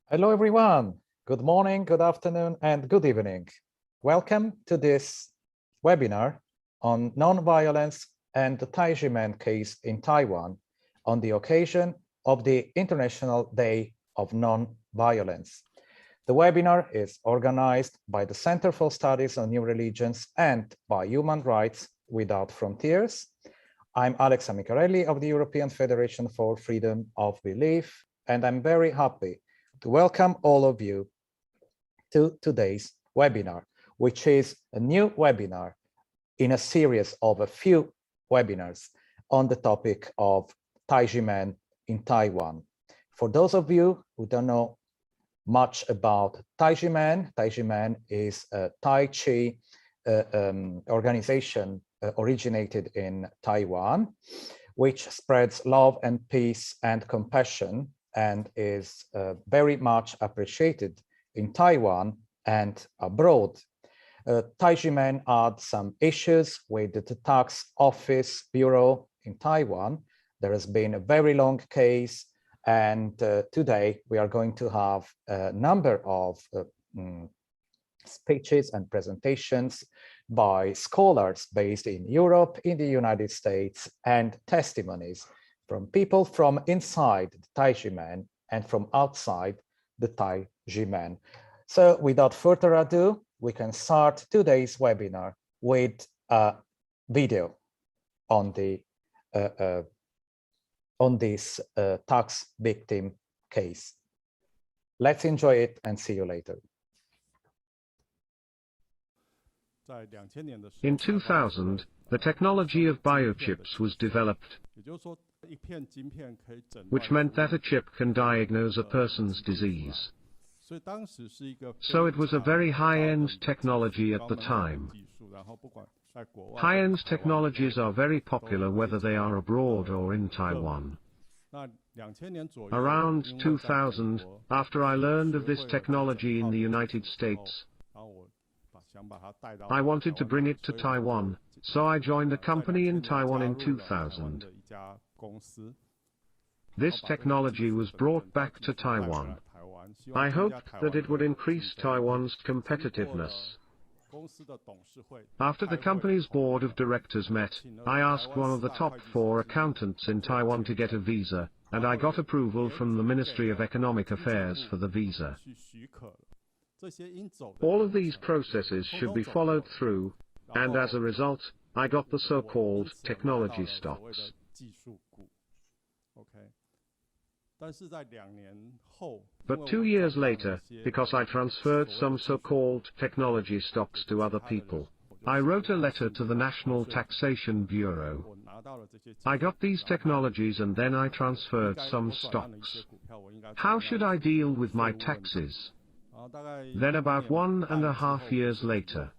Hello, everyone. Good morning, good afternoon, and good evening. Welcome to this webinar on non-violence and the Tai Ji Men case in Taiwan on the occasion of the International Day of Non-Violence. The webinar is organized by the Center for Studies on New Religions and by Human Rights Without Frontiers. I'm Amicarelli of the European Federation for Freedom of Belief, and I'm very happy to welcome all of you to today's webinar, which is a new webinar in a series of a few webinars on the topic of Tai Ji Men in Taiwan. For those of you who don't know much about Tai Ji Men is a Tai Chi organization originated in Taiwan, which spreads love and peace and compassion and is very much appreciated in Taiwan and abroad. Tai Ji Men had some issues with the tax office bureau in Taiwan. There has been a very long case, and today we are going to have a number of speeches and presentations by scholars based in Europe, in the United States, and testimonies from people from inside the Tai Ji Men and from outside the Tai Ji Men. So without further ado, we can start today's webinar with a video on the on this tax victim case. Let's enjoy it and see you later. In 2000, the technology of biochips was developed, which meant that a chip can diagnose a person's disease. So it was a very high-end technology at the time. High-end technologies are very popular whether they are abroad or in Taiwan. Around 2000, after I learned of this technology in the United States, I wanted to bring it to Taiwan, so I joined a company in Taiwan in 2000. This technology was brought back to Taiwan. I hoped that it would increase Taiwan's competitiveness. After the company's board of directors met, I asked one of the top 4 accountants in Taiwan to get a visa, and I got approval from the Ministry of Economic Affairs for the visa. All of these processes should be followed through, and as a result, I got the so-called technology stocks. But 2 years later, because I transferred some so-called technology stocks to other people, I wrote a letter to the National Taxation Bureau. I got these technologies and then I transferred some stocks. How should I deal with my taxes? Then about 1.5 years later,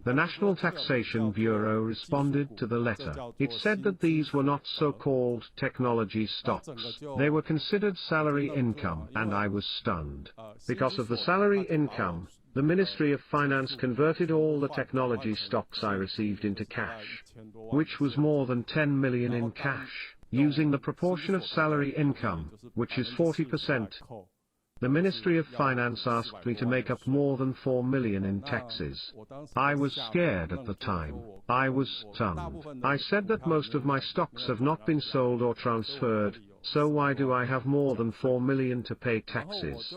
the National Taxation Bureau responded to the letter. It said that these were not so-called technology stocks. They were considered salary income, and I was stunned. Because of the salary income, the Ministry of Finance converted all the technology stocks I received into cash, which was more than 10 million in cash, using the proportion of salary income, which is 40%. The Ministry of Finance asked me to make up more than 4 million in taxes. I was scared at the time. I was stunned. I said that most of my stocks have not been sold or transferred, so why do I have more than 4 million to pay taxes?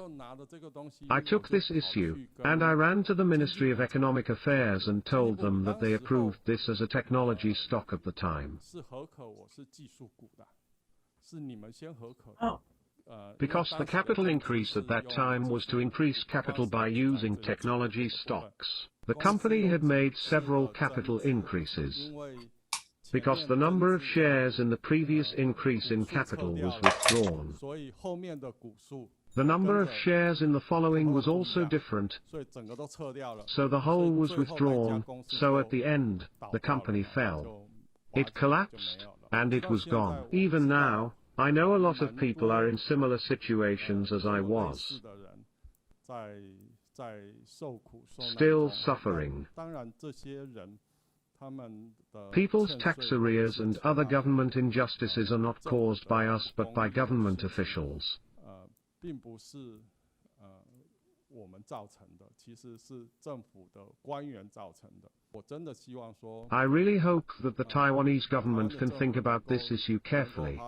I took this issue, and I ran to the Ministry of Economic Affairs and told them that they approved this as a technology stock at the time. Because the capital increase at that time was to increase capital by using technology stocks. The company had made several capital increases. Because the number of shares in the previous increase in capital was withdrawn. The number of shares in the following was also different. So the whole was withdrawn, so at the end, the company fell. It collapsed, and it was gone. Even now, I know a lot of people are in similar situations as I was. Still suffering. People's tax arrears and other government injustices are not caused by us but by government officials. I really hope that the Taiwanese government can think about this issue carefully.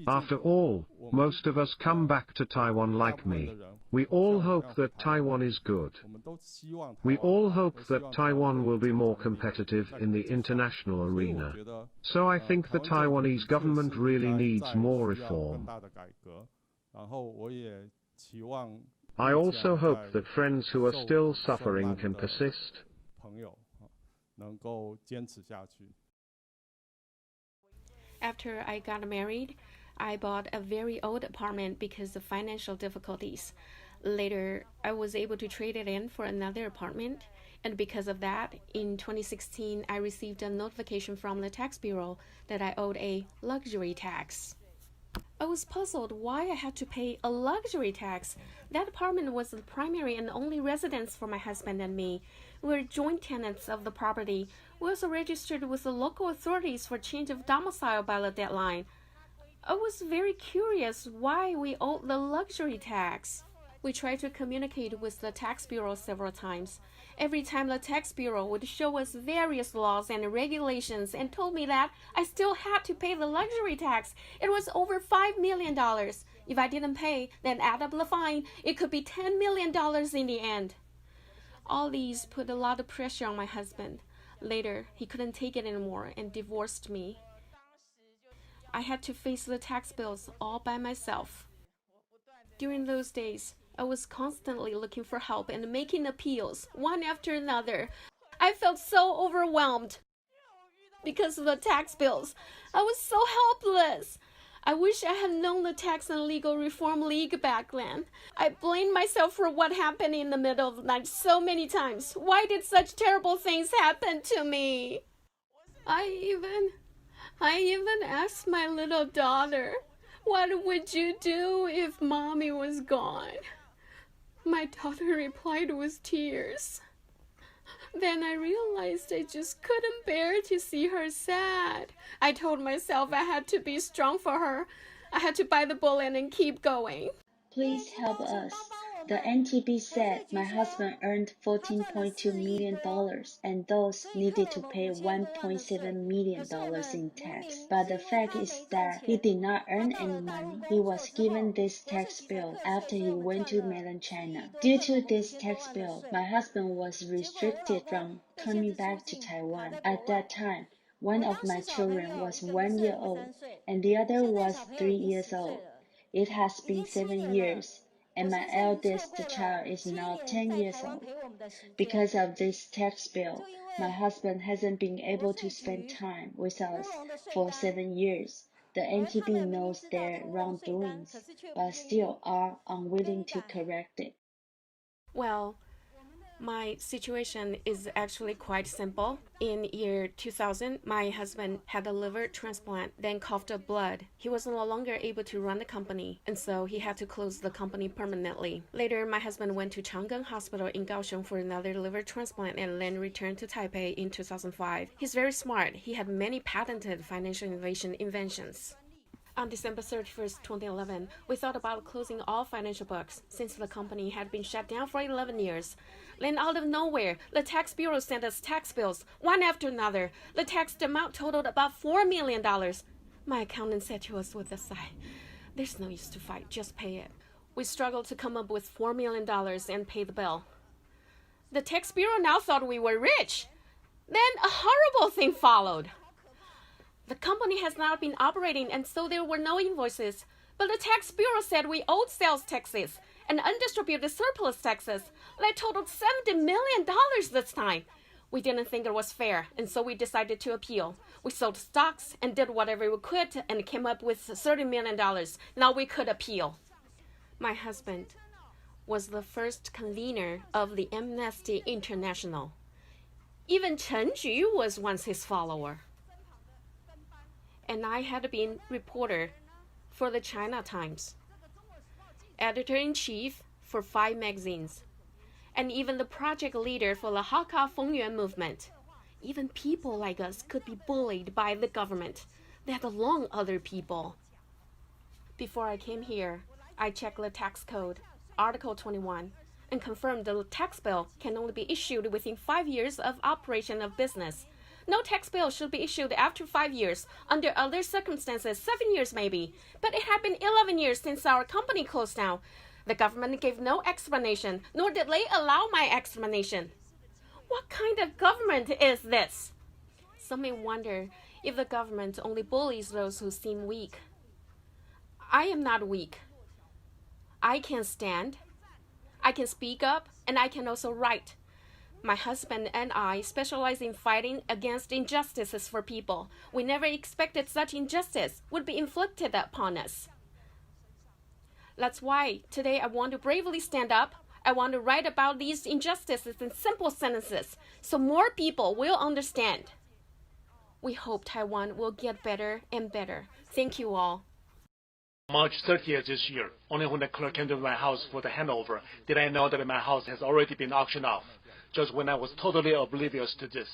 After all, most of us come back to Taiwan like me. We all hope that Taiwan is good. We all hope that Taiwan will be more competitive in the international arena. So I think the Taiwanese government really needs more reform. I also hope that friends who are still suffering can persist. After I got married, I bought a very old apartment because of financial difficulties. Later, I was able to trade it in for another apartment, and because of that, in 2016, I received a notification from the tax bureau that I owed a luxury tax. I was puzzled why I had to pay a luxury tax. That apartment was the primary and only residence for my husband and me. We were joint tenants of the property. We also registered with the local authorities for change of domicile by the deadline. I was very curious why we owed the luxury tax. We tried to communicate with the tax bureau several times. Every time the tax bureau would show us various laws and regulations and told me that I still had to pay the luxury tax. It was over $5 million. If I didn't pay, then add up the fine, it could be $10 million in the end. All these put a lot of pressure on my husband. Later, he couldn't take it anymore and divorced me. I had to face the tax bills all by myself. During those days, I was constantly looking for help and making appeals, one after another. I felt so overwhelmed. Because of the tax bills, I was so helpless. I wish I had known the Tax and Legal Reform League back then. I blamed myself for what happened in the middle of the night so many times. Why did such terrible things happen to me? I even asked my little daughter, what would you do if Mommy was gone? My daughter replied with tears. Then I realized I just couldn't bear to see her sad. I told myself I had to be strong for her. I had to bite the bullet and keep going. Please help us. The NTB said my husband earned $14.2 million and those needed to pay $1.7 million in tax. But the fact is that he did not earn any money. He was given this tax bill after he went to mainland China. Due to this tax bill, my husband was restricted from coming back to Taiwan. At that time, one of my children was 1 year old and the other was 3 years old. It has been 7 years, and my eldest child is now 10 years old. Because of this tax bill, my husband hasn't been able to spend time with us for 7 years. The NTB knows their wrongdoings, but still are unwilling to correct it. Well, my situation is actually quite simple. In year 2000, my husband had a liver transplant, then coughed up blood. He was no longer able to run the company, and so he had to close the company permanently. Later, my husband went to Chang'an Hospital in Kaohsiung for another liver transplant and then returned to Taipei in 2005. He's very smart. He had many patented financial innovation inventions. On December 31st, 2011, we thought about closing all financial books since the company had been shut down for 11 years. Then out of nowhere, the tax bureau sent us tax bills, one after another. The tax amount totaled about $4 million. My accountant said to us with a sigh, "There's no use to fight, just pay it." We struggled to come up with $4 million and pay the bill. The tax bureau now thought we were rich. Then a horrible thing followed. The company has not been operating, and so there were no invoices. But the tax bureau said we owed sales taxes and undistributed surplus taxes that totaled $70 million this time. We didn't think it was fair, and so we decided to appeal. We sold stocks and did whatever we could and came up with $30 million. Now we could appeal. My husband was the first convener of the Amnesty International. Even Ting-Yu was once his follower. And I had been reporter for the China Times, editor-in-chief for 5 magazines, and even the project leader for the Hakka Fengyuan movement. Even people like us could be bullied by the government, let alone other people. Before I came here, I checked the tax code. Article 21 and confirmed the tax bill can only be issued within 5 years of operation of business. No tax bill should be issued after 5 years. Under other circumstances, 7 years maybe. But it had been 11 years since our company closed down. The government gave no explanation, nor did they allow my explanation. What kind of government is this? Some may wonder if the government only bullies those who seem weak. I am not weak. I can stand, I can speak up, and I can also write. My husband and I specialize in fighting against injustices for people. We never expected such injustice would be inflicted upon us. That's why today I want to bravely stand up. I want to write about these injustices in simple sentences so more people will understand. We hope Taiwan will get better and better. Thank you all. March 30th this year, only when the clerk came to my house for the handover did I know that my house has already been auctioned off, just when I was totally oblivious to this.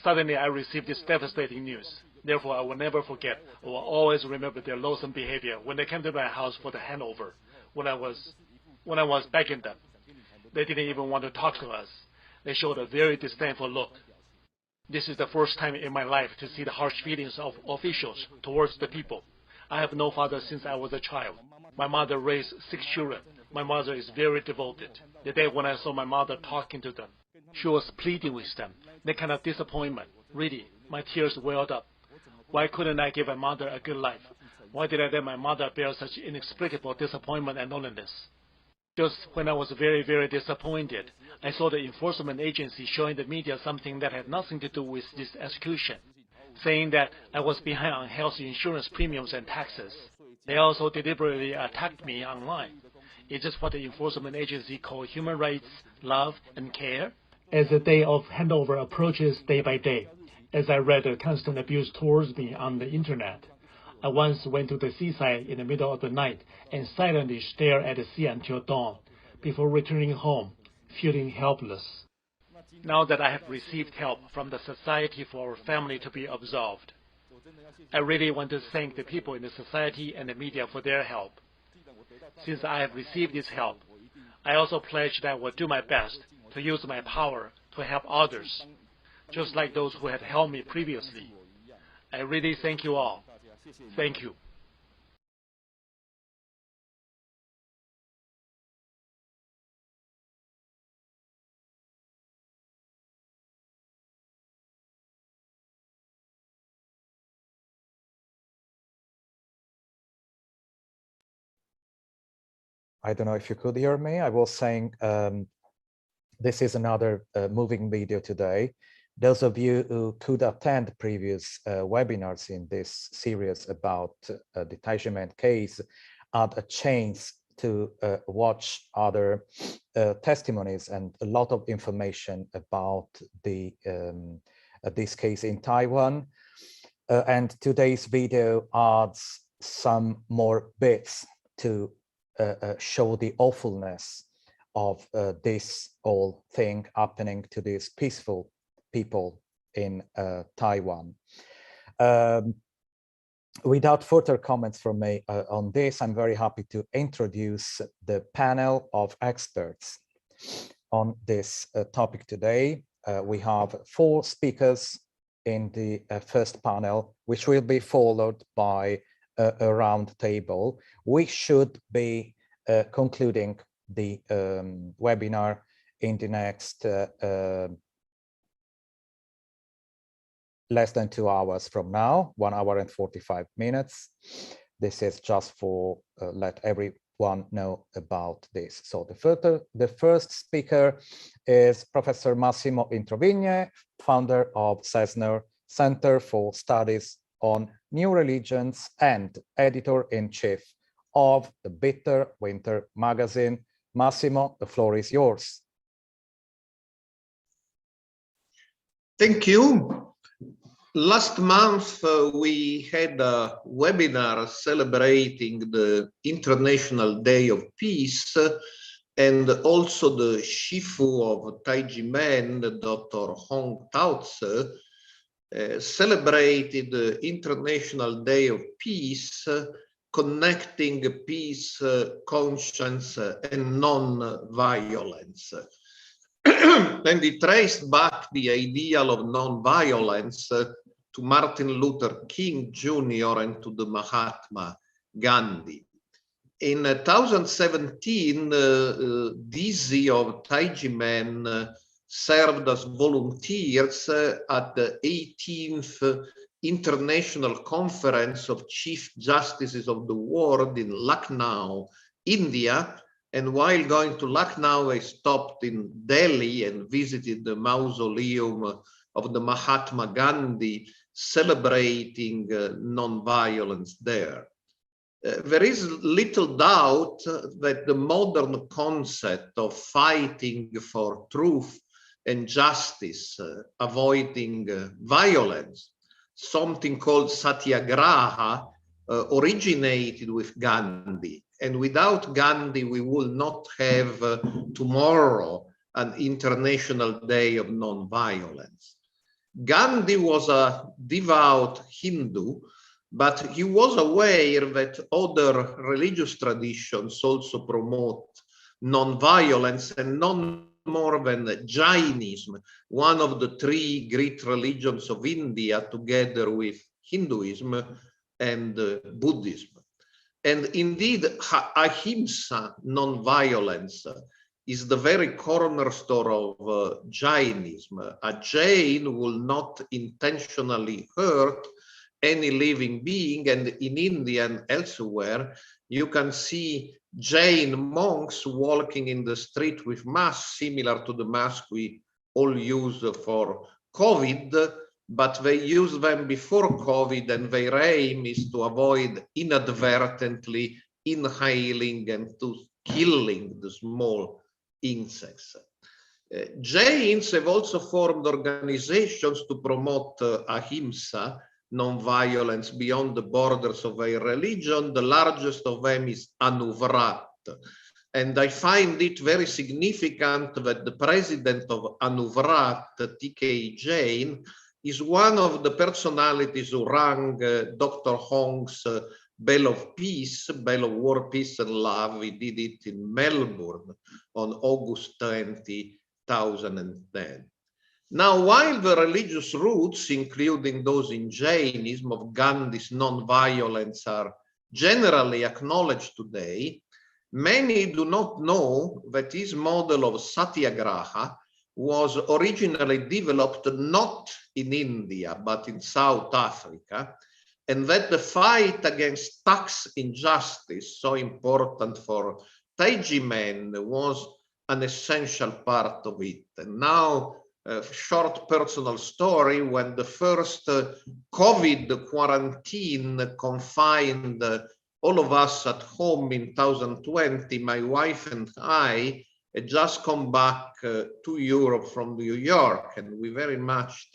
Suddenly I received this devastating news. Therefore, I will never forget or will always remember their loathsome behavior when they came to my house for the handover, when I was begging them. They didn't even want to talk to us. They showed a very disdainful look. This is the first time in my life to see the harsh feelings of officials towards the people. I have no father since I was a child. My mother raised 6 children. My mother is very devoted. The day when I saw my mother talking to them, she was pleading with them. That kind of disappointment, really, my tears welled up. Why couldn't I give my mother a good life? Why did I let my mother bear such inexplicable disappointment and loneliness? Just when I was very, very disappointed, I saw the enforcement agency showing the media something that had nothing to do with this execution, saying that I was behind on health insurance premiums and taxes. They also deliberately attacked me online. Is this what the enforcement agency called human rights, love, and care? As the day of handover approaches day by day, as I read the constant abuse towards me on the internet, I once went to the seaside in the middle of the night and silently stared at the sea until dawn, before returning home, feeling helpless. Now that I have received help from the Society for our family to be absolved, I really want to thank the people in the society and the media for their help. Since I have received this help, I also pledge that I will do my best to use my power to help others, just like those who have helped me previously. I really thank you all. Thank you. I don't know if you could hear me. I was saying this is another moving video today. Those of you who could attend previous webinars in this series about the Tai Ji Men case had a chance to watch other testimonies and a lot of information about the this case in Taiwan. And today's video adds some more bits to show the awfulness of this whole thing happening to these peaceful people in Taiwan. Without further comments from me on this, I'm very happy to introduce the panel of experts on this topic today. We have 4 speakers in the first panel, which will be followed by a round table. We should be concluding the webinar in the next less than 2 hours from now, 1 hour and 45 minutes. This is just for let everyone know about this. So the first speaker is Professor Massimo Introvigne, founder of CESNUR, Center for Studies on New Religions and editor-in-chief of the Bitter Winter magazine. Massimo, the floor is yours. Thank you. Last month, we had a webinar celebrating the International Day of Peace, and also the Shifu of Tai Ji Men, Dr. Hong Tao-Tse, celebrated the International Day of Peace connecting peace, conscience, and non-violence. And he traced back the ideal of non-violence to Martin Luther King Jr. and to the Mahatma Gandhi. In 2017, Dizi of Tai Ji Men served as volunteers at the 18th International Conference of Chief Justices of the World in Lucknow, India. And while going to Lucknow, I stopped in Delhi and visited the mausoleum of the Mahatma Gandhi, celebrating non-violence there. There is little doubt that the modern concept of fighting for truth and justice, avoiding violence, something called Satyagraha, originated with Gandhi. And without Gandhi, we will not have tomorrow an International Day of Non-Violence. Gandhi was a devout Hindu, but he was aware that other religious traditions also promote non-violence, and none more than Jainism, one of the three great religions of India, together with Hinduism and Buddhism. And indeed, ahimsa, non-violence, is the very cornerstone of Jainism. A Jain will not intentionally hurt any living being, and in India and elsewhere, you can see Jain monks walking in the street with masks, similar to the mask we all use for COVID, but they use them before COVID, and their aim is to avoid inadvertently inhaling and to killing the small insects. Jains have also formed organizations to promote ahimsa, non-violence, beyond the borders of their religion. The largest of them is Anuvrat. And I find it very significant that the president of Anuvrat, T.K. Jain, is one of the personalities who rang Dr. Hong's Bell of Peace, Bell of War, Peace and Love. We did it in Melbourne on August 20, 2010. Now, while the religious roots, including those in Jainism, of Gandhi's non-violence are generally acknowledged today, many do not know that his model of Satyagraha was originally developed not in India, but in South Africa, and that the fight against tax injustice, so important for Tai Ji Men, was an essential part of it. And now, a short personal story: when the first COVID quarantine confined all of us at home in 2020, my wife and I had just come back to Europe from New York, and we very much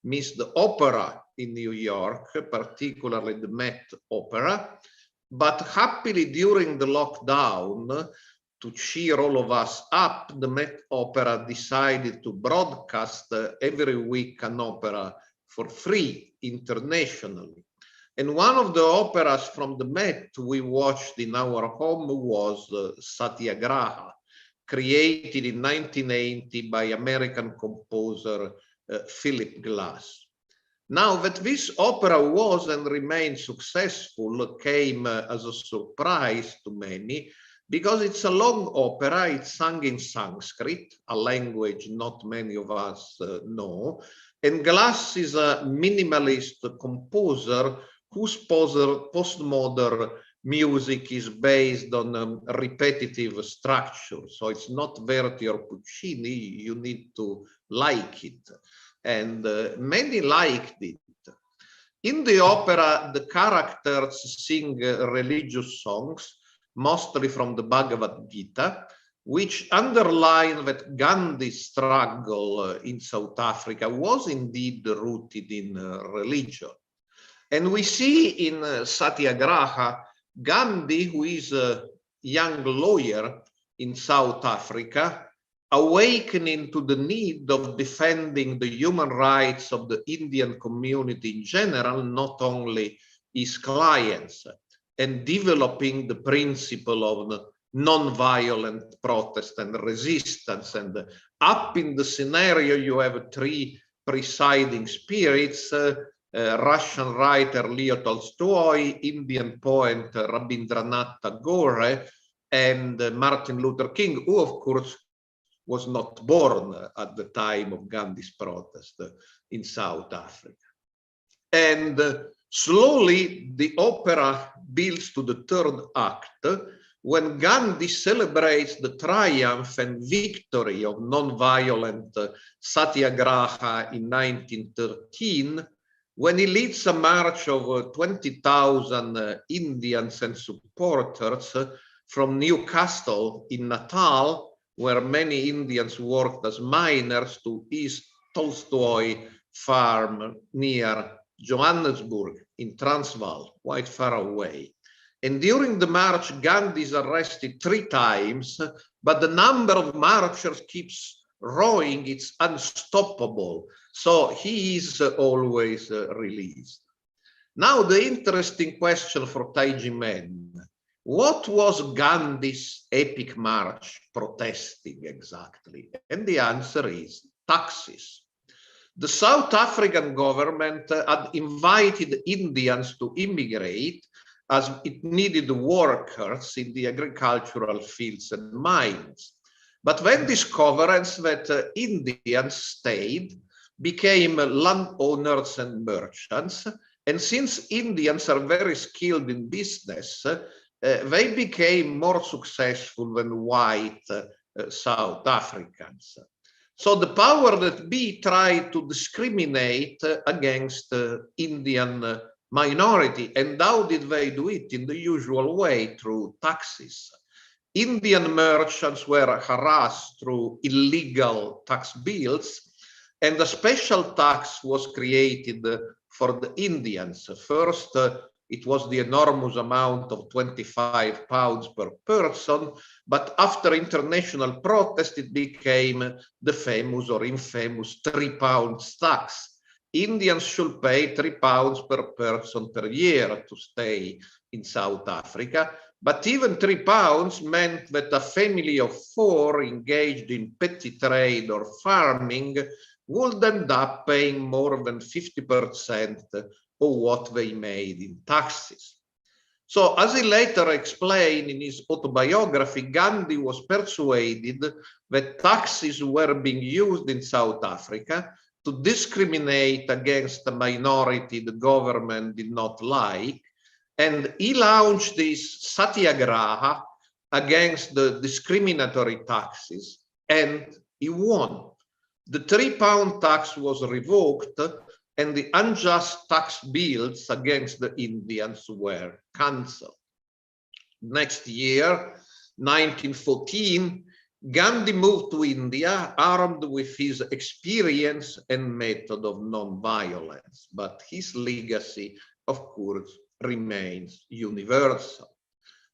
missed the opera in New York, particularly the Met Opera. But happily, during the lockdown, to cheer all of us up, the Met Opera decided to broadcast every week an opera for free internationally. And one of the operas from the Met we watched in our home was Satyagraha, created in 1980 by American composer Philip Glass. Now, that this opera was and remained successful came as a surprise to many, because it's a long opera. It's sung in Sanskrit, a language not many of us know. And Glass is a minimalist composer whose postmodern music is based on repetitive structure. So it's not Verdi or Puccini, you need to like it. And many liked it. In the opera, the characters sing religious songs, mostly from the Bhagavad Gita, which underline that Gandhi's struggle in South Africa was indeed rooted in religion. And we see in Satyagraha, Gandhi, who is a young lawyer in South Africa, awakening to the need of defending the human rights of the Indian community in general, not only his clients. and developing the principle of non-violent protest and resistance. And up in the scenario, you have three presiding spirits, Russian writer Leo Tolstoy, Indian poet Rabindranath Tagore, and Martin Luther King, who of course was not born at the time of Gandhi's protest in South Africa. And slowly the opera builds to the third act when Gandhi celebrates the triumph and victory of non-violent satyagraha in 1913, when he leads a march of 20,000 Indians and supporters from Newcastle in Natal, where many Indians worked as miners, to East Tolstoy farm near Johannesburg in Transvaal, quite far away. And during the march, Gandhi is arrested 3 times, but the number of marchers keeps growing, it's unstoppable. So he is always released. Now, the interesting question for Tai Ji Men: what was Gandhi's epic march protesting exactly? And the answer is taxes. The South African government had invited Indians to immigrate as it needed workers in the agricultural fields and mines. But when discovered that Indians stayed, became landowners and merchants, and since Indians are very skilled in business, they became more successful than white South Africans. So the power that be tried to discriminate against Indian minority. And how did they do it? In the usual way, through taxes. Indian merchants were harassed through illegal tax bills, and a special tax was created for the Indians. First, it was the enormous amount of £25 per person, but after international protest, it became the famous or infamous £3 tax. Indians should pay £3 per person per year to stay in South Africa, but even £3 meant that a family of 4 engaged in petty trade or farming would end up paying more than 50% of what they made in taxes. So, as he later explained in his autobiography, Gandhi was persuaded that taxes were being used in South Africa to discriminate against a minority the government did not like, and he launched this satyagraha against the discriminatory taxes, and he won. The £3 tax was revoked, and the unjust tax bills against the Indians were cancelled. Next year, 1914, Gandhi moved to India armed with his experience and method of non-violence, but his legacy, of course, remains universal.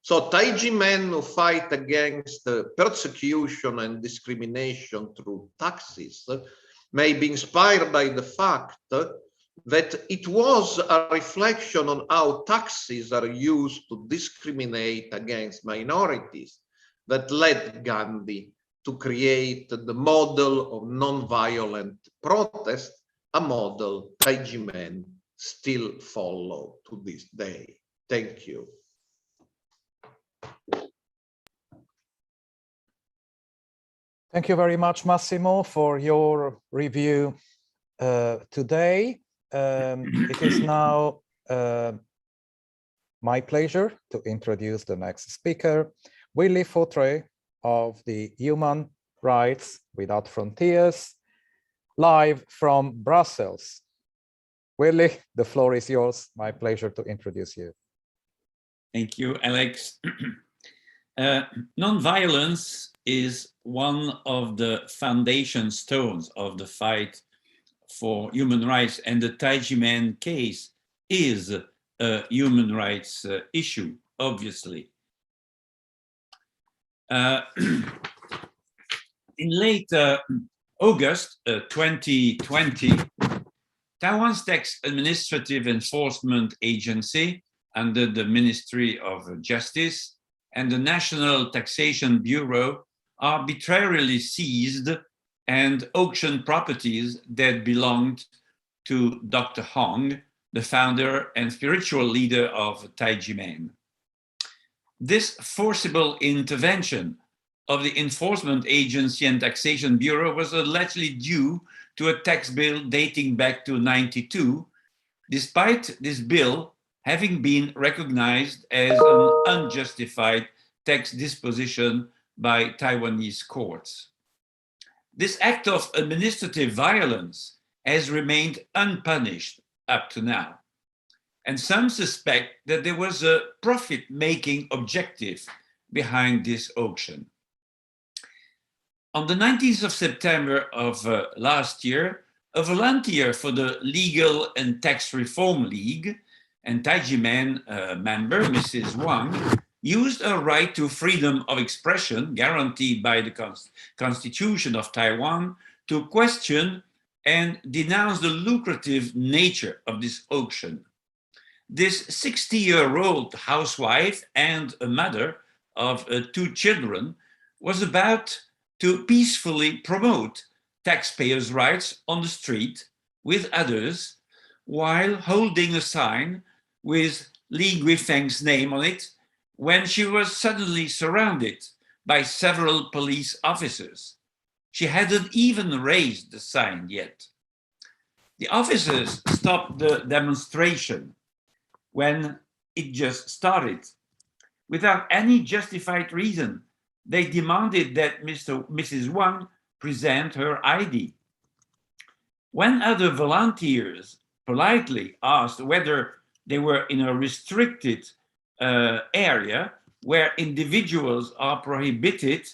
So Tai Ji Men who fight against persecution and discrimination through taxes may be inspired by the fact that it was a reflection on how taxes are used to discriminate against minorities that led Gandhi to create the model of non-violent protest, a model Tai Ji Men still follow to this day. Thank you. Thank you very much, Massimo, for your review today. It is now my pleasure to introduce the next speaker, Willy Fautré of the Human Rights Without Frontiers, live from Brussels. Willy, the floor is yours. My pleasure to introduce you. Thank you, Alex. Non-violence is one of the foundation stones of the fight for human rights, and the Tai Ji Men case is a human rights issue, obviously. In late August 2020, Taiwan's Tax Administrative Enforcement Agency under the Ministry of Justice and the National Taxation Bureau arbitrarily seized and auctioned properties that belonged to Dr. Hong, the founder and spiritual leader of Tai Ji Men. This forcible intervention of the Enforcement Agency and Taxation Bureau was allegedly due to a tax bill dating back to 92, despite this bill having been recognized as an unjustified tax disposition by Taiwanese courts. This act of administrative violence has remained unpunished up to now, and some suspect that there was a profit-making objective behind this auction. On the 19th of September of last year, a volunteer for the Legal and Tax Reform League and Tai Ji Men member, Mrs. Wang, used her right to freedom of expression guaranteed by the Constitution of Taiwan to question and denounce the lucrative nature of this auction. This 60-year-old housewife and a mother of 2 children was about to peacefully promote taxpayers' rights on the street with others while holding a sign with Li Guifeng's name on it when she was suddenly surrounded by several police officers. She hadn't even raised the sign yet. The officers stopped the demonstration when it just started. Without any justified reason, they demanded that Mrs. Wang present her ID. When other volunteers politely asked whether they were in a restricted area where individuals are prohibited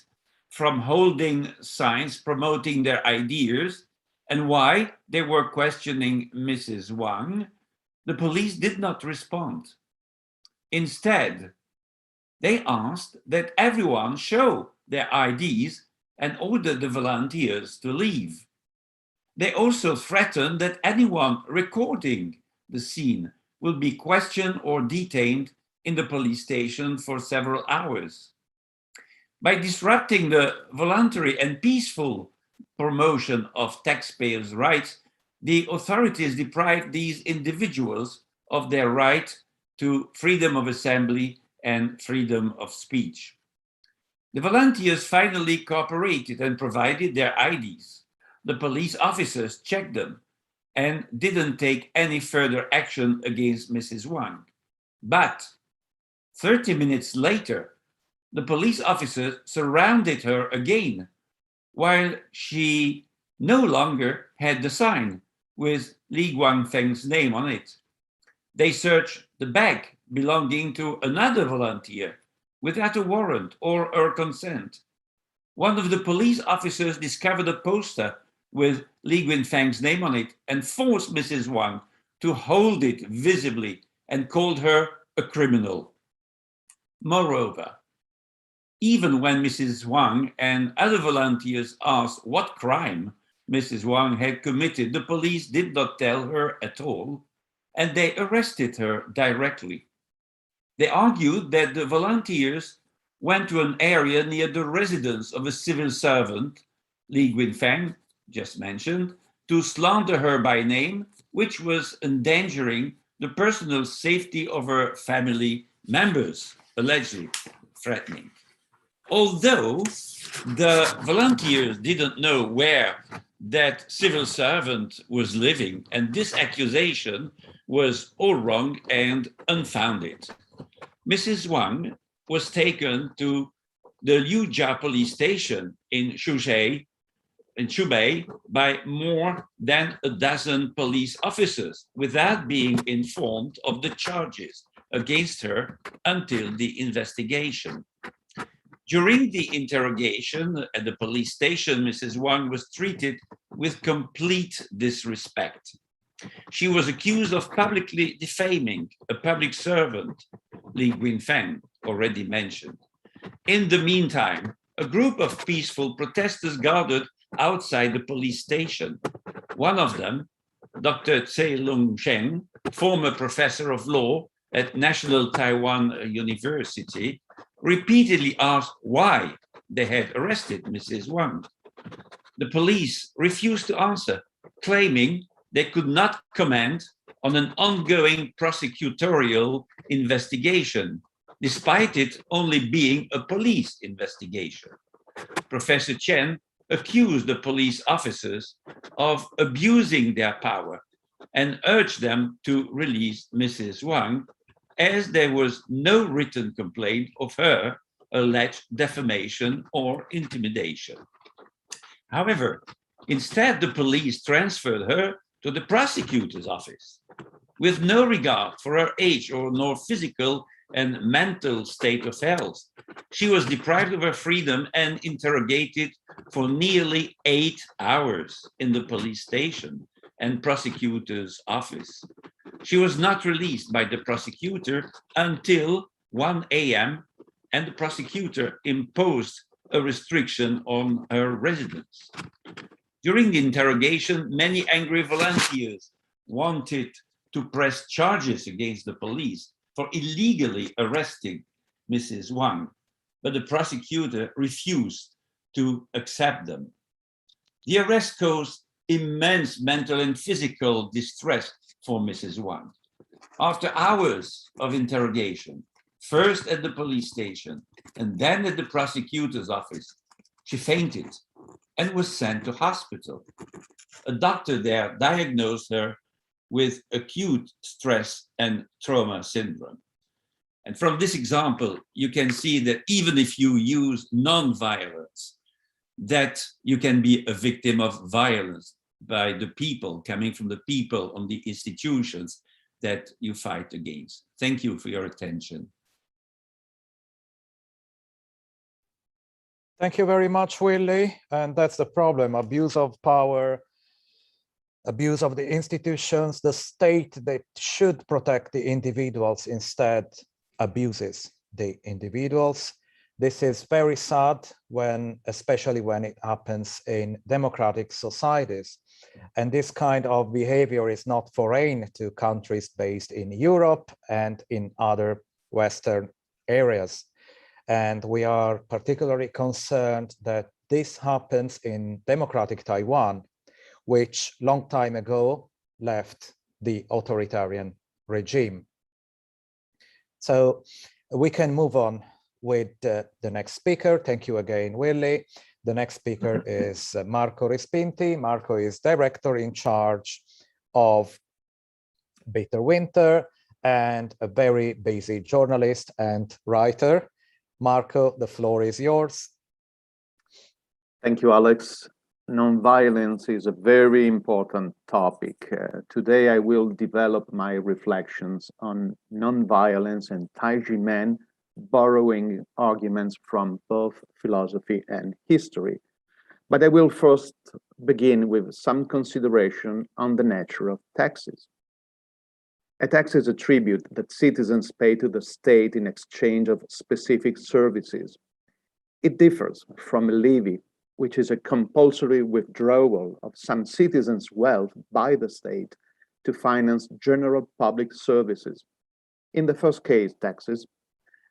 from holding signs promoting their ideas and why they were questioning Mrs. Wang, the police did not respond. Instead, they asked that everyone show their IDs and ordered the volunteers to leave. They also threatened that anyone recording the scene will be questioned or detained in the police station for several hours. By disrupting the voluntary and peaceful promotion of taxpayers' rights, the authorities deprived these individuals of their right to freedom of assembly and freedom of speech. The volunteers finally cooperated and provided their IDs. The police officers checked them and didn't take any further action against Mrs. Wang. But 30 minutes later, the police officers surrounded her again while she no longer had the sign with Li Guangfeng's name on it. They searched the bag belonging to another volunteer without a warrant or her consent. One of the police officers discovered a poster with Li Guangfeng's name on it and forced Mrs. Wang to hold it visibly and called her a criminal. Moreover, even when Mrs. Wang and other volunteers asked what crime Mrs. Wang had committed, the police did not tell her at all, and they arrested her directly. They argued that the volunteers went to an area near the residence of a civil servant, Li Guifeng, just mentioned, to slander her by name, which was endangering the personal safety of her family members, allegedly threatening. Although the volunteers didn't know where that civil servant was living, and this accusation was all wrong and unfounded. Mrs. Wang was taken to the Liujia police station in Hubei by more than a dozen police officers without being informed of the charges against her until the investigation. During the interrogation at the police station, Mrs. Wang was treated with complete disrespect. She was accused of publicly defaming a public servant, Li Guifeng, already mentioned. In the meantime, a group of peaceful protesters gathered outside the police station. One of them, Dr. Tseng, former professor of law at National Taiwan University repeatedly asked why they had arrested Mrs. Wang. The police refused to answer, claiming they could not comment on an ongoing prosecutorial investigation, despite it only being a police investigation. Professor Chen accused the police officers of abusing their power and urged them to release Mrs. Wang, as there was no written complaint of her alleged defamation or intimidation. However, instead, the police transferred her to the prosecutor's office. With no regard for her age or nor physical and mental state of health, she was deprived of her freedom and interrogated for nearly 8 hours in the police station and prosecutor's office. She was not released by the prosecutor until 1 a.m., and the prosecutor imposed a restriction on her residence. During the interrogation, many angry volunteers wanted to press charges against the police for illegally arresting Mrs. Wang, but the prosecutor refused to accept them. The arrest caused immense mental and physical distress for Mrs. Wang. After hours of interrogation, first at the police station and then at the prosecutor's office, she fainted and was sent to hospital. A doctor there diagnosed her with acute stress and trauma syndrome. And from this example, you can see that even if you use non-violence, that you can be a victim of violence by the people, coming from the people on the institutions that you fight against. Thank you for your attention. Thank you very much, Willy. And that's the problem: abuse of power, abuse of the institutions. The state that should protect the individuals instead abuses the individuals. This is very sad, especially when it happens in democratic societies. And this kind of behavior is not foreign to countries based in Europe and in other Western areas. And we are particularly concerned that this happens in democratic Taiwan, which long time ago left the authoritarian regime. So we can move on with the next speaker. Thank you again, Willy. The next speaker is Marco Respinti. Marco is director in charge of Bitter Winter and a very busy journalist and writer. Marco, the floor is yours. Thank you, Alex. Nonviolence is a very important topic. Today, I will develop my reflections on nonviolence and Tai Ji Men, borrowing arguments from both philosophy and history. But I will first begin with some consideration on the nature of taxes. A tax is a tribute that citizens pay to the state in exchange of specific services. It differs from a levy, which is a compulsory withdrawal of some citizens' wealth by the state to finance general public services. In the first case, taxes,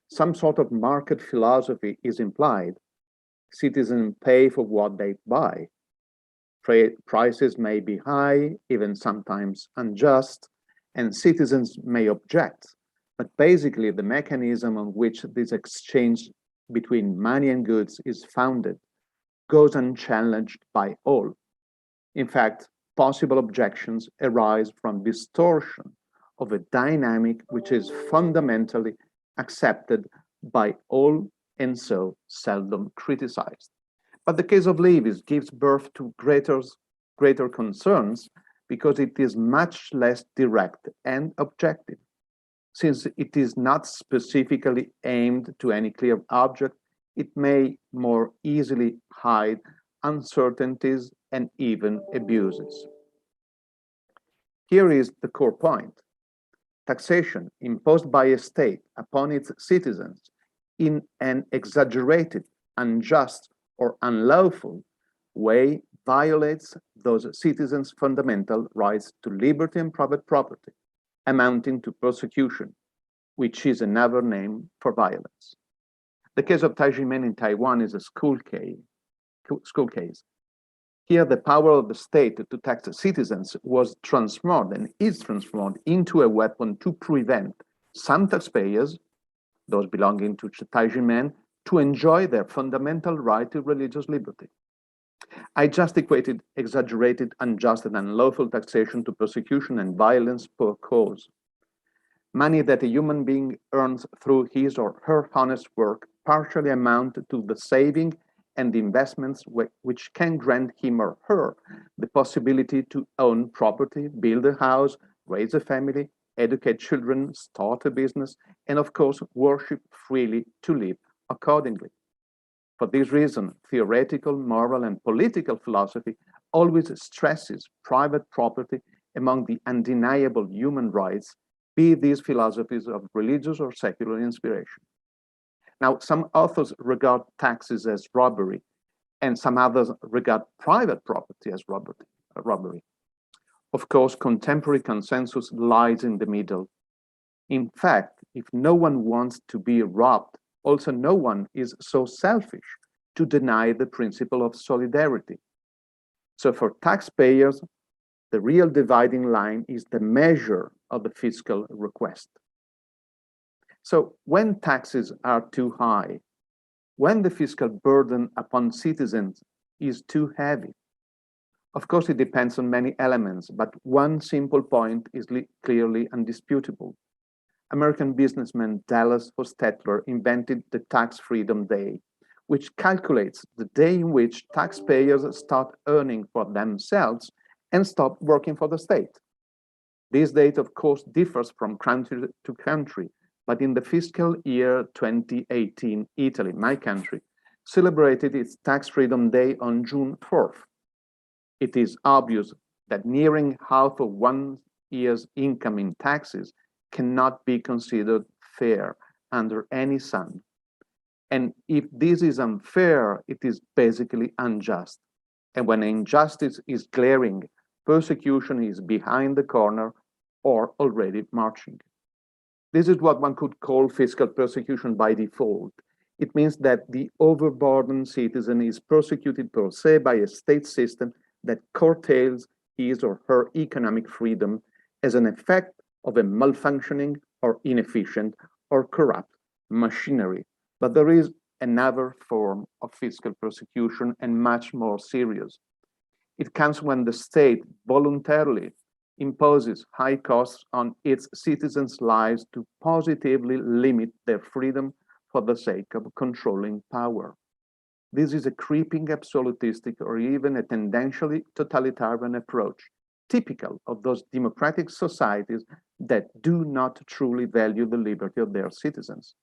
some sort of market philosophy is implied. Citizens pay for what they buy. Prices may be high, even sometimes unjust, and citizens may object. But basically, the mechanism on which this exchange between money and goods is founded goes unchallenged by all. In fact, possible objections arise from distortion of a dynamic which is fundamentally accepted by all and so seldom criticized. But the case of levies gives birth to greater concerns because it is much less direct and objective. Since it is not specifically aimed to any clear object, it may more easily hide uncertainties and even abuses. Here is the core point. Taxation imposed by a state upon its citizens in an exaggerated, unjust, or unlawful way violates those citizens' fundamental rights to liberty and private property, amounting to persecution, which is another name for violence. The case of Tai Ji Men in Taiwan is a school case. Here, the power of the state to tax citizens was transformed and is transformed into a weapon to prevent some taxpayers, those belonging to Tai Ji Men, to enjoy their fundamental right to religious liberty. I just equated exaggerated, unjust, and unlawful taxation to persecution and violence per cause. Money that a human being earns through his or her honest work partially amount to the saving and the investments which can grant him or her the possibility to own property, build a house, raise a family, educate children, start a business, and of course, worship freely to live accordingly. For this reason, theoretical, moral, and political philosophy always stresses private property among the undeniable human rights, be these philosophies of religious or secular inspiration. Now, some authors regard taxes as robbery, and some others regard private property as robbery. Of course, contemporary consensus lies in the middle. In fact, if no one wants to be robbed, also no one is so selfish to deny the principle of solidarity. So for taxpayers, the real dividing line is the measure of the fiscal request. So when taxes are too high, when the fiscal burden upon citizens is too heavy, of course it depends on many elements, but one simple point is clearly undisputable. American businessman Dallas Hostetler invented the Tax Freedom Day, which calculates the day in which taxpayers start earning for themselves and stop working for the state. This date, of course, differs from country to country, but in the fiscal year 2018, Italy, my country, celebrated its Tax Freedom Day on June 4th. It is obvious that nearing half of 1 year's income in taxes cannot be considered fair under any sun. And if this is unfair, it is basically unjust. And when injustice is glaring, persecution is behind the corner or already marching. This is what one could call fiscal persecution by default. It means that the overburdened citizen is persecuted per se by a state system that curtails his or her economic freedom as an effect of a malfunctioning or inefficient or corrupt machinery. But there is another form of fiscal persecution and much more serious. It comes when the state voluntarily imposes high costs on its citizens' lives to positively limit their freedom for the sake of controlling power. This is a creeping absolutistic or even a tendentially totalitarian approach, typical of those democratic societies that do not truly value the liberty of their citizens.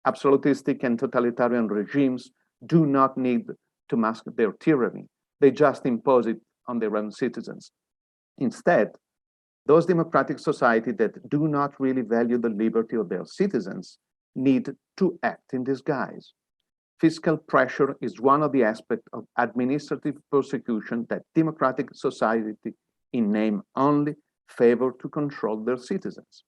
Absolutistic and totalitarian regimes do not need to mask their tyranny. They just impose it on their own citizens. Instead, those democratic societies that do not really value the liberty of their citizens need to act in disguise. Fiscal pressure is one of the aspects of administrative persecution that democratic society, in name only, favor to control their citizens.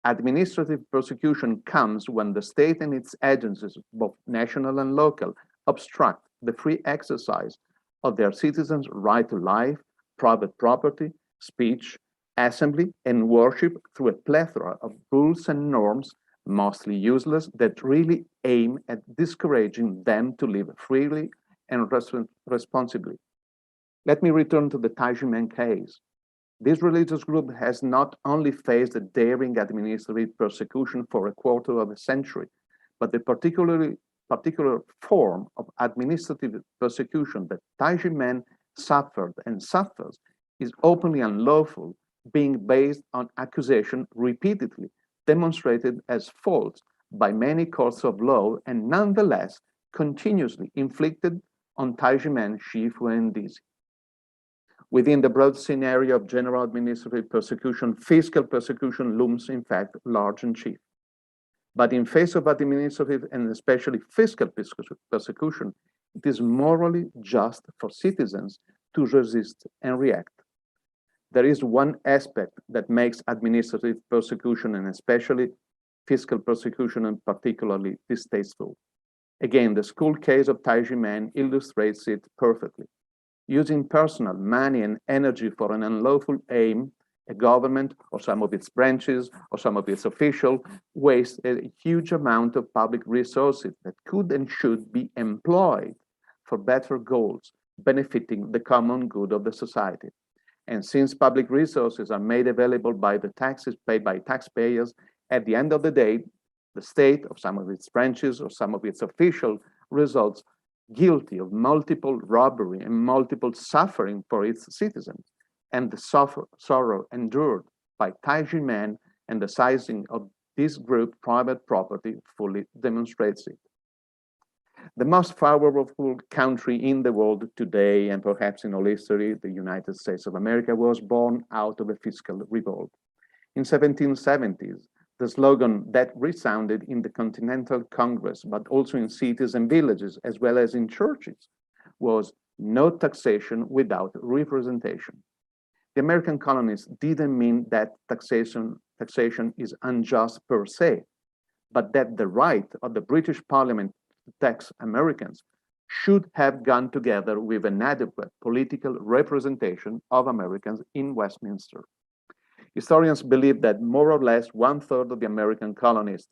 Administrative persecution comes when the state and its agencies, both national and local, obstruct the free exercise of their citizens' right to life, private property, speech, assembly, and worship through a plethora of rules and norms, mostly useless, that really aim at discouraging them to live freely and responsibly. Let me return to the Tai Ji Men case. This religious group has not only faced a daring administrative persecution for a quarter of a century, but the particular form of administrative persecution that Tai Ji Men suffered and suffers is openly unlawful, being based on accusation repeatedly demonstrated as false by many courts of law and nonetheless continuously inflicted on Tai Ji Men, Hsieh, and Dizi. Within the broad scenario of general administrative persecution, fiscal persecution looms, in fact, large and chief. But in face of administrative and especially fiscal persecution, it is morally just for citizens to resist and react. There is one aspect that makes administrative persecution and especially fiscal persecution and particularly distasteful. Again, the school case of Tai Ji Men illustrates it perfectly. Using personal money and energy for an unlawful aim, a government or some of its branches or some of its officials waste a huge amount of public resources that could and should be employed for better goals, benefiting the common good of the society. And since public resources are made available by the taxes paid by taxpayers, at the end of the day, the state or some of its branches or some of its officials results guilty of multiple robbery and multiple suffering for its citizens. And the sorrow endured by Tai Ji Men and the seizing of this group private property fully demonstrates it. The most powerful country in the world today, and perhaps in all history, the United States of America, was born out of a fiscal revolt. In 1770s, the slogan that resounded in the Continental Congress, but also in cities and villages, as well as in churches, was "No taxation without representation." The American colonists didn't mean that taxation is unjust per se, but that the right of the British Parliament to tax Americans should have gone together with an adequate political representation of Americans in Westminster. Historians believe that more or less 1/3 of the American colonists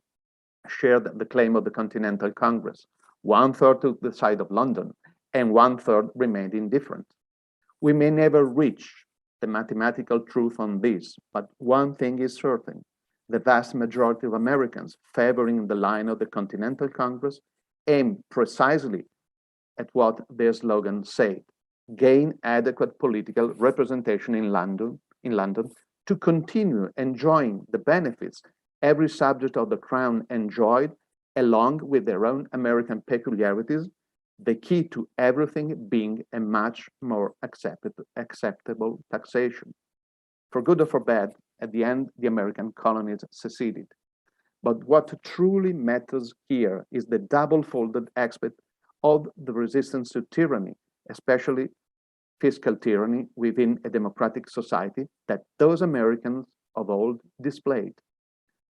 shared the claim of the Continental Congress, 1/3 took the side of London, and 1/3 remained indifferent. We may never reach the mathematical truth on this, but one thing is certain: the vast majority of Americans favoring the line of the Continental Congress aim precisely at what their slogan said: gain adequate political representation in London to continue enjoying the benefits every subject of the crown enjoyed, along with their own American peculiarities, the key to everything being a much more acceptable taxation. For good or for bad, at the end, the American colonies seceded. But what truly matters here is the double-folded aspect of the resistance to tyranny, especially fiscal tyranny within a democratic society, that those Americans of old displayed.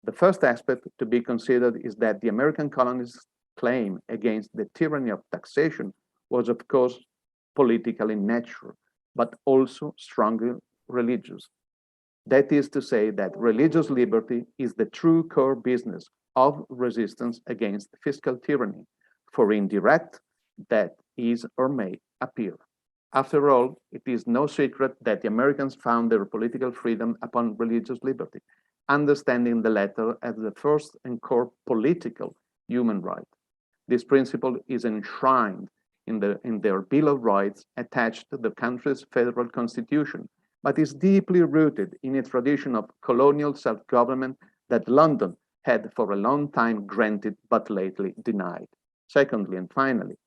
The first aspect to be considered is that the American colonists' claim against the tyranny of taxation was, of course, political in nature, but also strongly religious. That is to say that religious liberty is the true core business of resistance against fiscal tyranny, for indirect that is or may appear. After all, it is no secret that the Americans found their political freedom upon religious liberty, understanding the latter as the first and core political human right. This principle is enshrined in their Bill of Rights attached to the country's federal constitution, but is deeply rooted in a tradition of colonial self-government that London had for a long time granted but lately denied. Secondly, and finally,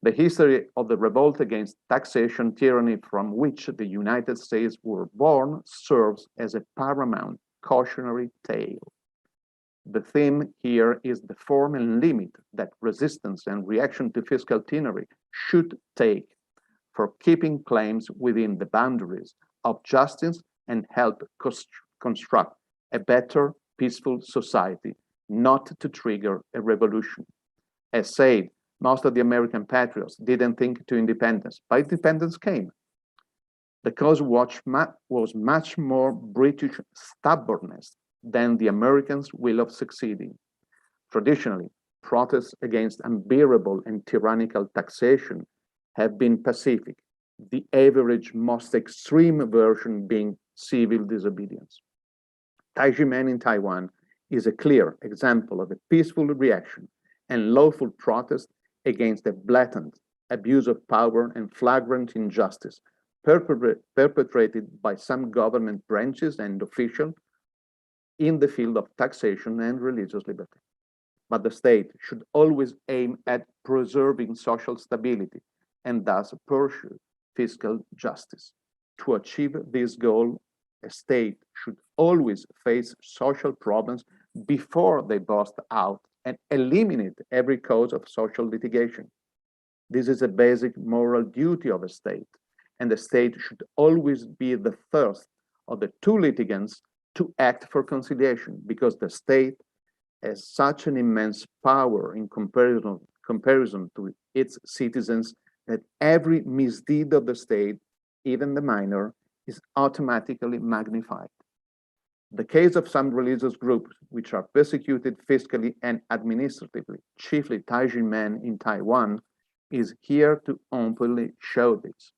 the history of the revolt against taxation tyranny from which the United States were born serves as a paramount cautionary tale. The theme here is the form and limit that resistance and reaction to fiscal tyranny should take for keeping claims within the boundaries of justice and help construct a better, peaceful society, not to trigger a revolution. As said, most of the American patriots didn't think to independence, but independence came. The cause was much more British stubbornness than the Americans' will of succeeding. Traditionally, protests against unbearable and tyrannical taxation have been pacific, the average, most extreme version being civil disobedience. Tai Ji Men in Taiwan is a clear example of a peaceful reaction and lawful protest against a blatant abuse of power and flagrant injustice perpetrated by some government branches and officials in the field of taxation and religious liberty. But the state should always aim at preserving social stability and thus pursue fiscal justice. To achieve this goal, a state should always face social problems before they burst out and eliminate every cause of social litigation. This is a basic moral duty of a state, and the state should always be the first of the two litigants to act for conciliation, because the state has such an immense power in comparison to its citizens that every misdeed of the state, even the minor, is automatically magnified. The case of some religious groups which are persecuted fiscally and administratively, chiefly Tai Ji Men in Taiwan, is here to openly show this.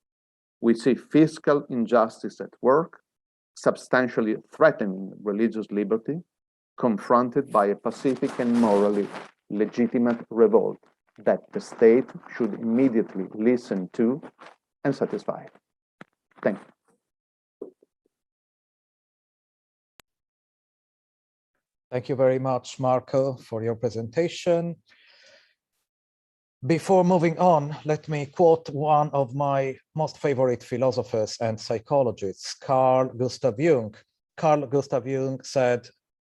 We see fiscal injustice at work, substantially threatening religious liberty, confronted by a pacific and morally legitimate revolt that the state should immediately listen to and satisfy. Thank you. Thank you very much, Marco, for your presentation. Before moving on, let me quote one of my most favorite philosophers and psychologists, Carl Gustav Jung. Carl Gustav Jung said,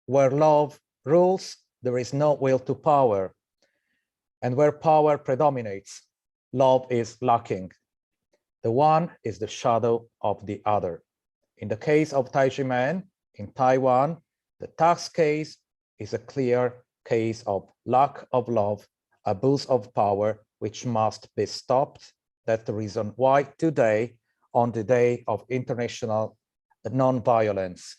"Where love rules, there is no will to power. And where power predominates, love is lacking. The one is the shadow of the other." In the case of Tai Ji Men in Taiwan, the tax case is a clear case of lack of love, abuse of power, which must be stopped. That's the reason why today, on the Day of International Non-Violence,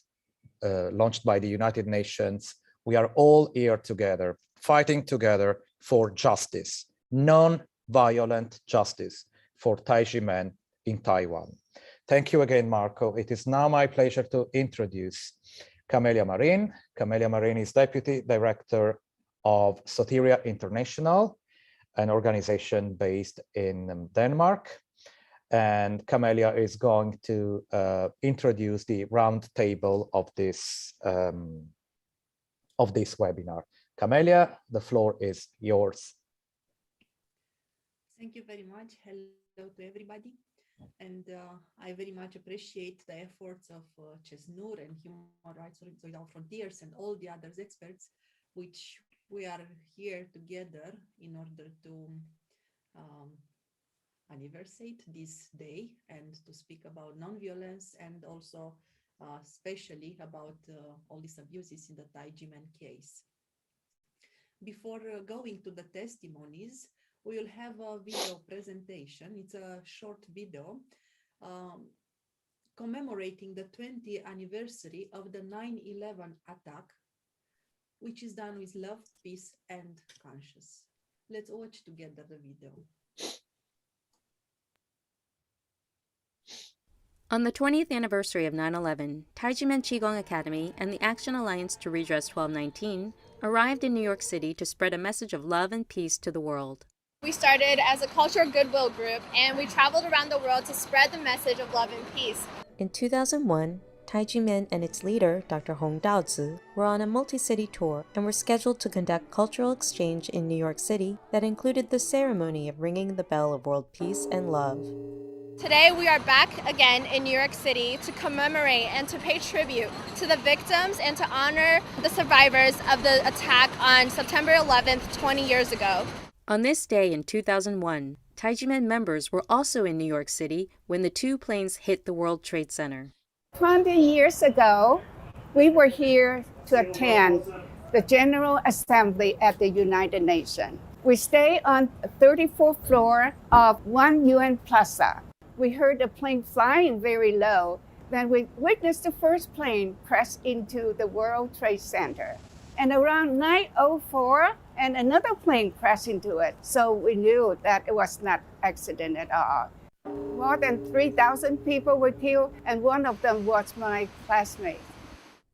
launched by the United Nations, we are all here together, fighting together for justice, non-violent justice for Tai Ji Men in Taiwan. Thank you again, Marco. It is now my pleasure to introduce Camelia Marin. Camelia Marin is Deputy Director of SOTERIA International, an organization based in Denmark. And Camelia is going to introduce the roundtable of this webinar. Camelia, the floor is yours. Thank you very much. Hello to everybody. And I very much appreciate the efforts of CESNUR and Human Rights Without Frontiers and all the other experts, which we are here together in order to anniversate this day and to speak about non-violence and also especially about all these abuses in the Tai Ji Men case. Before going to the testimonies, we will have a video presentation. It's a short video commemorating the 20th anniversary of the 9/11 attack, which is done with love, peace, and conscience. Let's watch together the video. On the 20th anniversary of 9/11, Tai Ji Men Qigong Academy and the Action Alliance to Redress 1219 arrived in New York City to spread a message of love and peace to the world. We started as a cultural goodwill group, and we traveled around the world to spread the message of love and peace. In 2001, Tai Ji Men and its leader, Dr. Hong Daozi, were on a multi-city tour and were scheduled to conduct cultural exchange in New York City that included the ceremony of ringing the bell of world peace and love. Today, we are back again in New York City to commemorate and to pay tribute to the victims and to honor the survivors of the attack on September 11th, 20 years ago. On this day in 2001, Tai Ji Men members were also in New York City when the two planes hit the World Trade Center. 20 years ago, we were here to attend the General Assembly at the United Nations. We stayed on the 34th floor of one UN Plaza. We heard the plane flying very low. Then we witnessed the first plane crash into the World Trade Center. And around 9:04, and another plane crashed into it. So we knew that it was not an accident at all. More than 3,000 people were killed, and one of them was my classmate.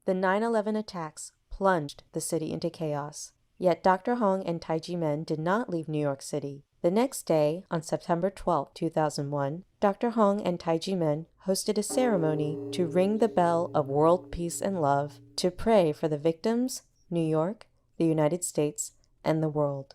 The 9/11 attacks plunged the city into chaos. Yet Dr. Hong and Tai Ji Men did not leave New York City. The next day, on September 12, 2001, Dr. Hong and Tai Ji Men hosted a ceremony to ring the bell of world peace and love, to pray for the victims, New York, the United States, and the world.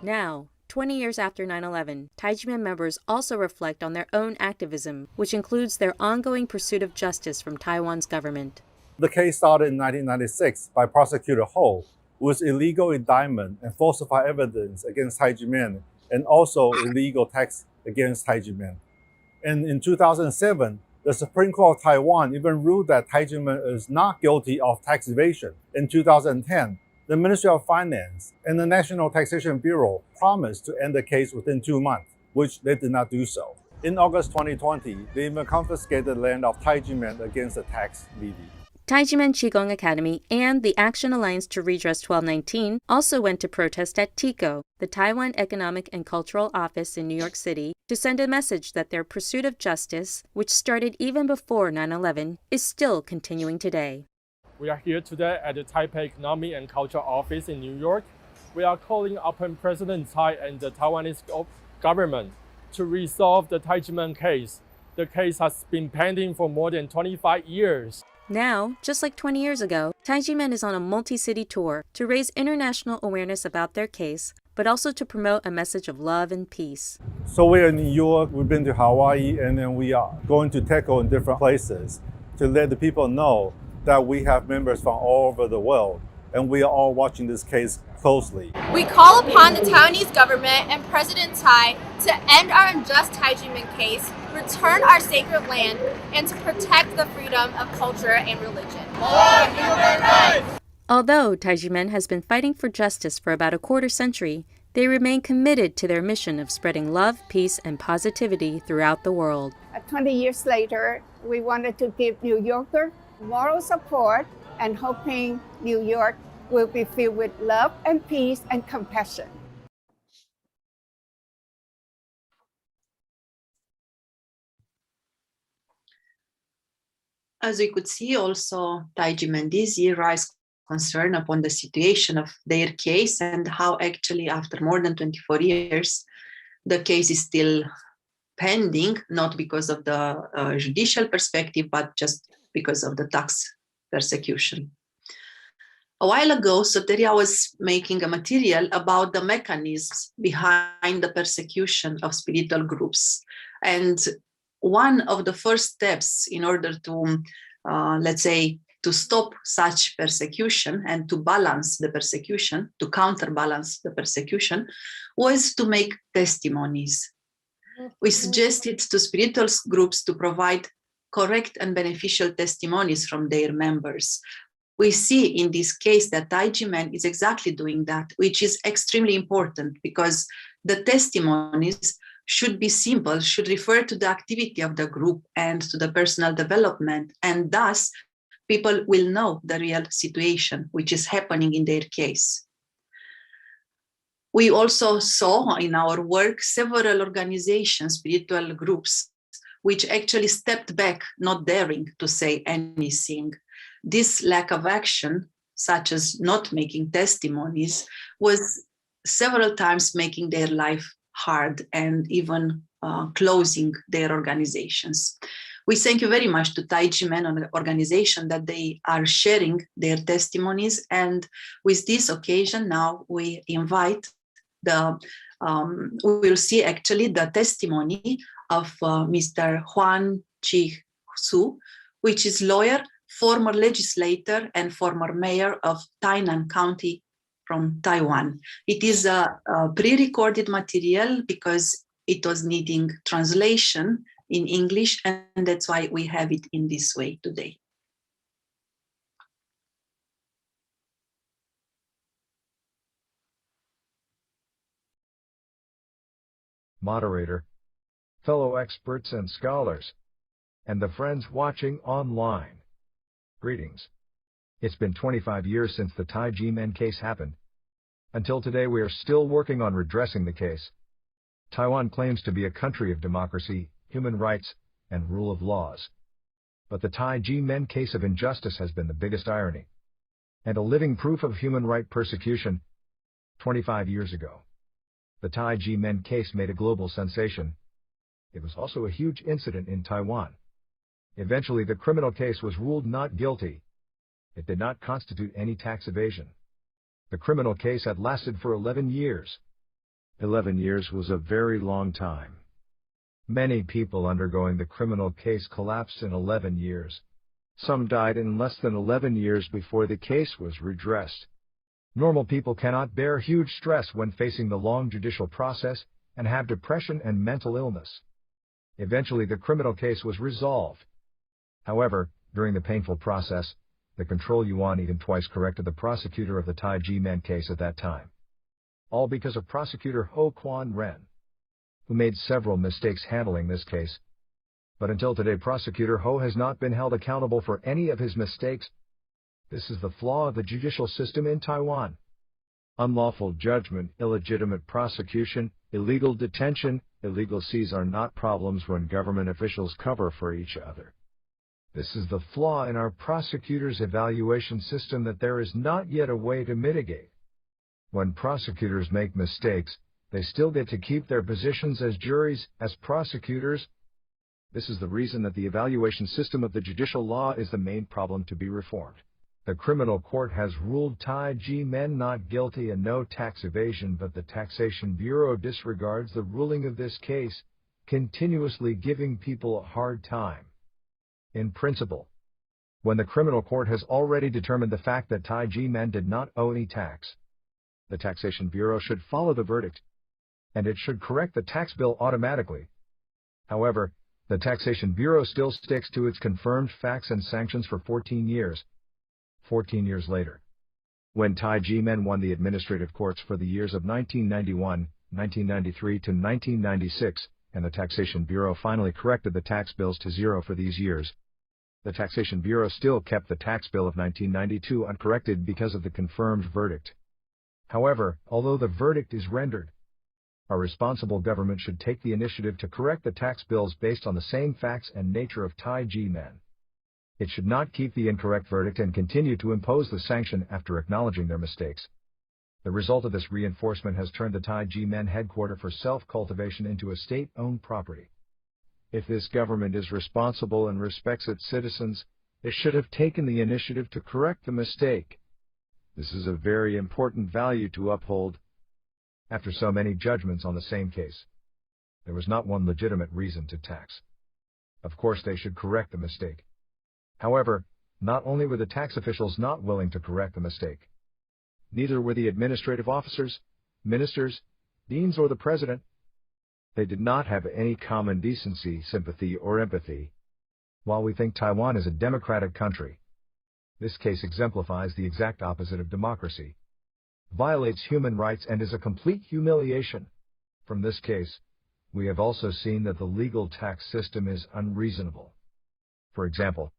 Now, 20 years after 9/11, Tai Ji Men members also reflect on their own activism, which includes their ongoing pursuit of justice from Taiwan's government. The case started in 1996 by Prosecutor Ho, with illegal indictment and falsified evidence against Tai Ji Men, and also illegal tax against Tai Ji Men. And in 2007, the Supreme Court of Taiwan even ruled that Tai Ji Men is not guilty of tax evasion. In 2010, the Ministry of Finance and the National Taxation Bureau promised to end the case within 2 months, which they did not do so. In August 2020, they even confiscated the land of Tai Ji Men against the tax levy. Tai Ji Men Qigong Academy and the Action Alliance to Redress 1219 also went to protest at TICO, the Taiwan Economic and Cultural Office in New York City, to send a message that their pursuit of justice, which started even before 9/11, is still continuing today. We are here today at the Taipei Economic and Cultural Office in New York. We are calling upon President Tsai and the Taiwanese government to resolve the Tai Ji Men case. The case has been pending for more than 25 years. Now, just like 20 years ago, Tai Ji Men is on a multi-city tour to raise international awareness about their case, but also to promote a message of love and peace. So we're in New York, we've been to Hawaii, and then we are going to tackle in different places to let the people know that we have members from all over the world, and we are all watching this case closely. We call upon the Taiwanese government and President Tsai to end our unjust Tai Ji Men case, return our sacred land, and to protect the freedom of culture and religion. For human rights! Although Tai Ji Men has been fighting for justice for about a quarter century, they remain committed to their mission of spreading love, peace, and positivity throughout the world. 20 years later, we wanted to give New Yorkers moral support and hoping New York will be filled with love and peace and compassion. As we could see, also Tai Ji Men Dizi raised concern upon the situation of their case and how actually after more than 24 years, the case is still pending, not because of the judicial perspective, but just because of the tax persecution. A while ago, SOTERIA was making a material about the mechanisms behind the persecution of spiritual groups. And one of the first steps in order to, let's say, to stop such persecution and to balance the persecution, to counterbalance the persecution, was to make testimonies. We suggested to spiritual groups to provide correct and beneficial testimonies from their members. We see in this case that Tai Ji Men is exactly doing that, which is extremely important because the testimonies should be simple, should refer to the activity of the group and to the personal development, and thus people will know the real situation which is happening in their case. We also saw in our work several organizations, spiritual groups, which actually stepped back, not daring to say anything. This lack of action, such as not making testimonies, was several times making their life hard and even closing their organizations. We thank you very much to Tai Ji Men organization that they are sharing their testimonies. And with this occasion, now we invite we will see actually the testimony of Mr. Huan Chi-Su, which is lawyer, former legislator, and former mayor of Tainan County from Taiwan. It is a pre-recorded material because it was needing translation in English, and that's why we have it in this way today. Moderator, fellow experts and scholars, and the friends watching online. Greetings. It's been 25 years since the Tai Ji Men case happened. Until today, we are still working on redressing the case. Taiwan claims to be a country of democracy, human rights, and rule of laws. But the Tai Ji Men case of injustice has been the biggest irony, and a living proof of human right persecution. 25 years ago, the Tai Ji Men case made a global sensation. It was also a huge incident in Taiwan. Eventually, the criminal case was ruled not guilty. It did not constitute any tax evasion. The criminal case had lasted for 11 years. 11 years was a very long time. Many people undergoing the criminal case collapsed in 11 years. Some died in less than 11 years before the case was redressed. Normal people cannot bear huge stress when facing the long judicial process and have depression and mental illness. Eventually, the criminal case was resolved. However, during the painful process, the control yuan even twice corrected the prosecutor of the Tai Ji Men case at that time. All because of prosecutor Ho Quan Ren, who made several mistakes handling this case. But until today, prosecutor Ho has not been held accountable for any of his mistakes. This is the flaw of the judicial system in Taiwan. Unlawful judgment, illegitimate prosecution, illegal detention, illegal seize are not problems when government officials cover for each other. This is the flaw in our prosecutors' evaluation system that there is not yet a way to mitigate. When prosecutors make mistakes, they still get to keep their positions as juries, as prosecutors. This is the reason that the evaluation system of the judicial law is the main problem to be reformed. The criminal court has ruled Tai Ji Men not guilty and no tax evasion, but the Taxation Bureau disregards the ruling of this case, continuously giving people a hard time. In principle, when the criminal court has already determined the fact that Tai Ji Men did not owe any tax, the Taxation Bureau should follow the verdict, and it should correct the tax bill automatically. However, the Taxation Bureau still sticks to its confirmed facts and sanctions for 14 years. 14 years later, when Tai Ji Men won the administrative courts for the years of 1991, 1993 to 1996, and the Taxation Bureau finally corrected the tax bills to zero for these years, the Taxation Bureau still kept the tax bill of 1992 uncorrected because of the confirmed verdict. However, although the verdict is rendered, a responsible government should take the initiative to correct the tax bills based on the same facts and nature of Tai Ji Men. It should not keep the incorrect verdict and continue to impose the sanction after acknowledging their mistakes. The result of this reinforcement has turned the Tai Ji Men headquarters for self-cultivation into a state-owned property. If this government is responsible and respects its citizens, it should have taken the initiative to correct the mistake. This is a very important value to uphold. After so many judgments on the same case, there was not one legitimate reason to tax. Of course, they should correct the mistake. However, not only were the tax officials not willing to correct the mistake, neither were the administrative officers, ministers, deans, or the president. They did not have any common decency, sympathy, or empathy. While we think Taiwan is a democratic country, this case exemplifies the exact opposite of democracy, violates human rights, and is a complete humiliation. From this case, we have also seen that the legal tax system is unreasonable. For example,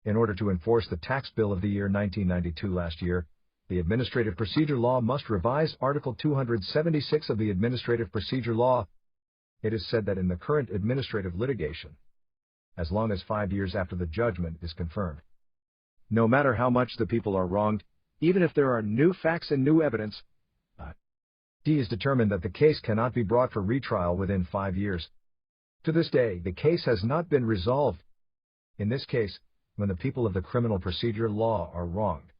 in order to enforce the tax bill of the year 1992 last year, the Administrative Procedure Law must revise Article 276 of the Administrative Procedure Law. It is said that in the current administrative litigation, as long as 5 years after the judgment is confirmed, no matter how much the people are wronged, even if there are new facts and new evidence, it is determined that the case cannot be brought for retrial within 5 years. To this day, the case has not been resolved. In this case, when the people of the criminal procedure law are wronged,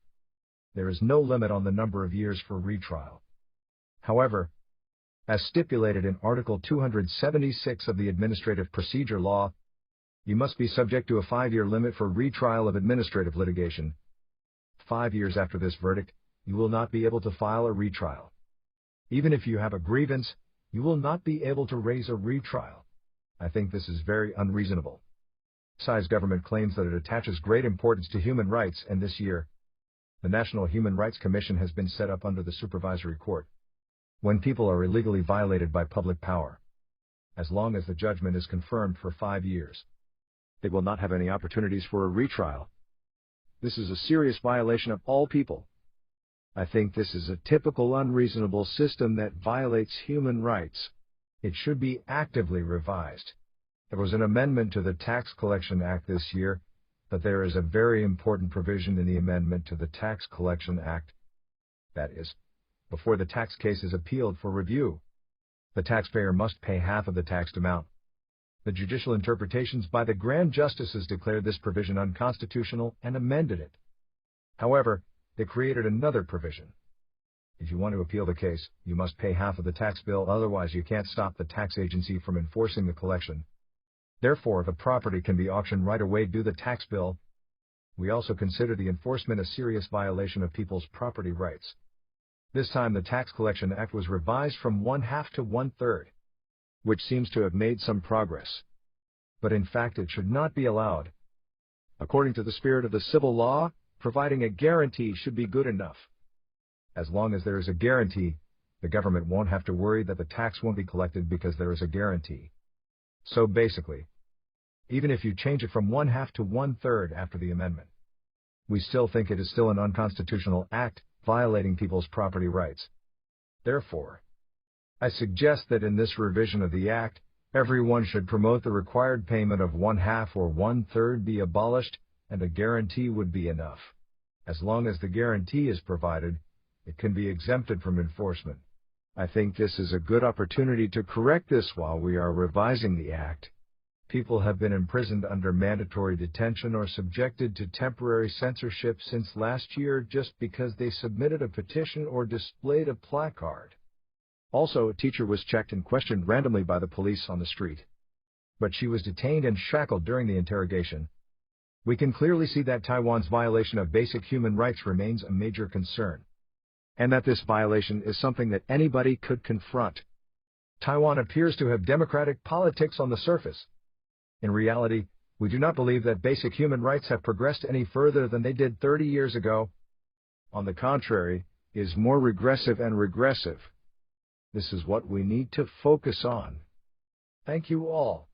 there is no limit on the number of years for retrial. However, as stipulated in Article 276 of the Administrative Procedure Law, you must be subject to a 5-year limit for retrial of administrative litigation. 5 years after this verdict, you will not be able to file a retrial. Even if you have a grievance, you will not be able to raise a retrial. I think this is very unreasonable. Hsieh's government claims that it attaches great importance to human rights, and this year, the National Human Rights Commission has been set up under the Supervisory Court. When people are illegally violated by public power, as long as the judgment is confirmed for 5 years, they will not have any opportunities for a retrial. This is a serious violation of all people. I think this is a typical unreasonable system that violates human rights. It should be actively revised. There was an amendment to the Tax Collection Act this year, but there is a very important provision in the amendment to the Tax Collection Act. That is, before the tax case is appealed for review, the taxpayer must pay half of the taxed amount. The judicial interpretations by the Grand Justices declared this provision unconstitutional and amended it. However, they created another provision. If you want to appeal the case, you must pay half of the tax bill, otherwise you can't stop the tax agency from enforcing the collection. Therefore, if a property can be auctioned right away due the tax bill, we also consider the enforcement a serious violation of people's property rights. This time the Tax Collection Act was revised from 1/2 to 1/3. which seems to have made some progress. But in fact it should not be allowed. According to the spirit of the civil law, providing a guarantee should be good enough. As long as there is a guarantee, the government won't have to worry that the tax won't be collected because there is a guarantee. So basically, even if you change it from 1/2 to 1/3 after the amendment, we still think it is still an unconstitutional act, violating people's property rights. Therefore, I suggest that in this revision of the act, everyone should promote the required payment of 1/2 or 1/3 be abolished, and a guarantee would be enough. As long as the guarantee is provided, it can be exempted from enforcement. I think this is a good opportunity to correct this while we are revising the act. People have been imprisoned under mandatory detention or subjected to temporary censorship since last year just because they submitted a petition or displayed a placard. Also, a teacher was checked and questioned randomly by the police on the street. But she was detained and shackled during the interrogation. We can clearly see that Taiwan's violation of basic human rights remains a major concern, and that this violation is something that anybody could confront. Taiwan appears to have democratic politics on the surface. In reality, we do not believe that basic human rights have progressed any further than they did 30 years ago. On the contrary, it is more regressive and regressive. This is what we need to focus on. Thank you all.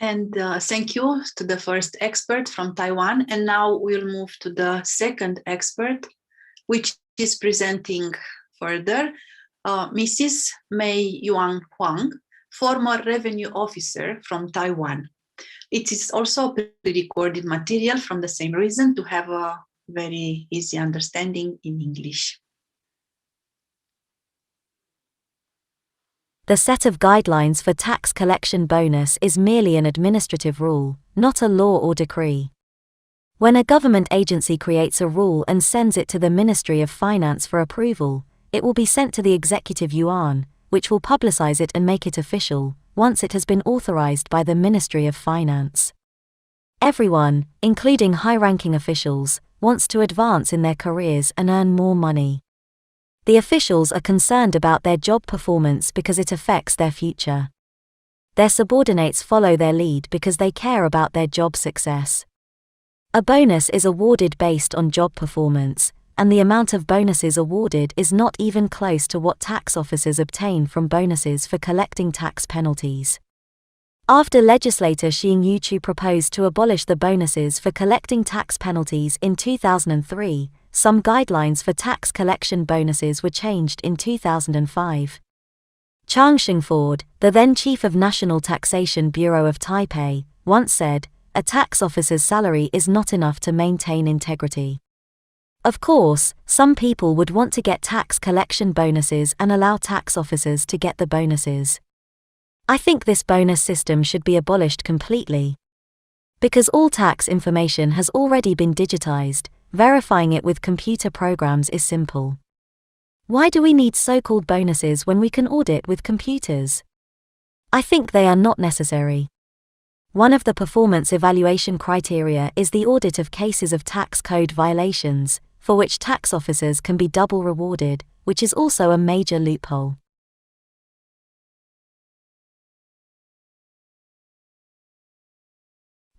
And thank you to the first expert from Taiwan. And now we'll move to the second expert, which is presenting further, Mrs. Mei Yuan Huang, former revenue officer from Taiwan. It is also pre-recorded material from the same reason to have a very easy understanding in English. The set of guidelines for tax collection bonus is merely an administrative rule, not a law or decree. When a government agency creates a rule and sends it to the Ministry of Finance for approval, it will be sent to the Executive Yuan, which will publicize it and make it official, once it has been authorized by the Ministry of Finance. Everyone, including high-ranking officials, wants to advance in their careers and earn more money. The officials are concerned about their job performance because it affects their future. Their subordinates follow their lead because they care about their job success. A bonus is awarded based on job performance, and the amount of bonuses awarded is not even close to what tax officers obtain from bonuses for collecting tax penalties. After legislator Ting-Yu proposed to abolish the bonuses for collecting tax penalties in 2003, some guidelines for tax collection bonuses were changed in 2005. Chang Shengford, the then chief of National Taxation Bureau of Taipei, once said, "A tax officer's salary is not enough to maintain integrity." Of course, some people would want to get tax collection bonuses and allow tax officers to get the bonuses. I think this bonus system should be abolished completely. Because all tax information has already been digitized, verifying it with computer programs is simple. Why do we need so-called bonuses when we can audit with computers? I think they are not necessary. One of the performance evaluation criteria is the audit of cases of tax code violations, for which tax officers can be double rewarded, which is also a major loophole.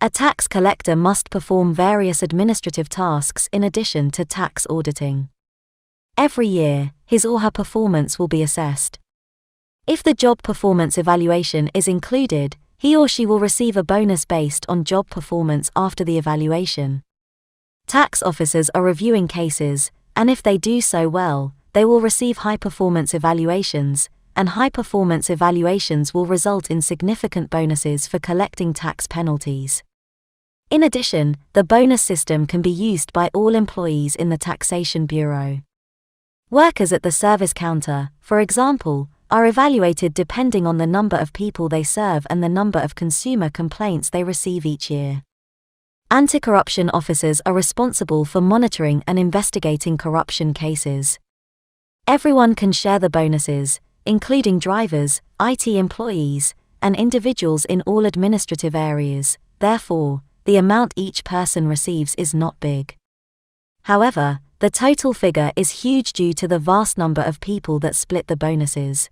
A tax collector must perform various administrative tasks in addition to tax auditing. Every year, his or her performance will be assessed. If the job performance evaluation is included, he or she will receive a bonus based on job performance after the evaluation. Tax officers are reviewing cases, and if they do so well, they will receive high-performance evaluations, and high-performance evaluations will result in significant bonuses for collecting tax penalties. In addition, the bonus system can be used by all employees in the Taxation Bureau. Workers at the service counter, for example, are evaluated depending on the number of people they serve and the number of consumer complaints they receive each year. Anti-corruption officers are responsible for monitoring and investigating corruption cases. Everyone can share the bonuses, including drivers, IT employees, and individuals in all administrative areas. Therefore, the amount each person receives is not big. However, the total figure is huge due to the vast number of people that split the bonuses.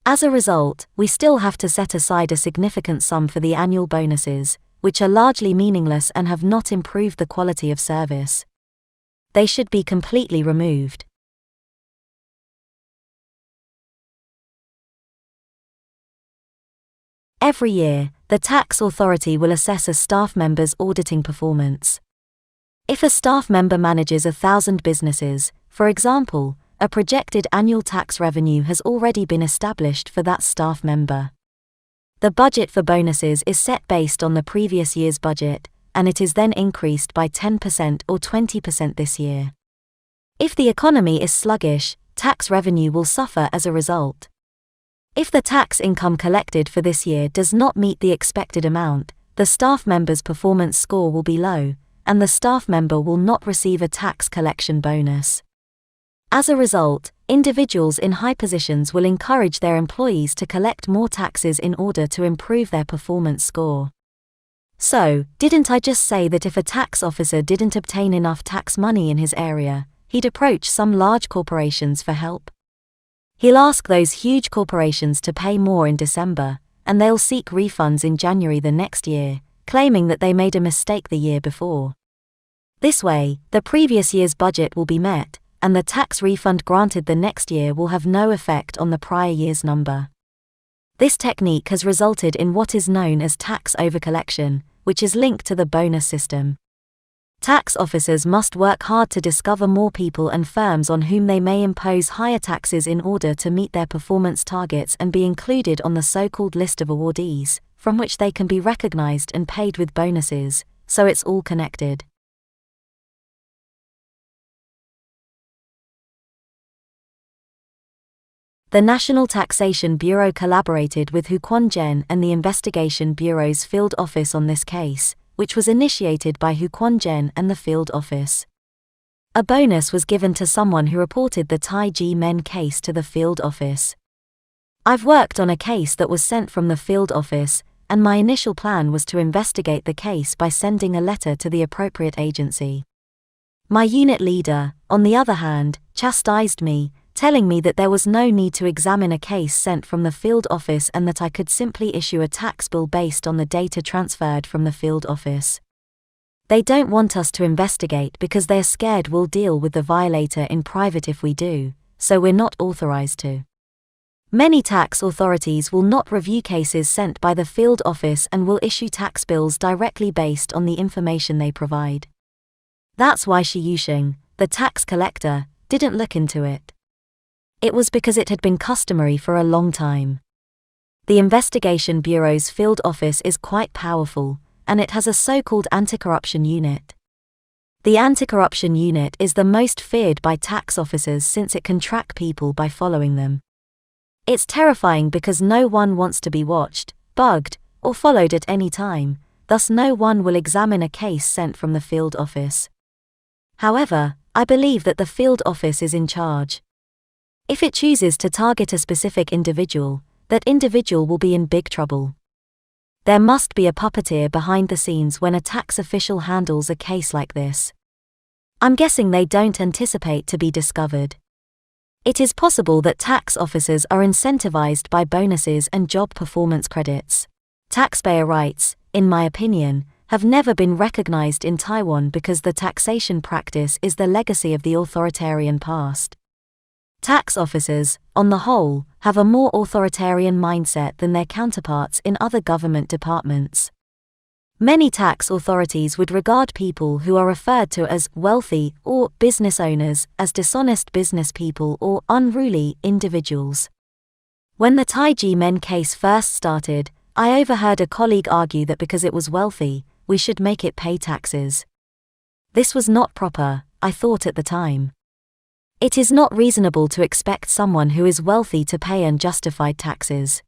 As a result, we still have to set aside a significant sum for the annual bonuses, which are largely meaningless and have not improved the quality of service. They should be completely removed. Every year, the tax authority will assess a staff member's auditing performance. If a staff member manages 1,000 businesses, for example, a projected annual tax revenue has already been established for that staff member. The budget for bonuses is set based on the previous year's budget, and it is then increased by 10% or 20% this year. If the economy is sluggish, tax revenue will suffer as a result. If the tax income collected for this year does not meet the expected amount, the staff member's performance score will be low, and the staff member will not receive a tax collection bonus. As a result, individuals in high positions will encourage their employees to collect more taxes in order to improve their performance score. So, didn't I just say that if a tax officer didn't obtain enough tax money in his area, he'd approach some large corporations for help? He'll ask those huge corporations to pay more in December, and they'll seek refunds in January the next year, claiming that they made a mistake the year before. This way, the previous year's budget will be met, and the tax refund granted the next year will have no effect on the prior year's number. This technique has resulted in what is known as tax overcollection, which is linked to the bonus system. Tax officers must work hard to discover more people and firms on whom they may impose higher taxes in order to meet their performance targets and be included on the so-called list of awardees, from which they can be recognized and paid with bonuses, so it's all connected. The National Taxation Bureau collaborated with Huquan and the Investigation Bureau's field office on this case, which was initiated by Huquan and the field office. A bonus was given to someone who reported the Tai Ji Men case to the field office. I've worked on a case that was sent from the field office, and my initial plan was to investigate the case by sending a letter to the appropriate agency. My unit leader, on the other hand, chastised me, telling me that there was no need to examine a case sent from the field office and that I could simply issue a tax bill based on the data transferred from the field office. They don't want us to investigate because they're scared we'll deal with the violator in private if we do, so we're not authorized to. Many tax authorities will not review cases sent by the field office and will issue tax bills directly based on the information they provide. That's why Hsieh, the tax collector, didn't look into it. It was because it had been customary for a long time. The Investigation Bureau's field office is quite powerful, and it has a so-called anti-corruption unit. The anti-corruption unit is the most feared by tax officers since it can track people by following them. It's terrifying because no one wants to be watched, bugged, or followed at any time, thus no one will examine a case sent from the field office. However, I believe that the field office is in charge. If it chooses to target a specific individual, that individual will be in big trouble. There must be a puppeteer behind the scenes when a tax official handles a case like this. I'm guessing they don't anticipate to be discovered. It is possible that tax officers are incentivized by bonuses and job performance credits. Taxpayer rights, in my opinion, have never been recognized in Taiwan because the taxation practice is the legacy of the authoritarian past. Tax officers, on the whole, have a more authoritarian mindset than their counterparts in other government departments. Many tax authorities would regard people who are referred to as wealthy or business owners as dishonest business people or unruly individuals. When the Tai Ji Men case first started, I overheard a colleague argue that because it was wealthy, we should make it pay taxes. This was not proper, I thought at the time. It is not reasonable to expect someone who is wealthy to pay unjustified taxes.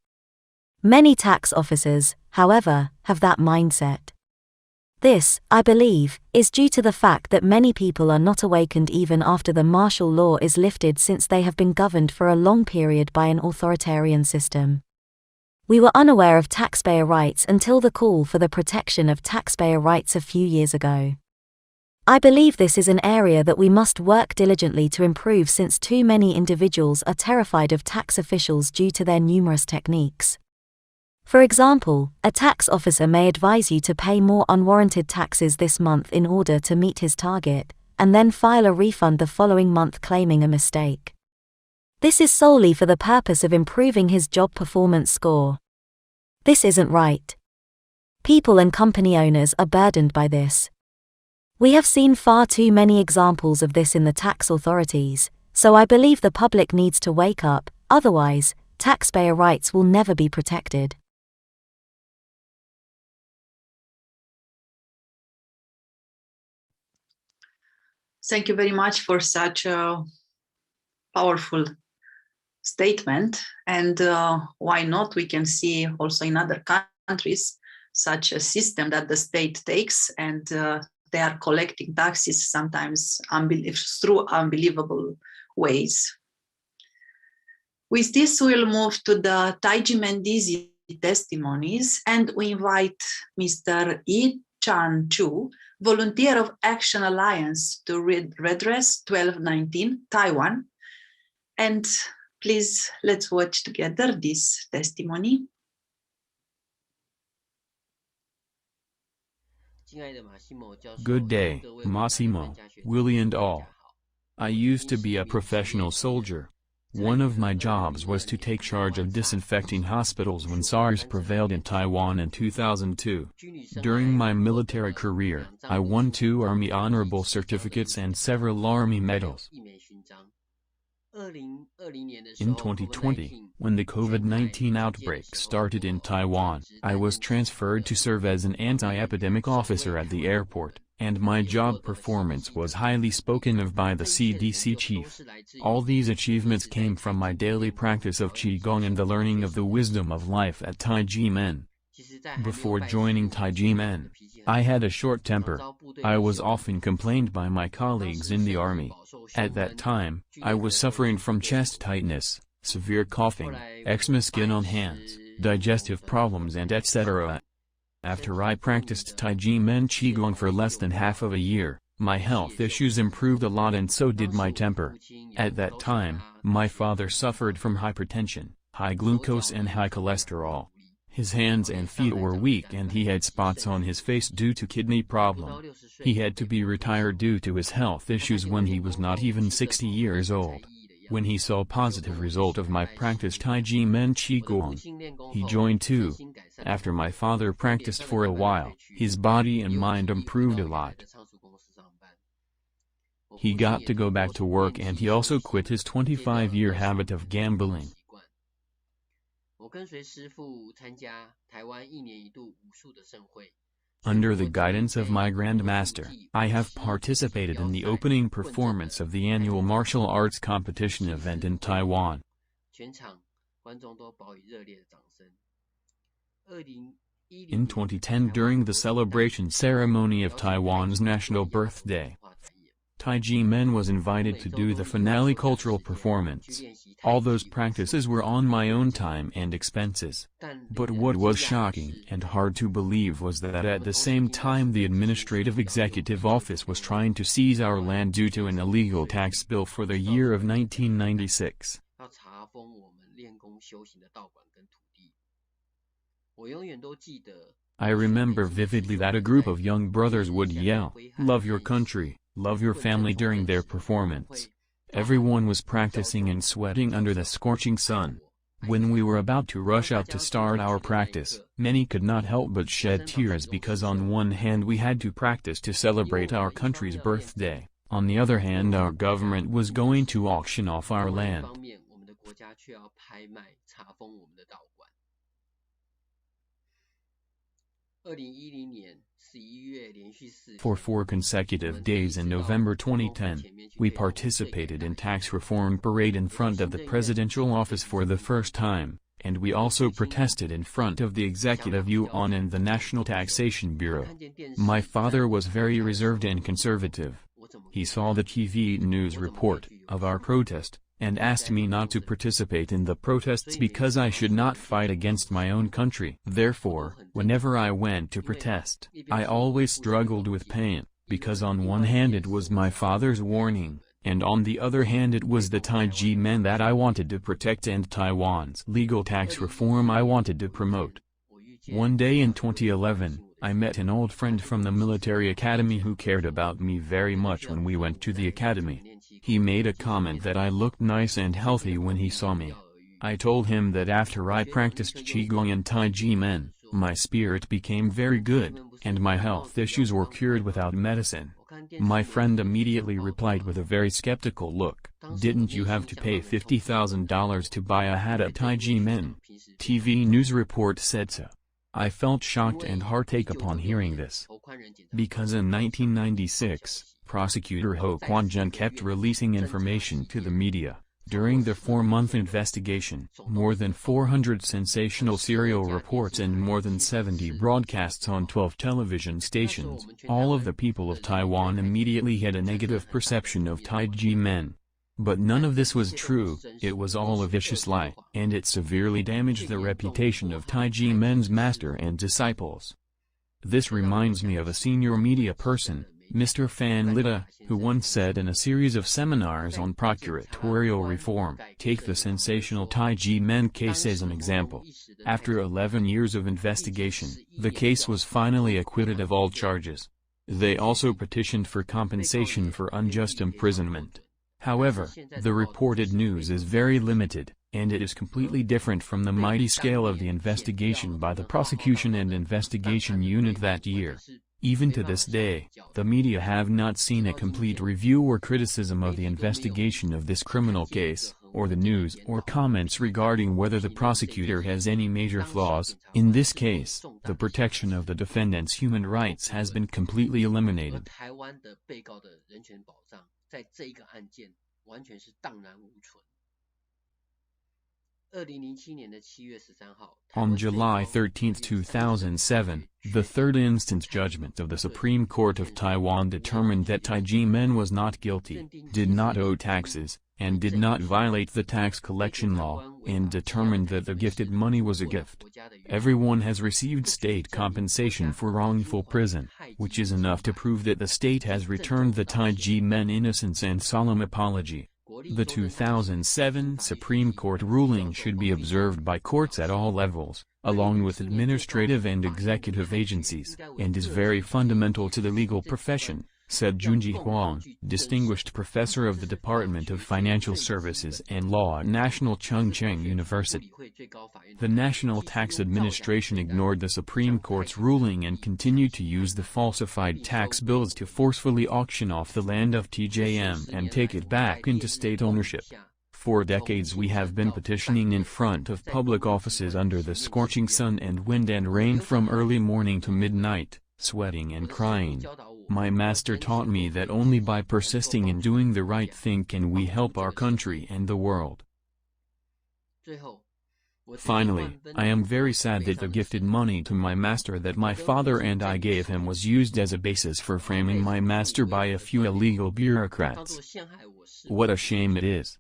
Many tax officers, however, have that mindset. This, I believe, is due to the fact that many people are not awakened even after the martial law is lifted since they have been governed for a long period by an authoritarian system. We were unaware of taxpayer rights until the call for the protection of taxpayer rights a few years ago. I believe this is an area that we must work diligently to improve, since too many individuals are terrified of tax officials due to their numerous techniques. For example, a tax officer may advise you to pay more unwarranted taxes this month in order to meet his target, and then file a refund the following month claiming a mistake. This is solely for the purpose of improving his job performance score. This isn't right. People and company owners are burdened by this. We have seen far too many examples of this in the tax authorities, so I believe the public needs to wake up, otherwise, taxpayer rights will never be protected. Thank you very much for such a powerful statement. And why not? We can see also in other countries such a system that the state takes, and they are collecting taxes sometimes through unbelievable ways. With this, we'll move to the Tai Ji Men Dizi testimonies, and we invite Mr. Chiu, volunteer of Action Alliance to Redress 1219, Taiwan. And please, let's watch together this testimony. Good day, Massimo, Willy and all. I used to be a professional soldier. One of my jobs was to take charge of disinfecting hospitals when SARS prevailed in Taiwan in 2002. During my military career, I won 2 Army honorable certificates and several Army medals. In 2020, when the COVID-19 outbreak started in Taiwan, I was transferred to serve as an anti-epidemic officer at the airport, and my job performance was highly spoken of by the CDC chief. All these achievements came from my daily practice of Qigong and the learning of the wisdom of life at Tai Ji Men. Before joining Tai Ji Men, I had a short temper. I was often complained by my colleagues in the army. At that time, I was suffering from chest tightness, severe coughing, eczema, skin on hands, digestive problems, and etc. After I practiced Tai Ji Men Qigong for less than half of a year, my health issues improved a lot, and so did my temper. At that time, my father suffered from hypertension, high glucose and high cholesterol. His hands and feet were weak, and he had spots on his face due to kidney problem. He had to be retired due to his health issues when he was not even 60 years old. When he saw positive result of my practice Tai Ji Men Qigong, he joined too. After my father practiced for a while, his body and mind improved a lot. He got to go back to work, and he also quit his 25-year habit of gambling. Under the guidance of my Grandmaster, I have participated in the opening performance of the annual martial arts competition event in Taiwan. In 2010, during the celebration ceremony of Taiwan's national birthday, Tai Ji Men was invited to do the finale cultural performance. All those practices were on my own time and expenses. But what was shocking and hard to believe was that at the same time the Administrative Executive Office was trying to seize our land due to an illegal tax bill for the year of 1996. I remember vividly that a group of young brothers would yell, "Love your country, love your family," during their performance. Everyone was practicing and sweating under the scorching sun. When we were about to rush out to start our practice, many could not help but shed tears, because on one hand we had to practice to celebrate our country's birthday, on the other hand our government was going to auction off our land. For 4 consecutive days in November 2010, we participated in tax reform parade in front of the presidential office for the first time, and we also protested in front of the Executive Yuan and the National Taxation Bureau. My father was very reserved and conservative. He saw the TV news report of our protest, and asked me not to participate in the protests because I should not fight against my own country. Therefore, whenever I went to protest, I always struggled with pain, because on one hand it was my father's warning, and on the other hand it was the Tai Ji men that I wanted to protect and Taiwan's legal tax reform I wanted to promote. One day in 2011, I met an old friend from the military academy who cared about me very much when we went to the academy. He made a comment that I looked nice and healthy when he saw me. I told him that after I practiced Qigong and Tai Ji Men, my spirit became very good, and my health issues were cured without medicine. My friend immediately replied with a very skeptical look, "Didn't you have to pay $50,000 to buy a hat at Tai Ji Men?" TV news report said so. I felt shocked and heartache upon hearing this. Because in 1996, prosecutor Ho Kwan-jun kept releasing information to the media. During the 4-month investigation, more than 400 sensational serial reports and more than 70 broadcasts on 12 television stations, all of the people of Taiwan immediately had a negative perception of Tai Ji Men. But none of this was true, it was all a vicious lie, and it severely damaged the reputation of Tai Ji Men's master and disciples. This reminds me of a senior media person, Mr. Fan Lita, who once said in a series of seminars on procuratorial reform, take the sensational Tai Ji Men case as an example. After 11 years of investigation, the case was finally acquitted of all charges. They also petitioned for compensation for unjust imprisonment. However, the reported news is very limited, and it is completely different from the mighty scale of the investigation by the prosecution and investigation unit that year. Even to this day, the media have not seen a complete review or criticism of the investigation of this criminal case, or the news or comments regarding whether the prosecutor has any major flaws. In this case, the protection of the defendant's human rights has been completely eliminated. On July 13, 2007, the third instance judgment of the Supreme Court of Taiwan determined that Tai Ji Men was not guilty, did not owe taxes, and did not violate the tax collection law, and determined that the gifted money was a gift. Everyone has received state compensation for wrongful prison, which is enough to prove that the state has returned the Tai Ji Men innocence and solemn apology. The 2007 Supreme Court ruling should be observed by courts at all levels, along with administrative and executive agencies, and is very fundamental to the legal profession, said Junji Huang, distinguished professor of the Department of Financial Services and Law at National Chung Cheng University. The National Tax Administration ignored the Supreme Court's ruling and continued to use the falsified tax bills to forcefully auction off the land of TJM and take it back into state ownership. For decades we have been petitioning in front of public offices under the scorching sun and wind and rain from early morning to midnight, sweating and crying. My master taught me that only by persisting in doing the right thing can we help our country and the world. Finally, I am very sad that the gifted money to my master that my father and I gave him was used as a basis for framing my master by a few illegal bureaucrats. What a shame it is.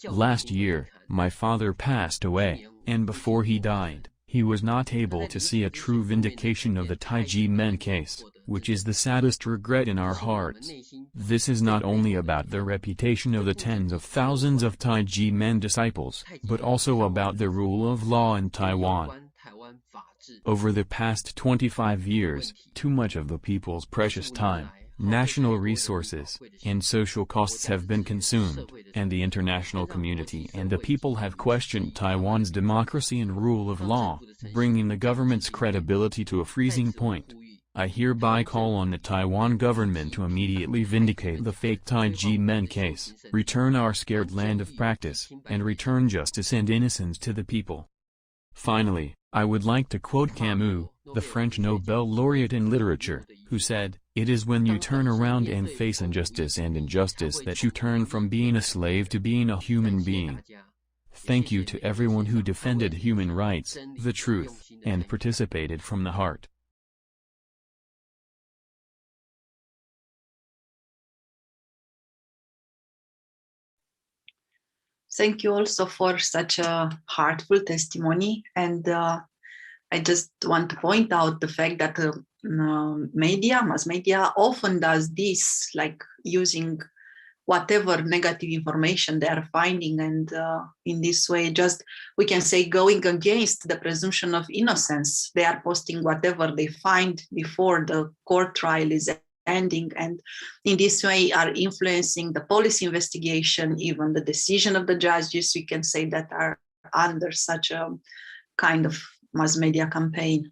Last year, my father passed away, and before he died, he was not able to see a true vindication of the Tai Ji Men case, which is the saddest regret in our hearts. This is not only about the reputation of the tens of thousands of Tai Ji Men disciples, but also about the rule of law in Taiwan. Over the past 25 years, too much of the people's precious time, national resources, and social costs have been consumed, and the international community and the people have questioned Taiwan's democracy and rule of law, bringing the government's credibility to a freezing point. I hereby call on the Taiwan government to immediately vindicate the fake Tai Ji Men case, return our scared land of practice, and return justice and innocence to the people. Finally, I would like to quote Camus, the French Nobel laureate in literature, who said, "It is when you turn around and face injustice and injustice that you turn from being a slave to being a human being." Thank you to everyone who defended human rights, the truth, and participated from the heart. Thank you also for such a heartful testimony. And I just want to point out the fact that mass media often does this, like using whatever negative information they are finding. And in this way, just we can say going against the presumption of innocence. They are posting whatever they find before the court trial is ending, and in this way are influencing the policy investigation, even the decision of the judges, we can say, that are under such a kind of mass media campaign.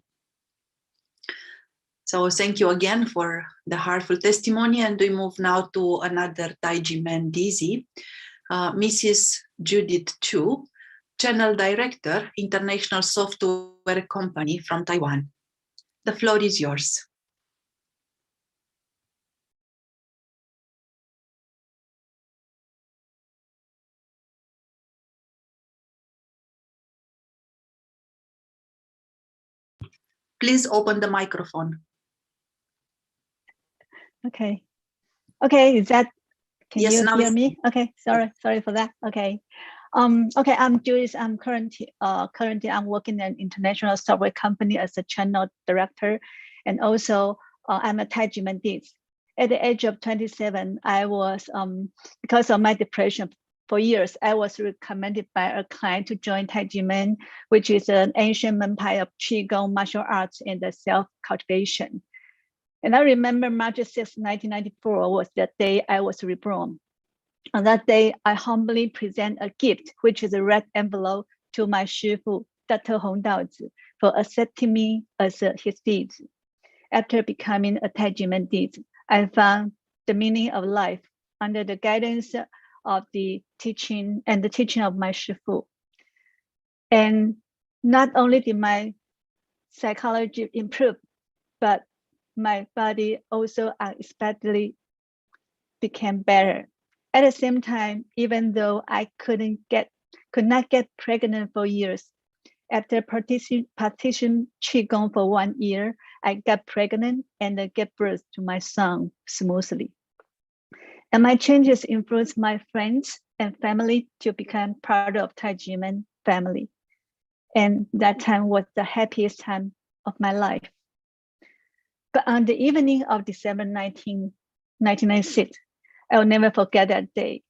So thank you again for the heartful testimony, and we move now to another Tai Ji Men Dizi, Mrs. Judith Chiu, Channel Director, International Software Company from Taiwan. The floor is yours. Please open the microphone. Okay. Okay, is that, can yes, you hear me? Okay, sorry for that. Okay. Okay, I'm Judith. I'm currently I'm working in an international software company as a channel director, and also I'm a Tai Ji Men Case. At the age of 27, I was because of my depression for years, I was recommended by a client to join Tai Ji Men, which is an ancient empire of Qigong, martial arts, and self-cultivation. And I remember March 6, 1994 was the day I was reborn. On that day, I humbly present a gift, which is a red envelope, to my Shifu, Dr. Hong Daozi, for accepting me as his Dizi. After becoming a Tai Ji Men Dizi, I found the meaning of life under the guidance of the teaching and the teaching of my Shifu. And not only did my psychology improve, but my body also unexpectedly became better. At the same time, even though I could not get pregnant for years, after practicing Qigong for 1 year, I got pregnant and gave birth to my son smoothly. And my changes influenced my friends and family to become part of Tai Ji Men family. And that time was the happiest time of my life. But on the evening of December 19, 1996, I will never forget that day.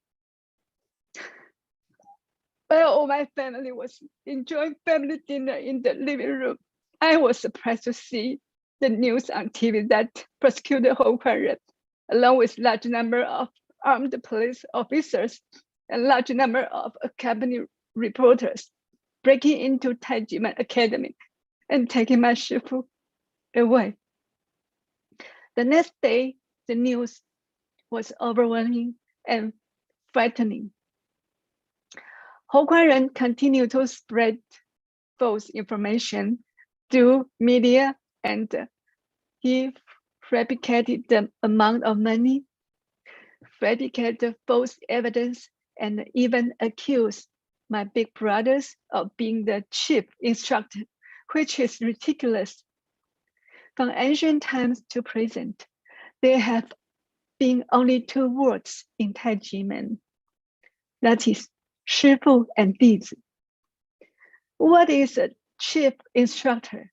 While all my family was enjoying family dinner in the living room, I was surprised to see the news on TV that Prosecutor Hou Kuan-ren, along with large number of armed police officers and large number of academy reporters, breaking into Tai Ji Men Academy and taking my Shifu away. The next day, the news was overwhelming and frightening. Hou Kuan-ren continued to spread false information through media, and he fabricated the amount of money, fabricated false evidence, and even accused my big brothers of being the chief instructor, which is ridiculous. From ancient times to present, there have been only 2 words in Tai Ji Men. That is Shifu and Dizi. What is a chief instructor?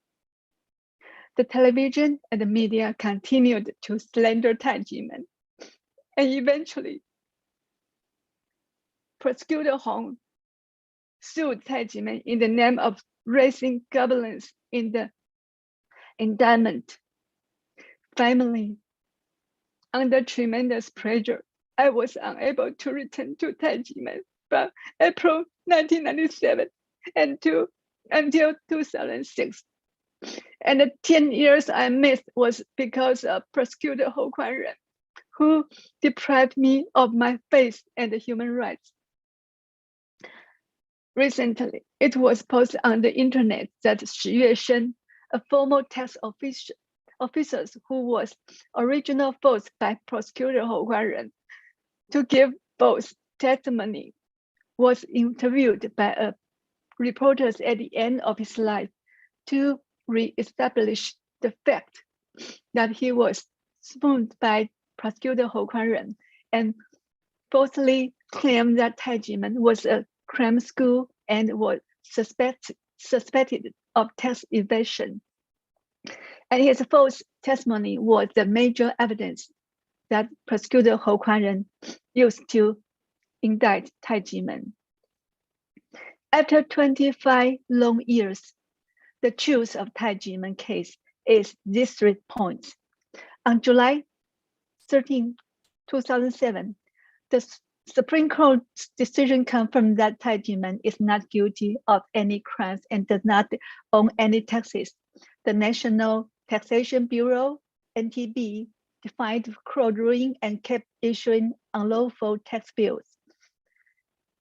The television and the media continued to slander Tai Ji Men, and eventually, Prosecutor Hong sued Tai Ji Men in the name of raising governance in the indictment. Finally, under tremendous pressure, I was unable to return to Tai Ji Men from April 1997 until 2006. And the 10 years I missed was because of Prosecutor Hou Kuan-ren, who deprived me of my faith and human rights. Recently, it was posted on the internet that Hsieh Shen, a former tax officer who was originally forced by Prosecutor Hou Kuan-ren to give false testimony, was interviewed by reporters at the end of his life to re-establish the fact that he was spooned by Prosecutor Hou Kuan-ren and falsely claimed that Tai Ji Men was a crime school and was suspected of tax evasion. And his false testimony was the major evidence that prosecutor Hou Kuan-ren used to indict Tai Ji Men. After 25 long years, the truth of Tai Ji Men case is these 3 points. On July 13, 2007, the Supreme Court's decision confirmed that Tai Ji Men is not guilty of any crimes and does not owe any taxes. The National Taxation Bureau, NTB, defied court ruling and kept issuing unlawful tax bills.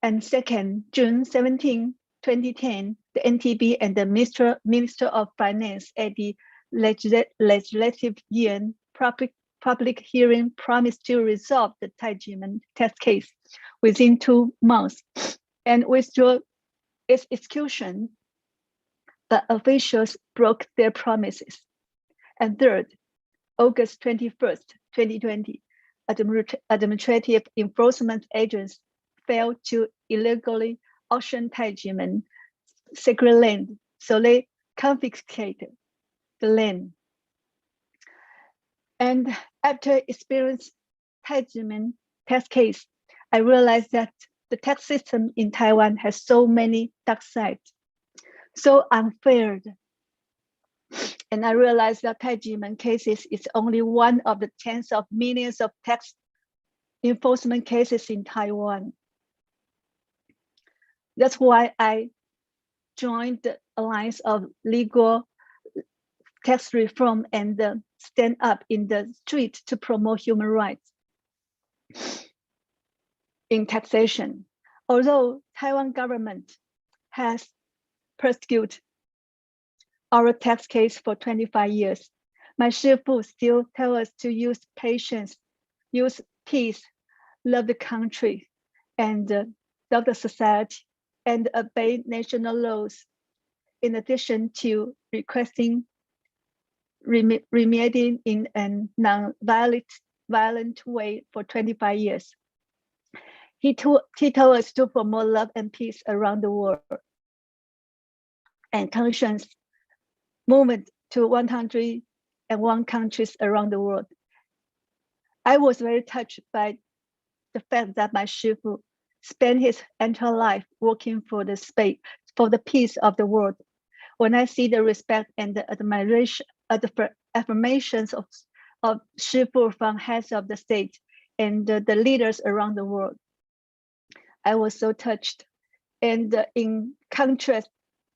And second, June 17, 2010, the NTB and the Minister of Finance at the Legislative Yuan public hearing promised to resolve the Tai Ji Men tax case within 2 months and withdraw its execution, but officials broke their promises. And third, August 21st, 2020, administrative enforcement agents failed to illegally auction Tai Ji Men sacred land, so they confiscated the land. And after experiencing Tai Ji Men tax case, I realized that the tax system in Taiwan has so many dark sides, so unfair. And I realized that Tai Ji Men cases is only one of the tens of millions of tax enforcement cases in Taiwan. That's why I joined the Alliance of Legal Tax Reform and stand up in the street to promote human rights in taxation. Although Taiwan government has persecuted our tax case for 25 years, my Shifu still tell us to use patience, use peace, love the country, and love the society, and obey national laws, in addition to requesting remediating in a non-violent way for 25 years. He told us to promote love and peace around the world and conscience movement to 101 countries around the world. I was very touched by the fact that my Shifu spent his entire life working for the space, for the peace of the world. When I see the respect and the admiration, the affirmations of Shifu from heads of the state and the leaders around the world, I was so touched. And in contrast,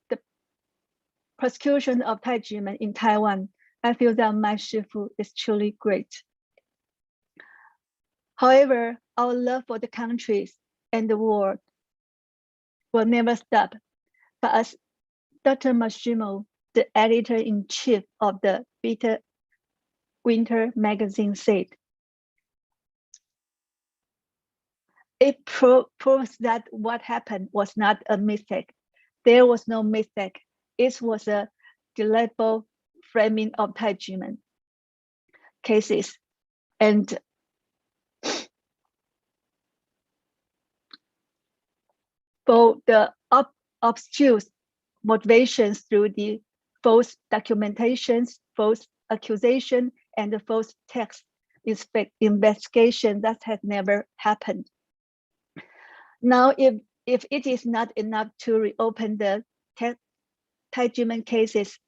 the prosecution of Tai Ji Men in Taiwan, I feel that my Shifu is truly great. However, our love for the countries and the world will never stop. But as Dr. Massimo, the editor-in-chief of the Bitter Winter magazine, said, it proves that what happened was not a mistake. There was no mistake. It was a deliberate framing of Tai Ji Men cases. And for the obscure motivations through the false documentations, false accusation, and the false text investigation that has never happened. Now, if it is not enough to reopen the Tai Ji Men cases,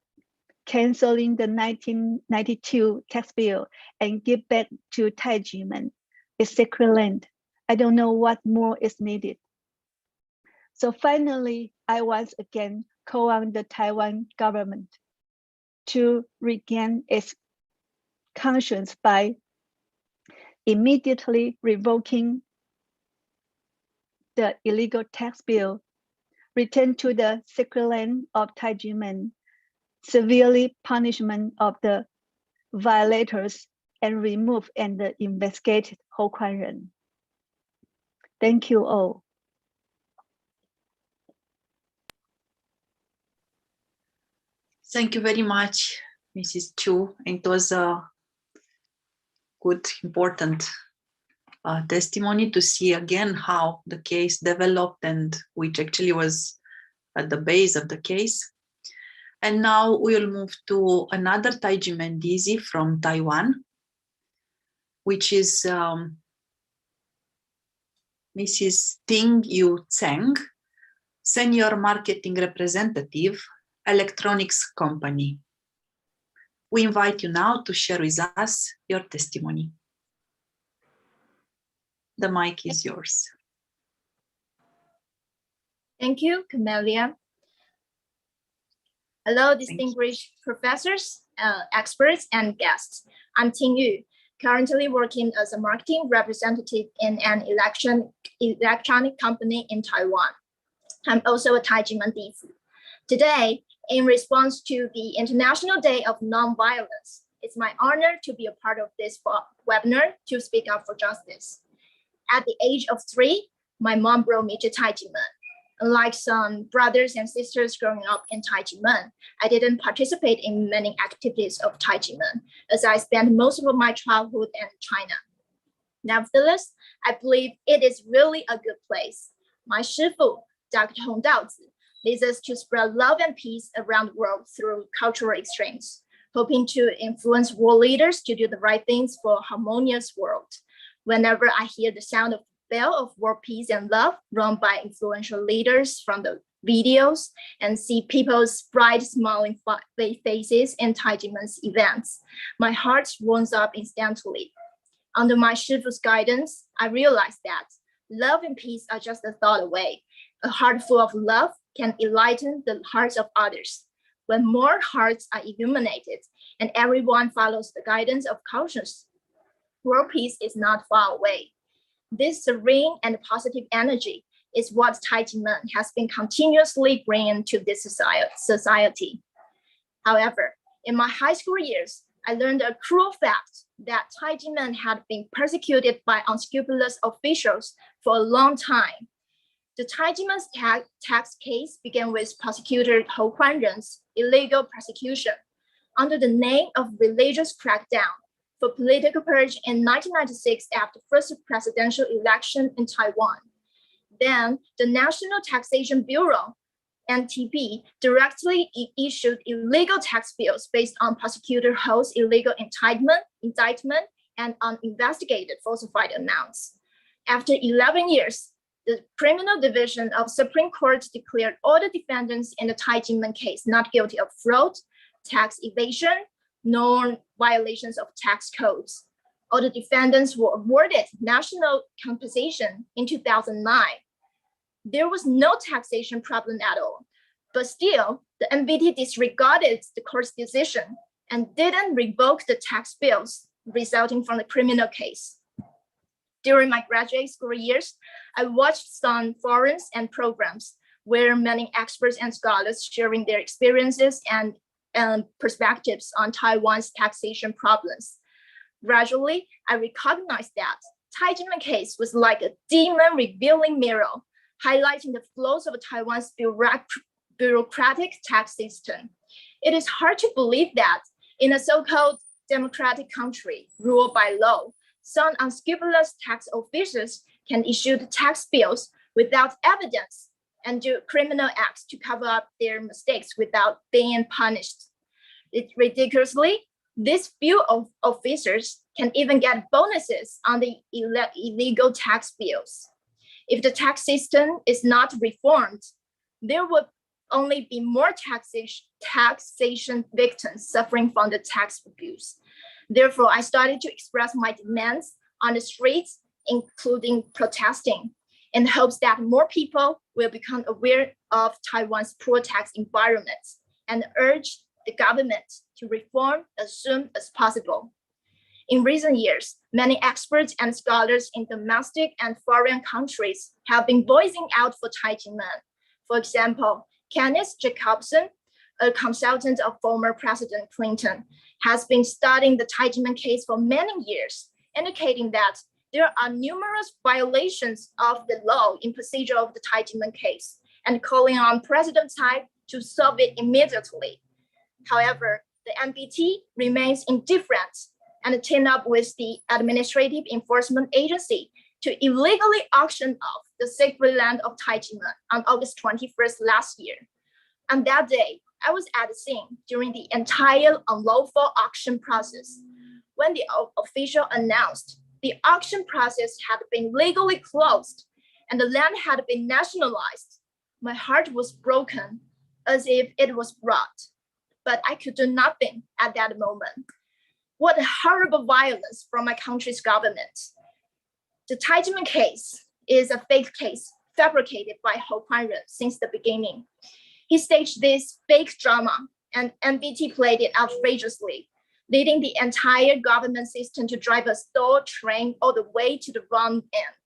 canceling the 1992 tax bill and give back to Tai Ji Men is sacred land, I don't know what more is needed. So finally, I once again call on the Taiwan government to regain its conscience by immediately revoking the illegal tax bill, return to the sacred land of Tai Ji Men, severely punishment of the violators, and remove and investigate Hou Kuan-ren. Thank you all. Thank you very much, Mrs. Chiu. It was a good, important testimony to see again how the case developed and which actually was at the base of the case. And now we'll move to another Tai Ji Men Dizi from Taiwan, which is Mrs. Ting-Yu Tseng, Senior Marketing Representative, Electronics Company. We invite you now to share with us your testimony. The mic is yours. Thank you, Camelia. Hello, distinguished professors, experts, and guests. I'm Ting-Yu, currently working as a marketing representative in an electronic company in Taiwan. I'm also a Tai Ji Men Dizi. Today, in response to the International Day of Nonviolence, it's my honor to be a part of this webinar to speak up for justice. At the age of 3, my mom brought me to Tai Ji Men. Unlike some brothers and sisters growing up in Tai Ji Men, I didn't participate in many activities of Tai Ji Men, as I spent most of my childhood in China. Nevertheless, I believe it is really a good place. My Shifu, Dr. Hong Daozi, leads us to spread love and peace around the world through cultural exchange, hoping to influence world leaders to do the right things for a harmonious world. Whenever I hear the sound of bell of world peace and love run by influential leaders from the videos and see people's bright smiling faces in Tai Ji Men's events, my heart warms up instantly. Under my Shifu's guidance, I realized that love and peace are just a thought away. A heart full of love can enlighten the hearts of others. When more hearts are illuminated and everyone follows the guidance of conscience, world peace is not far away. This serene and positive energy is what Tai Ji Men has been continuously bringing to this society. However, in my high school years, I learned a cruel fact that Tai Ji Men had been persecuted by unscrupulous officials for a long time. The Tai Ji Men's tax case began with prosecutor Hou Kuanren's illegal persecution under the name of religious crackdown for political purge in 1996 after the first presidential election in Taiwan. Then the National Taxation Bureau, NTB, directly issued illegal tax bills based on prosecutor Hou's illegal indictment and uninvestigated falsified amounts. After 11 years, the Criminal Division of Supreme Court declared all the defendants in the Tai Ji Men case not guilty of fraud, tax evasion, nor violations of tax codes. All the defendants were awarded national compensation in 2009. There was no taxation problem at all, but still, the NVT disregarded the court's decision and didn't revoke the tax bills resulting from the criminal case. During my graduate school years, I watched some forums and programs where many experts and scholars sharing their experiences and perspectives on Taiwan's taxation problems. Gradually, I recognized that Tai Ji Men case was like a demon revealing mirror, highlighting the flaws of Taiwan's bureaucratic tax system. It is hard to believe that in a so-called democratic country ruled by law, some unscrupulous tax officials can issue the tax bills without evidence and do criminal acts to cover up their mistakes without being punished. Ridiculously, these few officers can even get bonuses on the illegal tax bills. If the tax system is not reformed, there would only be more taxation victims suffering from the tax abuse. Therefore, I started to express my demands on the streets, including protesting, in hopes that more people will become aware of Taiwan's poor tax environment and urge the government to reform as soon as possible. In recent years, many experts and scholars in domestic and foreign countries have been voicing out for Tai Ji Men. For example, Kenneth Jacobson, a consultant of former President Clinton, has been studying the Tai Ji Men case for many years, indicating that there are numerous violations of the law in procedure of the Tai Ji Men case, and calling on President Tsai to solve it immediately. However, the NBT remains indifferent, and teamed up with the Administrative Enforcement Agency to illegally auction off the sacred land of Tai Ji Men on August 21st last year. On that day, I was at the scene during the entire unlawful auction process. When the official announced the auction process had been legally closed and the land had been nationalized, my heart was broken as if it was brought. But I could do nothing at that moment. What a horrible violence from my country's government. The Tai Ji Men case is a fake case fabricated by Hou Kuan-ren since the beginning. He staged this fake drama and MBT played it outrageously, leading the entire government system to drive a stalled train all the way to the wrong end.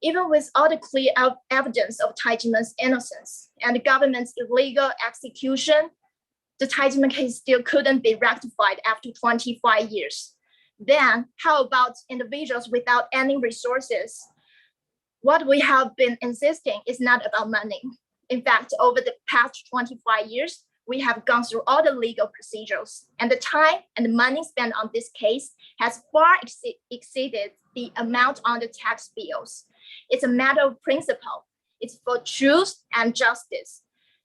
Even with all the clear evidence of Tai Ji Men's innocence and the government's illegal execution, the Tai Ji Men case still couldn't be rectified after 25 years. Then how about individuals without any resources? What we have been insisting is not about money. In fact, over the past 25 years, we have gone through all the legal procedures, and the time and the money spent on this case has far exceeded the amount on the tax bills. It's a matter of principle. It's for truth and justice.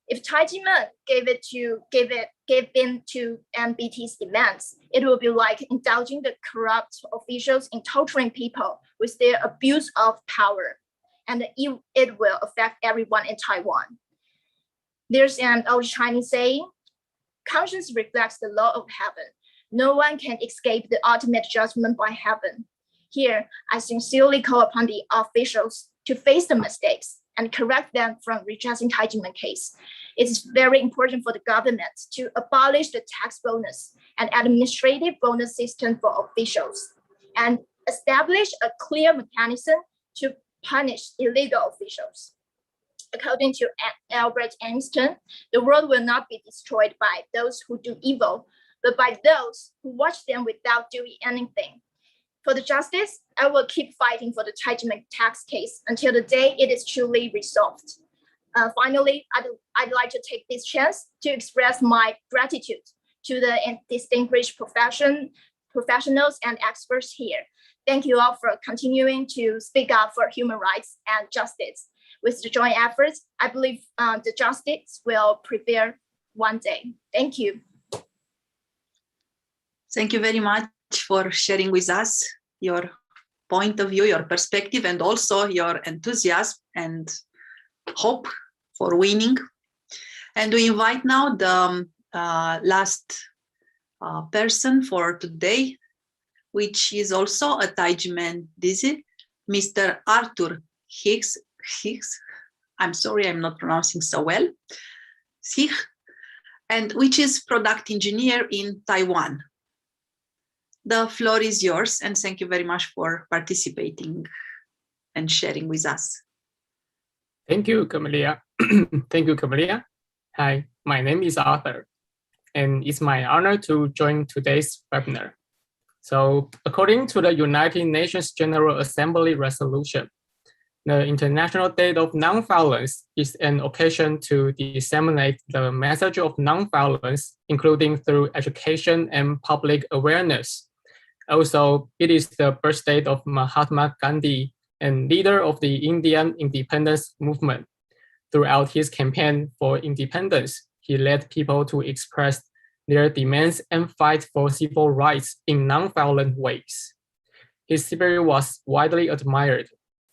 If Tai Ji Men gave in to MBT's demands, it will be like indulging the corrupt officials in torturing people with their abuse of power, and it will affect everyone in Taiwan. There's an old Chinese saying, conscience reflects the law of heaven. No one can escape the ultimate judgment by heaven. Here, I sincerely call upon the officials to face the mistakes and correct them from rejecting Tai Ji Men case. It's very important for the government to abolish the tax bonus and administrative bonus system for officials and establish a clear mechanism to punish illegal officials. According to Albert Einstein, the world will not be destroyed by those who do evil, but by those who watch them without doing anything. For the justice, I will keep fighting for the Tai Ji Men tax case until the day it is truly resolved. Finally, I'd like to take this chance to express my gratitude to the distinguished professionals and experts here. Thank you all for continuing to speak up for human rights and justice. With the joint efforts, I believe the justice will prevail one day. Thank you. Thank you very much for sharing with us your point of view, your perspective, and also your enthusiasm and hope for winning. And we invite now the last person for today, which is also a Tai Ji Men Dizi, Mr. Arthur Hsieh. I'm sorry, I'm not pronouncing so well. Hsieh, and which is product engineer in Taiwan. The floor is yours, and thank you very much for participating and sharing with us. Thank you, Camelia. Thank you, Camelia. Hi, my name is Arthur, and it's my honor to join today's webinar. So, according to the United Nations General Assembly resolution, the International Day of Nonviolence is an occasion to disseminate the message of nonviolence, including through education and public awareness. Also, it is the birthday of Mahatma Gandhi, and leader of the Indian independence movement. Throughout his campaign for independence, he led people to express their demands and fight for civil rights in nonviolent ways. His spirit was widely admired.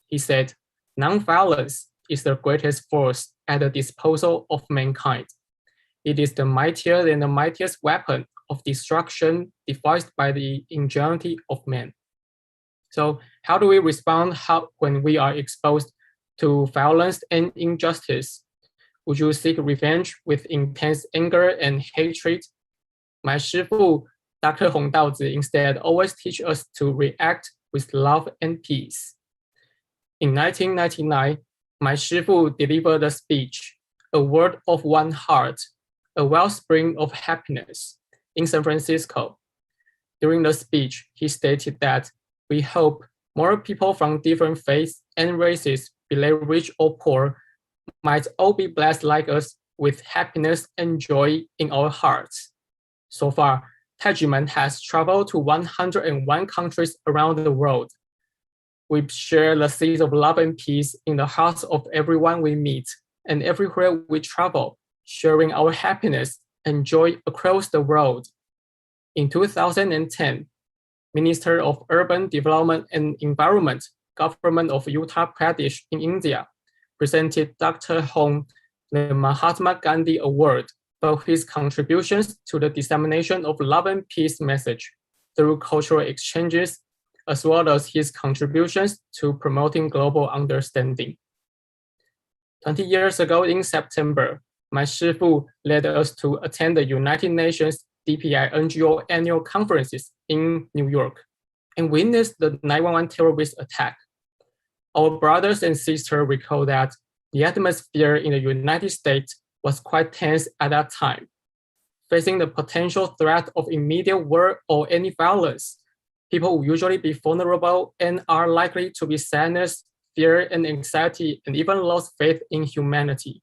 He said, "Nonviolence is the greatest force at the disposal of mankind. It is the mightier than the mightiest weapon of destruction devised by the ingenuity of man." So how do we respond when we are exposed to violence and injustice? Would you seek revenge with intense anger and hatred? My Shifu, Dr. Hong Daozi, instead always teach us to react with love and peace. In 1999, my Shifu delivered a speech, "A Word of One Heart, a Wellspring of Happiness," in San Francisco. During the speech, he stated that we hope more people from different faiths and races, be they rich or poor, might all be blessed like us with happiness and joy in our hearts. So far, Tai Ji Men has traveled to 101 countries around the world. We share the seeds of love and peace in the hearts of everyone we meet and everywhere we travel, sharing our happiness and joy across the world. In 2010, Minister of Urban Development and Environment, Government of Uttar Pradesh in India, presented Dr. Hong the Mahatma Gandhi Award for his contributions to the dissemination of love and peace message through cultural exchanges, as well as his contributions to promoting global understanding. 20 years ago in September, my Shifu led us to attend the United Nations DPI NGO annual conferences in New York and witnessed the 9/11 terrorist attack. Our brothers and sisters recall that the atmosphere in the United States was quite tense at that time. Facing the potential threat of immediate war or any violence, people will usually be vulnerable and are likely to be sadness, fear, and anxiety, and even lost faith in humanity.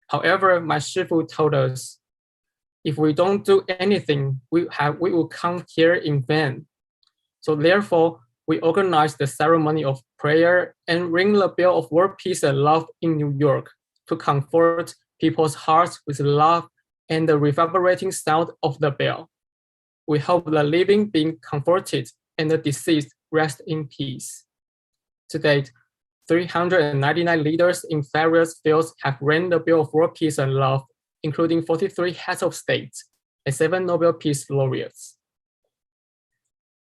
However, my Shifu told us, if we don't do anything, we will come here in vain. So therefore, we organized the ceremony of prayer and ring the bell of world peace and love in New York to comfort people's hearts with love and the reverberating sound of the bell. We hope the living being comforted and the deceased rest in peace. To date, 399 leaders in various fields have rang the bell of world peace and love, including 43 heads of state and 7 Nobel Peace Laureates.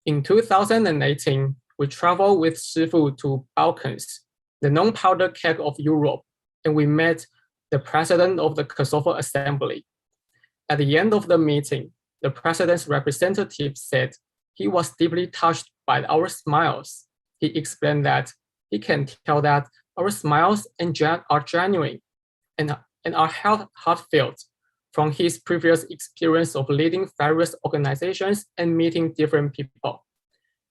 In 2018, we traveled with Shifu to Balkans, the non-powder keg of Europe, and we met the president of the Kosovo Assembly. At the end of the meeting, the president's representative said he was deeply touched by our smiles. He explained that he can tell that our smiles are genuine and are heartfelt from his previous experience of leading various organizations and meeting different people.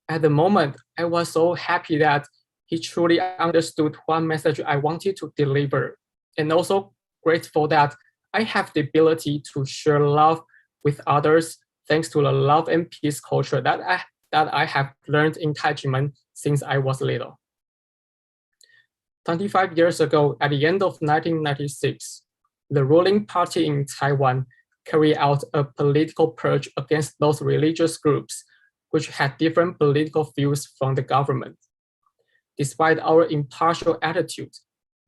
At the moment, I was so happy that he truly understood what message I wanted to deliver, and also grateful that I have the ability to share love with others thanks to the love and peace culture that I have learned in Tai Ji Men since I was little. 25 years ago, at the end of 1996, the ruling party in Taiwan carried out a political purge against those religious groups which had different political views from the government. Despite our impartial attitude,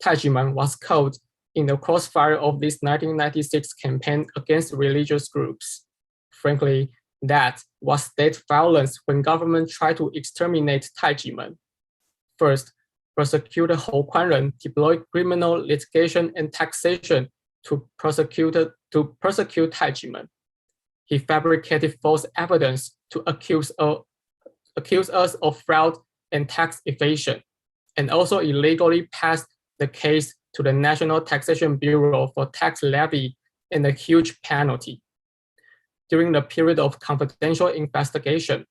Tai Ji Men was caught in the crossfire of this 1996 campaign against religious groups. Frankly, that was state violence when government tried to exterminate Tai Ji Men. First, prosecutor Hou Kuan-ren deployed criminal litigation and taxation to prosecute Tai Ji Men. He fabricated false evidence to accuse us of fraud and tax evasion, and also illegally passed the case to the National Taxation Bureau for tax levy and a huge penalty. During the period of confidential investigation,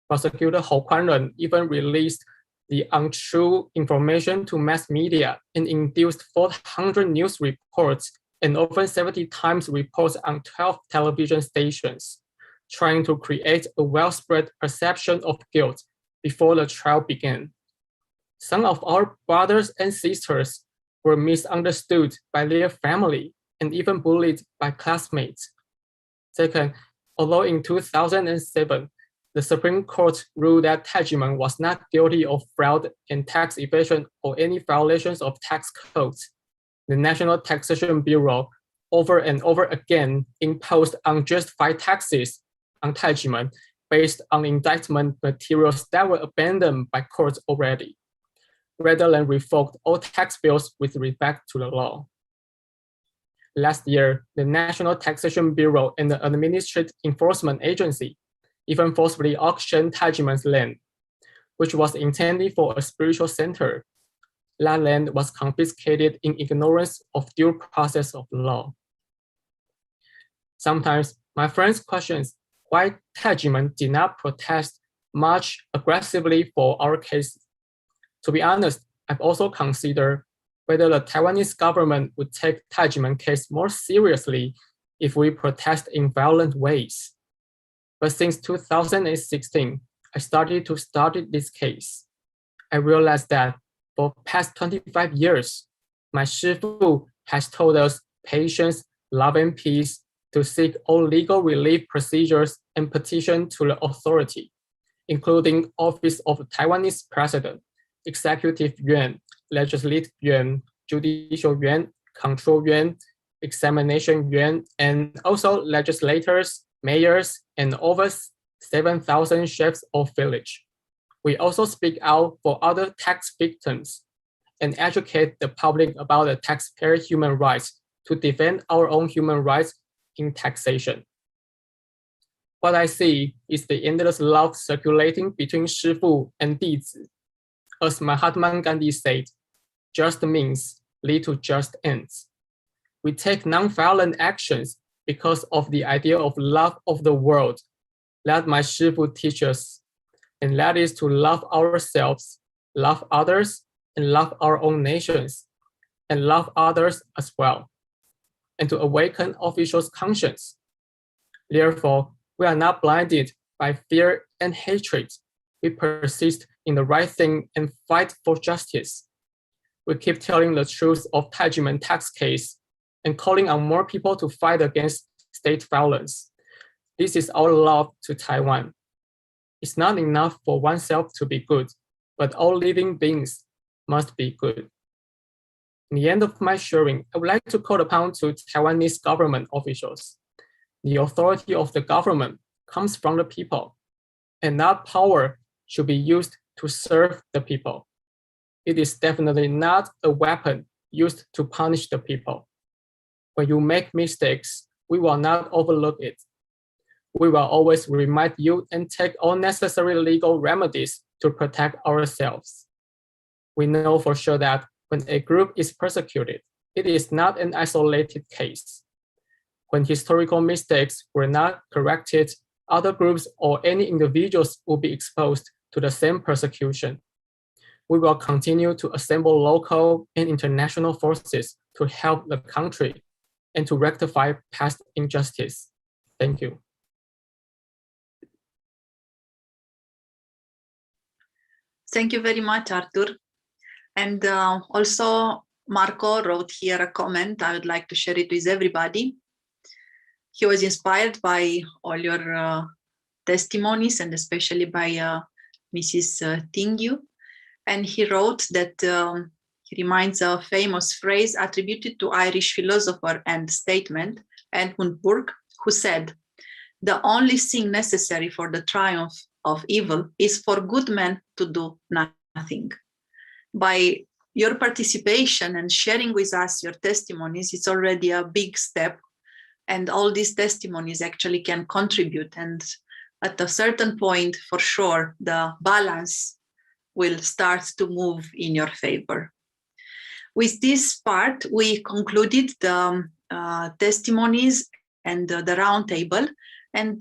prosecutor Hou Kuan-ren even released the untrue information to mass media and induced 400 news reports and over 70 times reports on 12 television stations, trying to create a well-spread perception of guilt before the trial began. Some of our brothers and sisters were misunderstood by their family and even bullied by classmates. Second, although in 2007, the Supreme Court ruled that Tai Ji Men was not guilty of fraud and tax evasion or any violations of tax codes, the National Taxation Bureau over and over again imposed unjustified taxes on Tai Ji Men based on indictment materials that were abandoned by courts already, rather than revoke all tax bills with respect to the law. Last year, the National Taxation Bureau and the Administrative Enforcement Agency even forcibly auctioned Tai Ji Men's land, which was intended for a spiritual center. That land was confiscated in ignorance of due process of law. Sometimes my friends question why Tai Ji Men did not protest much aggressively for our case. To be honest, I've also considered whether the Taiwanese government would take Tai Ji Men case more seriously if we protest in violent ways. But since 2016, I started to study this case. I realized that for past 25 years, my Shifu has told us patience, love, and peace to seek all legal relief procedures and petition to the authority, including Office of Taiwanese President, Executive Yuan, Legislative Yuan, Judicial Yuan, Control Yuan, Examination Yuan, and also legislators, mayors, and over 7,000 chefs of village. We also speak out for other tax victims and educate the public about the taxpayer human rights to defend our own human rights in taxation. What I see is the endless love circulating between Shifu and Dizi. As Mahatma Gandhi said, just means lead to just ends. We take nonviolent actions because of the idea of love of the world that my Shifu teaches, and that is to love ourselves, love others, and love our own nations, and love others as well, and to awaken officials' conscience. Therefore, we are not blinded by fear and hatred. We persist in the right thing and fight for justice. We keep telling the truth of Tai Ji Men tax case and calling on more people to fight against state violence. This is our love to Taiwan. It's not enough for oneself to be good, but all living beings must be good. In the end of my sharing, I would like to call upon to Taiwanese government officials. The authority of the government comes from the people, and that power should be used to serve the people. It is definitely not a weapon used to punish the people. When you make mistakes, we will not overlook it. We will always remind you and take all necessary legal remedies to protect ourselves. We know for sure that when a group is persecuted, it is not an isolated case. When historical mistakes were not corrected, other groups or any individuals will be exposed to the same persecution. We will continue to assemble local and international forces to help the country and to rectify past injustice. Thank you. Thank you very much, Arthur. And also, Marco wrote here a comment. I would like to share it with everybody. He was inspired by all your testimonies and especially by Mrs. Ting-Yu. And he wrote that he reminds a famous phrase attributed to Irish philosopher and statesman Edmund Burke, who said, "The only thing necessary for the triumph of evil is for good men to do nothing." By your participation and sharing with us your testimonies, it's already a big step. And all these testimonies actually can contribute. And at a certain point, for sure, the balance will start to move in your favor. With this part, we concluded the testimonies and the round table. And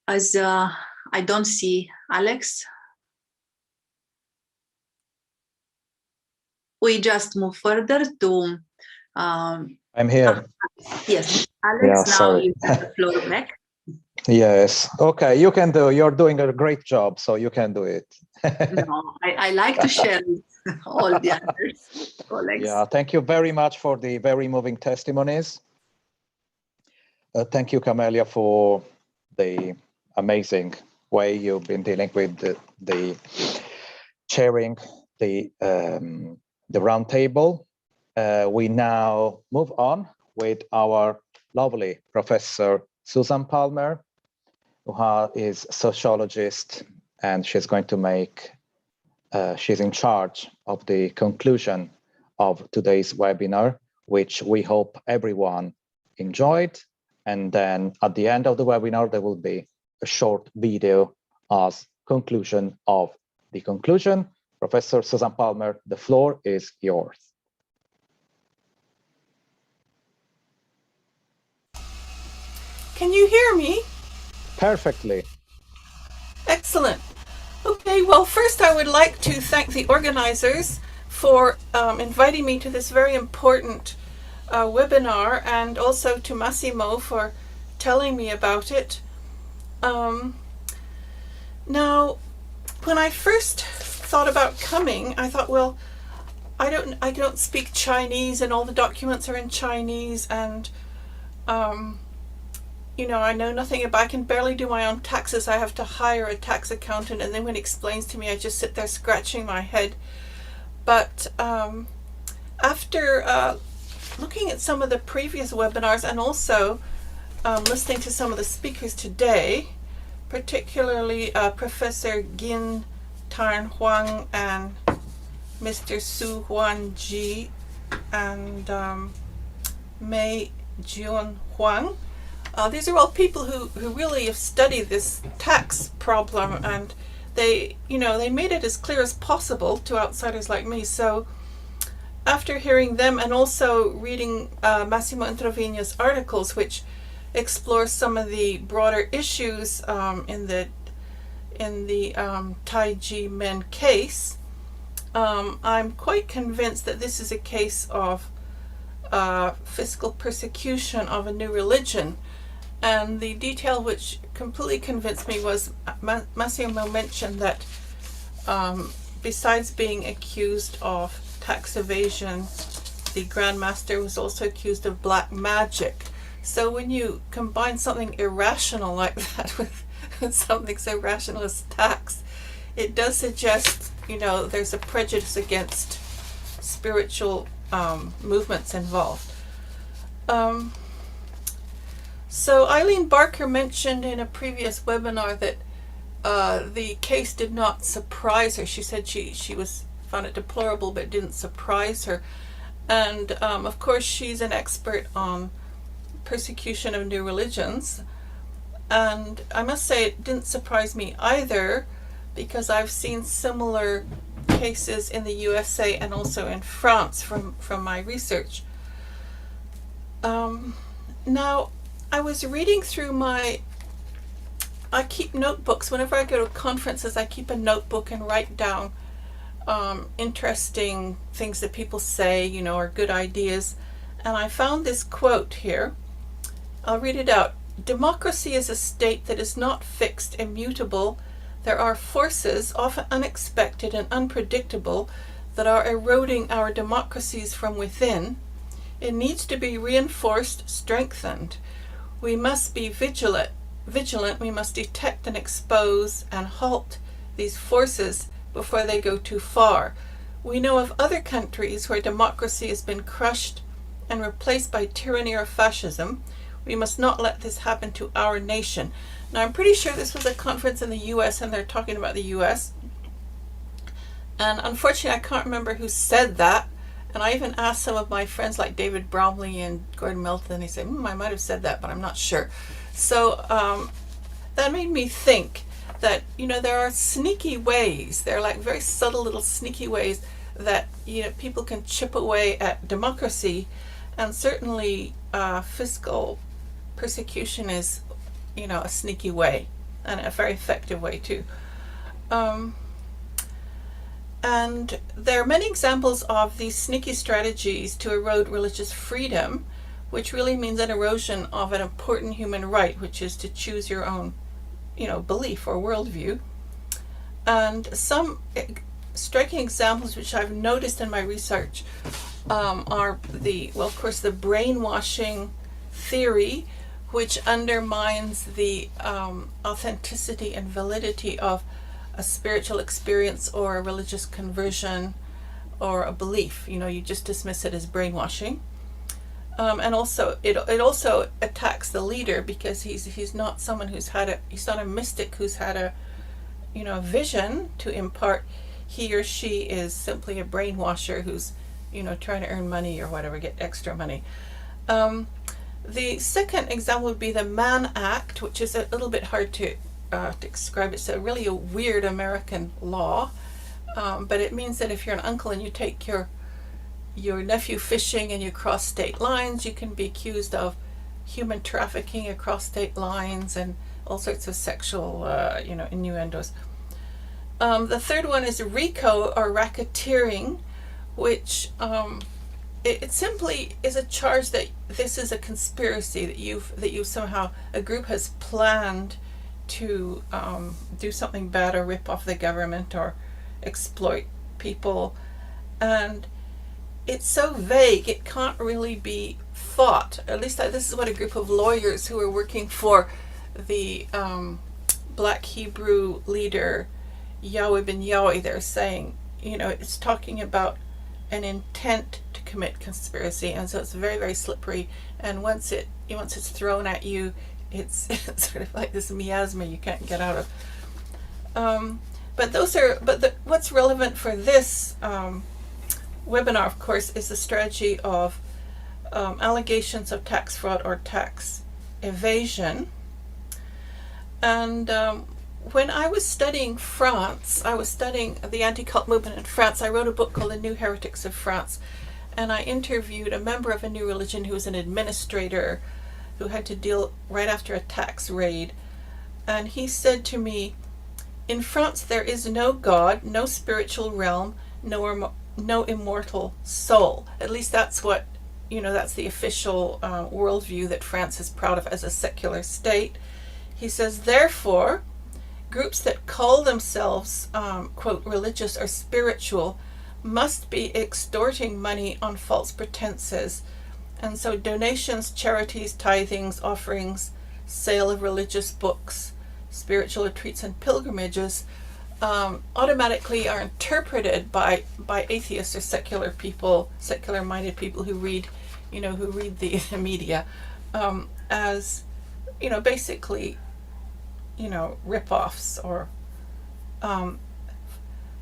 as I don't see Alex, we just move further to... I'm here. Yes, Alex, Yeah, now sorry. you have the floor back. Yes. Okay, you can do. You're doing a great job, so you can do it. No, I like to share with all the others, colleagues. Yeah, thank you very much for the very moving testimonies. Thank you, Camelia, for the amazing way you've been dealing with the chairing the roundtable. We now move on with our lovely Professor Susan Palmer, who is a sociologist, and she's going to make, she's in charge of the conclusion of today's webinar, which we hope everyone enjoyed. And then at the end of the webinar, there will be a short video as conclusion of the conclusion. Professor Susan Palmer, the floor is yours. Can you hear me? Perfectly. Excellent. Okay, well, first I would like to thank the organizers for inviting me to this very important webinar, and also to Massimo for telling me about it. Now, when I first thought about coming, I thought, well, I don't speak Chinese, and all the documents are in Chinese, and you know, I know nothing about, I can barely do my own taxes. I have to hire a tax accountant, and then when he explains to me, I just sit there scratching my head. But after looking at some of the previous webinars, and also listening to some of the speakers today, particularly Professor Gin Tarn Huang and Mr. Su Huan Ji and Mei Jun Huang. These are all people who really have studied this tax problem, and they made it as clear as possible to outsiders like me. So after hearing them, and also reading Massimo Introvigne's articles, which explore some of the broader issues in the Tai Ji Men case, I'm quite convinced that this is a case of fiscal persecution of a new religion. And the detail which completely convinced me was Massimo mentioned that besides being accused of tax evasion, the Grand Master was also accused of black magic. So when you combine something irrational like that with something so rational as tax, it does suggest, you know, there's a prejudice against spiritual movements involved. So Eileen Barker mentioned in a previous webinar that the case did not surprise her. She said she found it deplorable, but it didn't surprise her. And of course, she's an expert on persecution of new religions. And I must say it didn't surprise me either, because I've seen similar cases in the USA and also in France from my research. Now, I was reading through I keep notebooks. Whenever I go to conferences, I keep a notebook and write down interesting things that people say, you know, or good ideas. And I found this quote here. I'll read it out. Democracy is a state that is not fixed, immutable. There are forces, often unexpected and unpredictable, that are eroding our democracies from within. It needs to be reinforced, strengthened. We must be vigilant. We must detect and expose and halt these forces before they go too far. We know of other countries where democracy has been crushed and replaced by tyranny or fascism. We must not let this happen to our nation. Now, I'm pretty sure this was a conference in the US, and they're talking about the US. And unfortunately, I can't remember who said that. And I even asked some of my friends like David Bromley and Gordon Milton, and they said, I might have said that, but I'm not sure. So that made me think that, you know, there are sneaky ways, they're like very subtle little sneaky ways that, you know, people can chip away at democracy. And certainly fiscal persecution is, you know, a sneaky way, and a very effective way too. And there are many examples of these sneaky strategies to erode religious freedom, which really means an erosion of an important human right, which is to choose your own, you know, belief or worldview. And some striking examples which I've noticed in my research are of course, the brainwashing theory, which undermines the authenticity and validity of a spiritual experience or a religious conversion or a belief. You know, you just dismiss it as brainwashing. And also, it also attacks the leader, because he's not someone he's not a mystic who's had a, you know, vision to impart. He or she is simply a brainwasher who's, you know, trying to earn money or whatever, get extra money. The second example would be the Mann Act, which is a little bit hard to describe. It's really a weird American law, but it means that if you're an uncle and you take your nephew fishing and you cross state lines, you can be accused of human trafficking across state lines and all sorts of sexual, you know, innuendos. The third one is RICO, or racketeering, which it simply is a charge that this is a conspiracy, that you somehow, a group has planned to do something bad or rip off the government or exploit people. And it's so vague, it can't really be fought. At least this is what a group of lawyers who are working for the Black Hebrew leader Yahweh ben Yahweh, they're saying, you know, it's talking about an intent to commit conspiracy, and so it's very, very slippery. And once it's thrown at you, it's sort of like this miasma you can't get out of. What's relevant for this webinar, of course, is the strategy of allegations of tax fraud or tax evasion. And when I was studying France, I was studying the anti-cult movement in France. I wrote a book called The New Heretics of France, and I interviewed a member of a new religion who was an administrator who had to deal right after a tax raid. And he said to me, in France there is no God, no spiritual realm, no immortal soul. At least that's what, you know, that's the official worldview that France is proud of as a secular state. He says, therefore, groups that call themselves, quote, religious or spiritual must be extorting money on false pretenses. And so donations, charities, tithings, offerings, sale of religious books, spiritual retreats and pilgrimages automatically are interpreted by atheists or secular people, secular-minded people who read, you know, who read the media as, you know, basically, you know, rip-offs or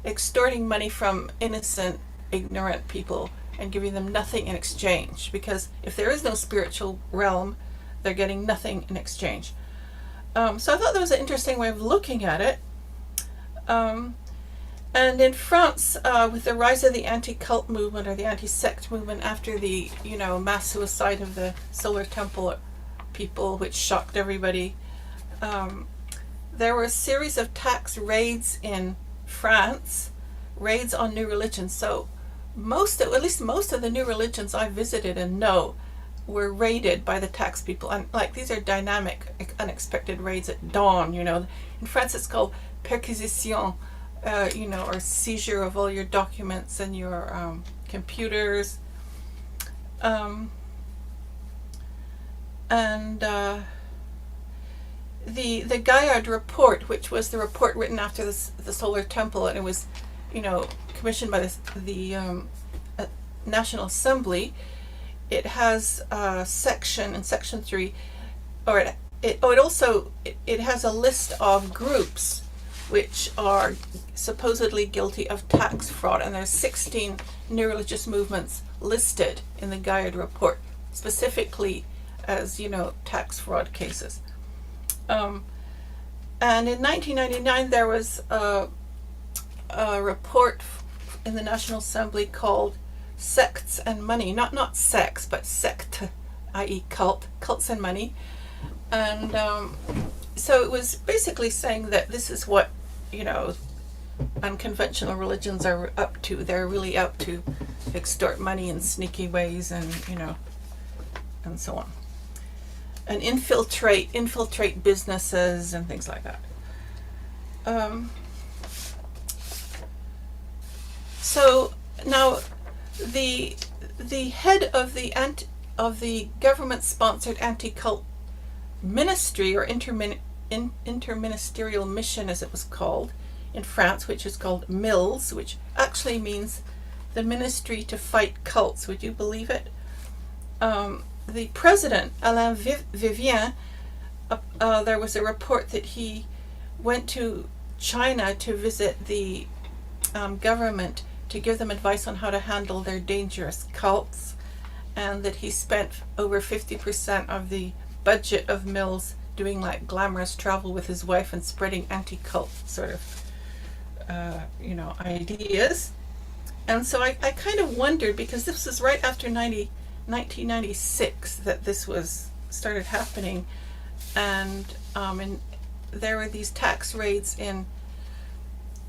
extorting money from innocent, ignorant people and giving them nothing in exchange. Because if there is no spiritual realm, they're getting nothing in exchange. So I thought that was an interesting way of looking at it. And in France, with the rise of the anti-cult movement or the anti-sect movement after the, you know, mass suicide of the Solar Temple people, which shocked everybody, there were a series of tax raids in France, raids on new religions. So at least most of the new religions I visited and know were raided by the tax people. And like, these are dynamic, unexpected raids at dawn, you know. In France it's called perquisition, you know, or seizure of all your documents and your computers. The Gaillard report, which was the report written after the Solar Temple, and it was, you know, commissioned by the National Assembly. It has a section in section 3, or it has a list of groups which are supposedly guilty of tax fraud, and there's 16 new religious movements listed in the Gaillard report, specifically as, you know, tax fraud cases. And in 1999 there was a report in the National Assembly called Sects and Money, not sex, but sect, i.e. cults and money. And so it was basically saying that this is what, you know, unconventional religions are up to. They're really out to extort money in sneaky ways, and, you know, and so on, and infiltrate businesses and things like that. So now the head of the government-sponsored anti-cult ministry, or interministerial mission as it was called in France, which is called MILS, which actually means the Ministry to Fight Cults. Would you believe it? The president, Alain Vivien, there was a report that he went to China to visit the government to give them advice on how to handle their dangerous cults, and that he spent over 50% of the budget of MILS doing like glamorous travel with his wife and spreading anti-cult sort of you know, ideas. And so I kind of wondered, because this was right after 1996 that this started happening, and there were these tax raids in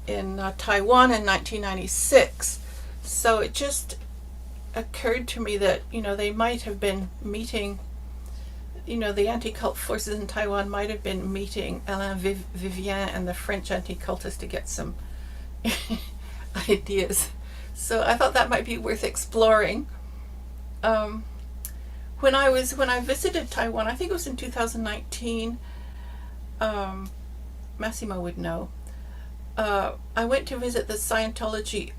Taiwan in 1996. So it just occurred to me that, you know, they might have been meeting the anti-cult forces in Taiwan might have been meeting Alain Vivien and the French anti-cultists to get some ideas. So I thought that might be worth exploring. When I visited Taiwan, I think it was in 2019, Massimo would know, I went to visit the Scientologist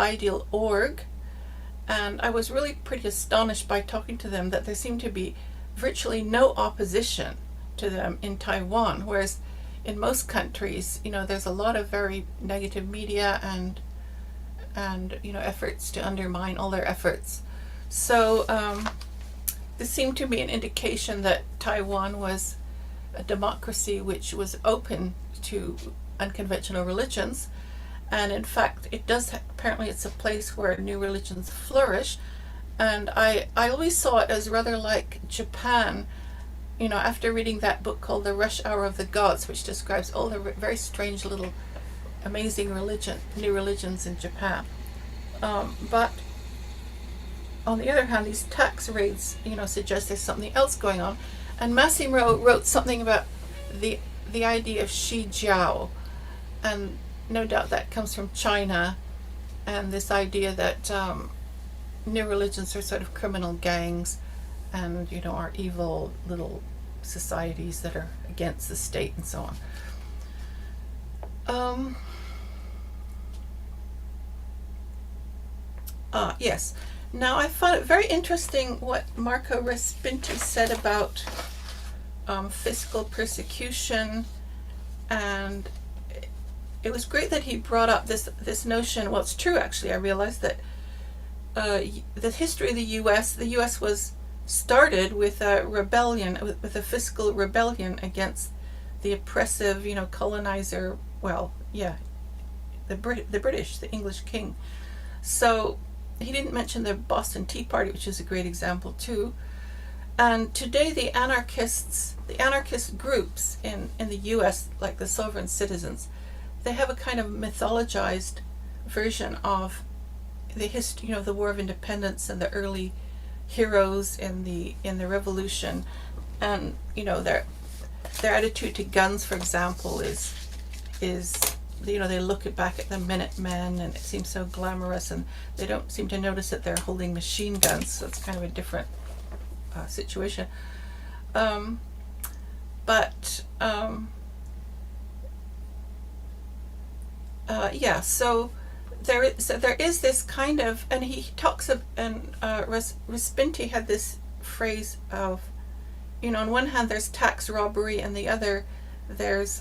Ideal Org, and I was really pretty astonished by talking to them that there seemed to be virtually no opposition to them in Taiwan, whereas in most countries, there's a lot of very negative media and efforts to undermine all their efforts. So this seemed to be an indication that Taiwan was a democracy which was open to unconventional religions, and in fact apparently it's a place where new religions flourish. And I always saw it as rather like Japan, after reading that book called The Rush Hour of the Gods, which describes all the very strange little amazing new religions in Japan. But on the other hand, these tax raids, suggest there's something else going on. And Massimo wrote something about the idea of Hsieh, and no doubt that comes from China, and this idea that new religions are sort of criminal gangs and, are evil little societies that are against the state and so on. Yes. Now, I found it very interesting what Marco Respinti said about fiscal persecution, and it was great that he brought up this notion. Well, it's true, actually. I realized that the history of the U.S. was started with a rebellion, with a fiscal rebellion against the oppressive, colonizer. Well, yeah, the British, the English king. So he didn't mention the Boston Tea Party, which is a great example too. And today the anarchist groups in the U.S., like the Sovereign Citizens, they have a kind of mythologized version of the history, the War of Independence and the early heroes in the Revolution, and their attitude to guns, for example, is they look back at the Minutemen and it seems so glamorous, and they don't seem to notice that they're holding machine guns. So it's kind of a different situation. Yeah, so there is this kind of, and he talks of, and Respinti had this phrase of, on one hand there's tax robbery, and the other there's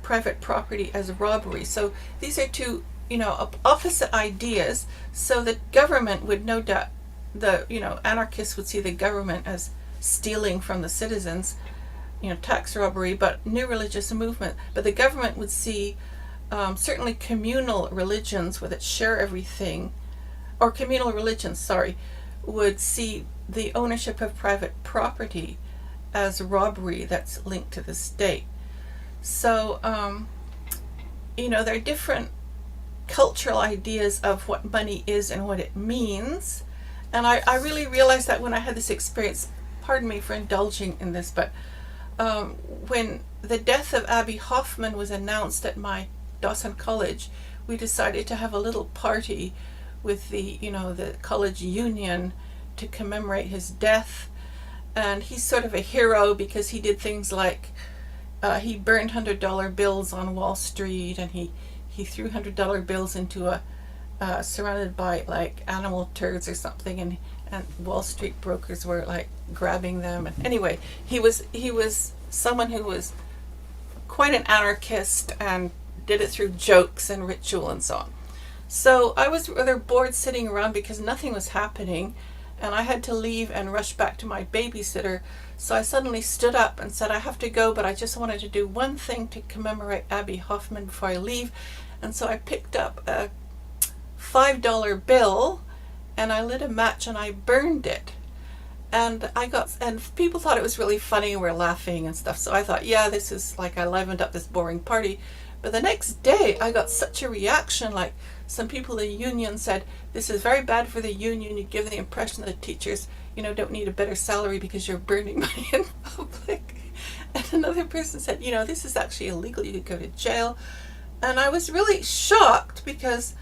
private property as robbery. So these are two, opposite ideas. So the government would no doubt, anarchists would see the government as stealing from the citizens, tax robbery, but new religious movement. But the government would see certainly communal religions with its share everything, or communal religions, sorry, would see the ownership of private property as robbery that's linked to the state. So, there are different cultural ideas of what money is and what it means. And I really realized that when I had this experience. Pardon me for indulging in this, but when the death of Abby Hoffman was announced at my Dawson College, we decided to have a little party with the college union to commemorate his death. And he's sort of a hero because he did things like he burned $100 bills on Wall Street, and he threw $100 bills into a surrounded by like animal turds or something, and Wall Street brokers were like grabbing them. And anyway, he was someone who was quite an anarchist and did it through jokes and ritual and so on. So I was rather bored sitting around because nothing was happening, and I had to leave and rush back to my babysitter. So I suddenly stood up and said, I have to go, but I just wanted to do one thing to commemorate Abby Hoffman before I leave. And so I picked up a $5 bill and I lit a match and I burned it. And people thought it was really funny and were laughing and stuff. So I thought, yeah, this is like, I livened up this boring party. But the next day I got such a reaction, like some people in the union said, this is very bad for the union. You give the impression that the teachers, don't need a better salary because you're burning money in public. And another person said, this is actually illegal, you could go to jail. And I was really shocked because,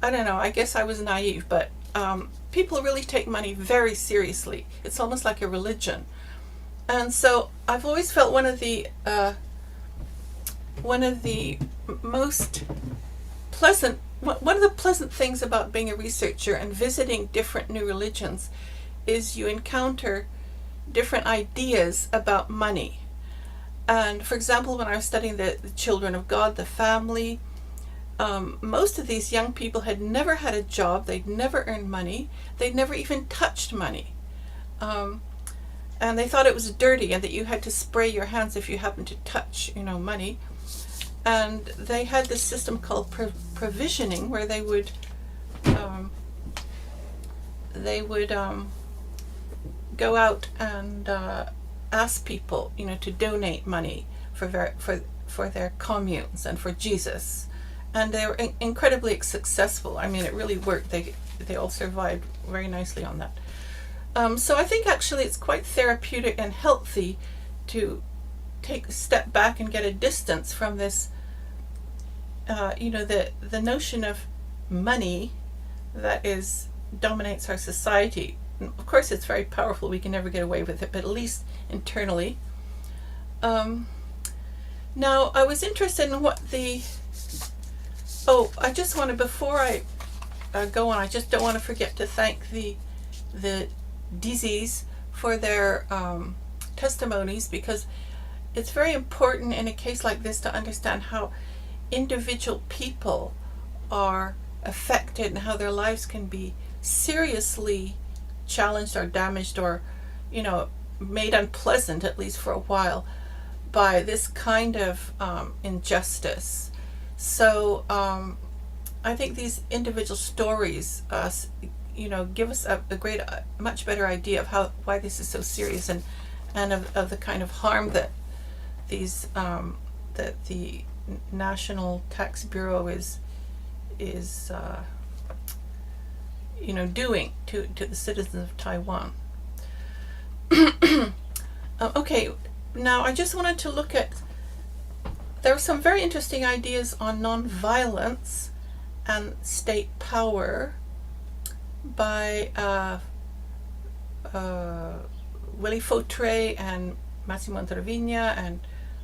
I don't know, I guess I was naive, but people really take money very seriously. It's almost like a religion. And so I've always felt one of the most pleasant, one of the pleasant things about being a researcher and visiting different new religions is you encounter different ideas about money. And for example, when I was studying the children of God, the family, most of these young people had never had a job, they'd never earned money, they'd never even touched money. And they thought it was dirty and that you had to spray your hands if you happened to touch, money. And they had this system called provisioning, where they would go out and ask people, to donate money for their communes and for Jesus. And they were incredibly successful. I mean, it really worked. They all survived very nicely on that. So I think actually it's quite therapeutic and healthy to take a step back and get a distance from this, the notion of money that dominates our society. Of course, it's very powerful. We can never get away with it, but at least internally. Now, I was interested in what I just want to, before I go on, I just don't want to forget to thank the Dizis for their testimonies, because it's very important in a case like this to understand how individual people are affected and how their lives can be seriously challenged or damaged or, made unpleasant, at least for a while, by this kind of injustice. So I think these individual stories, give us a much better idea of why this is so serious and of the kind of harm that that the National Tax Bureau is doing to the citizens of Taiwan. Okay, now I just wanted to look at, there are some very interesting ideas on non-violence and state power by Willy Fautré and Massimo Introvigne and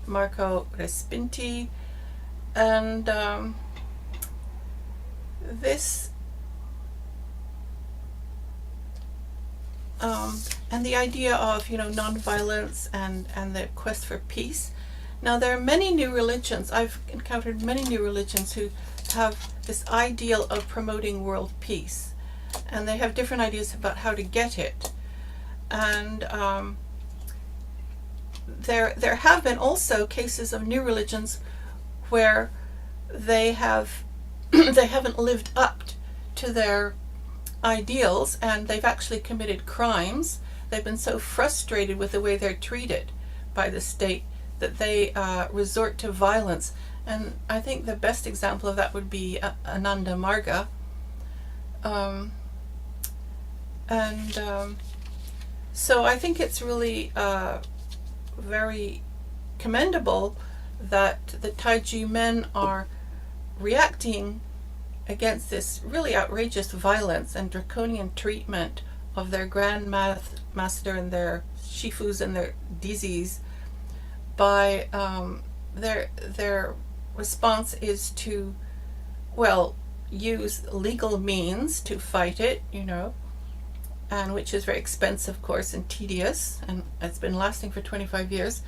Marco Respinti, and and the idea of non-violence and the quest for peace. Now, there are many new religions. I've encountered many new religions who have this ideal of promoting world peace, and they have different ideas about how to get it. And there have been also cases of new religions where they haven't lived up to their ideals, and they've actually committed crimes. They've been so frustrated with the way they're treated by the state that they resort to violence. And I think the best example of that would be Ananda Marga. So I think it's really very commendable that the Tai Ji men are reacting against this really outrageous violence and draconian treatment of their Grand Master and their Shifus and their Dizis by their response is to, use legal means to fight it, and which is very expensive, of course, and tedious, and it's been lasting for 25 years.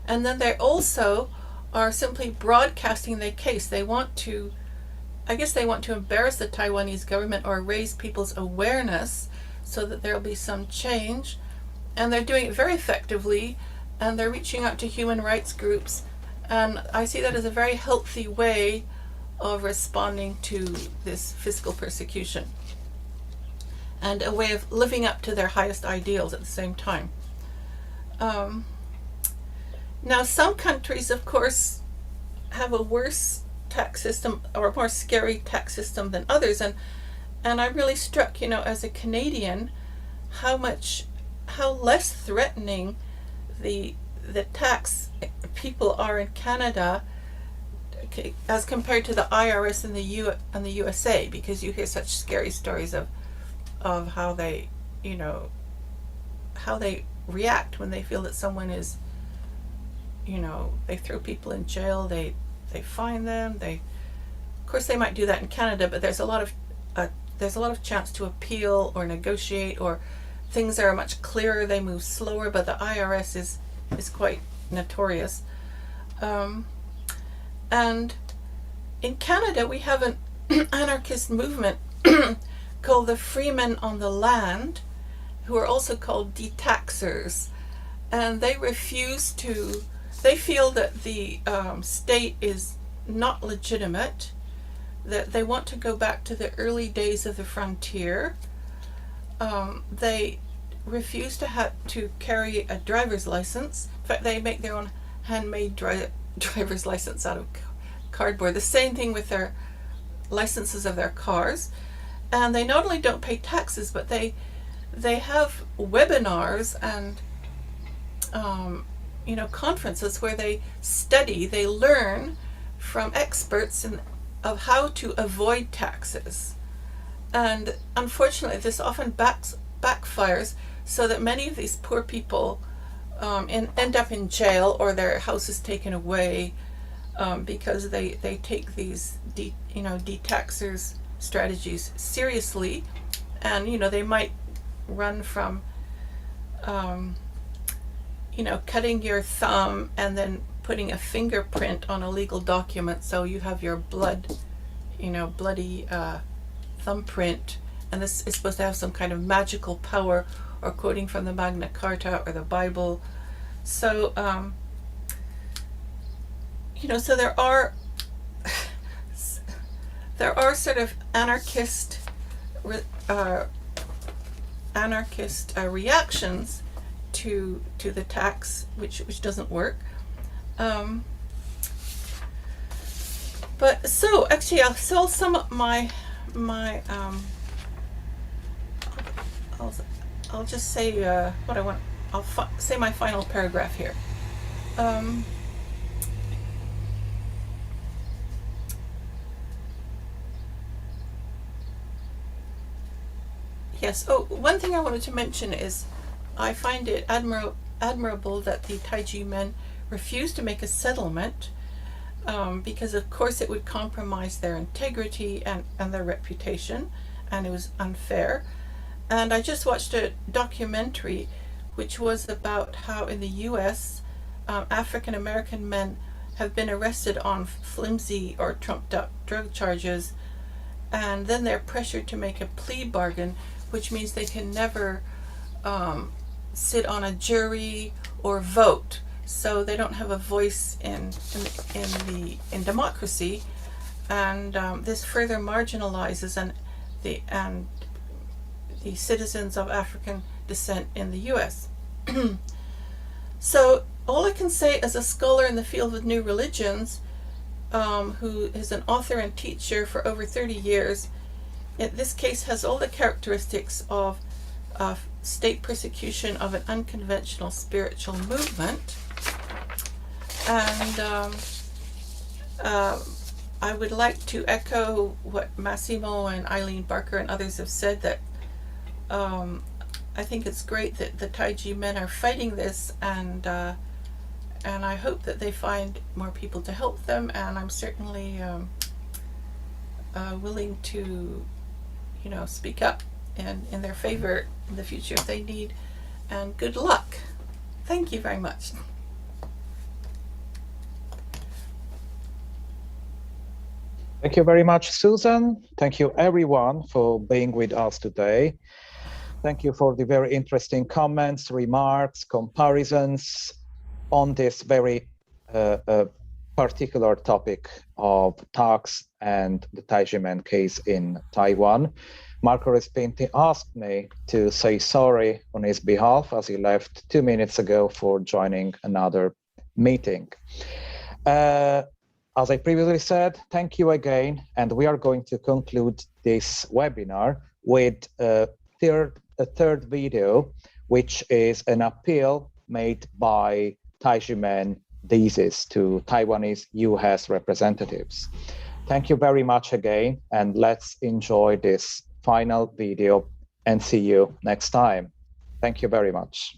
And then they also are simply broadcasting their case. They want to embarrass the Taiwanese government or raise people's awareness so that there'll be some change. And they're doing it very effectively, and they're reaching out to human rights groups. And I see that as a very healthy way of responding to this physical persecution, and a way of living up to their highest ideals at the same time. Now, some countries, of course, have a worse tax system or a more scary tax system than others, and I'm really struck, as a Canadian, how less threatening the tax people are in Canada as compared to the IRS in the USA, because you hear such scary stories of how they, how they react when they feel that someone is, they throw people in jail, they fine them, of course they might do that in Canada, but there's a lot of chance to appeal or negotiate, or things are much clearer, they move slower, but the IRS is quite notorious. And in Canada, we have an anarchist movement called the Freemen on the Land, who are also called detaxers. And they they feel that the state is not legitimate, that they want to go back to the early days of the frontier. They refuse to carry a driver's license. In fact, they make their own handmade driver's license out of cardboard. The same thing with their licenses of their cars. And they not only don't pay taxes, but they have webinars and conferences where they study, they learn from experts of how to avoid taxes. And unfortunately, this often backfires, so that many of these poor people end up in jail, or their house is taken away because they take these detaxers strategies seriously. And they might run from cutting your thumb and then putting a fingerprint on a legal document, so you have your bloody thumbprint, and this is supposed to have some kind of magical power, or quoting from the Magna Carta or the Bible. So so there are sort of anarchist reactions to the tax, which doesn't work. But so actually, I'll sum up my I'll just say what I want. I'll say my final paragraph here. Yes. Oh, one thing I wanted to mention is I find it admirable that the Tai Ji men refused to make a settlement, because of course it would compromise their integrity and their reputation, and it was unfair. And I just watched a documentary which was about how in the US African American men have been arrested on flimsy or trumped up drug charges, and then they're pressured to make a plea bargain, which means they can never sit on a jury or vote, so they don't have a voice in democracy, and this further marginalizes the citizens of African descent in the U.S. So all I can say as a scholar in the field of new religions, who is an author and teacher for over 30 years, this case has all the characteristics of state persecution of an unconventional spiritual movement. And I would like to echo what Massimo and Eileen Barker and others have said, that I think it's great that the Tai Ji men are fighting this, and I hope that they find more people to help them, and I'm certainly willing to speak up in their favor in the future if they need, and good luck. Thank you very much. Thank you very much, Susan. Thank you everyone for being with us today. Thank you for the very interesting comments, remarks, comparisons on this very particular topic of tax and the Tai Ji Men case in Taiwan. Marco Respinti asked me to say sorry on his behalf, as he left 2 minutes ago for joining another meeting. As I previously said, thank you again, and we are going to conclude this webinar with a third a third video, which is an appeal made by Tai Ji Men Dizi to Taiwanese US representatives. Thank you very much again, and let's enjoy this final video and see you next time. Thank you very much.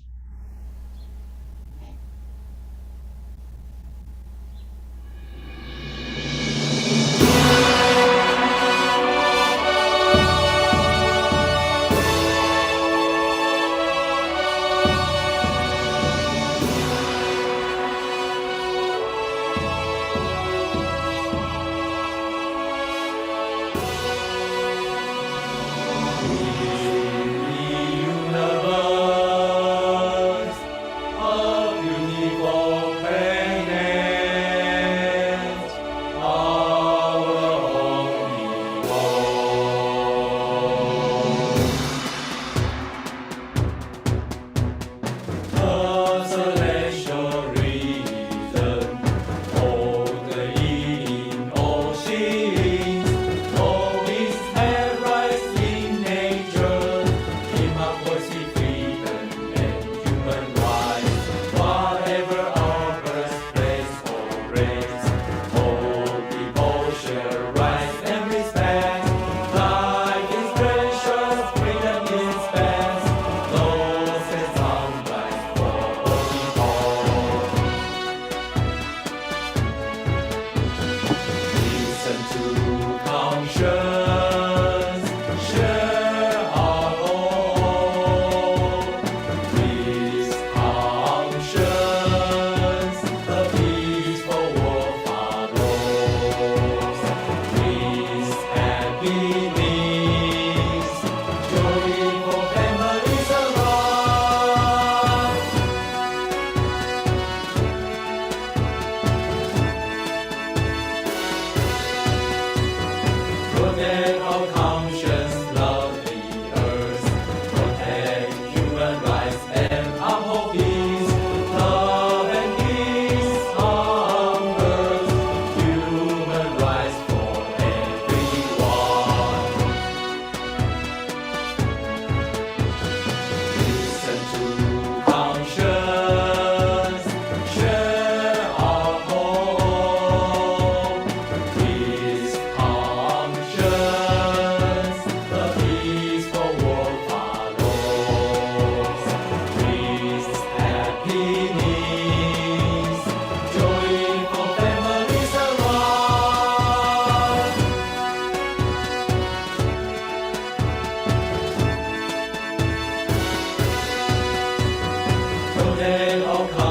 Protect our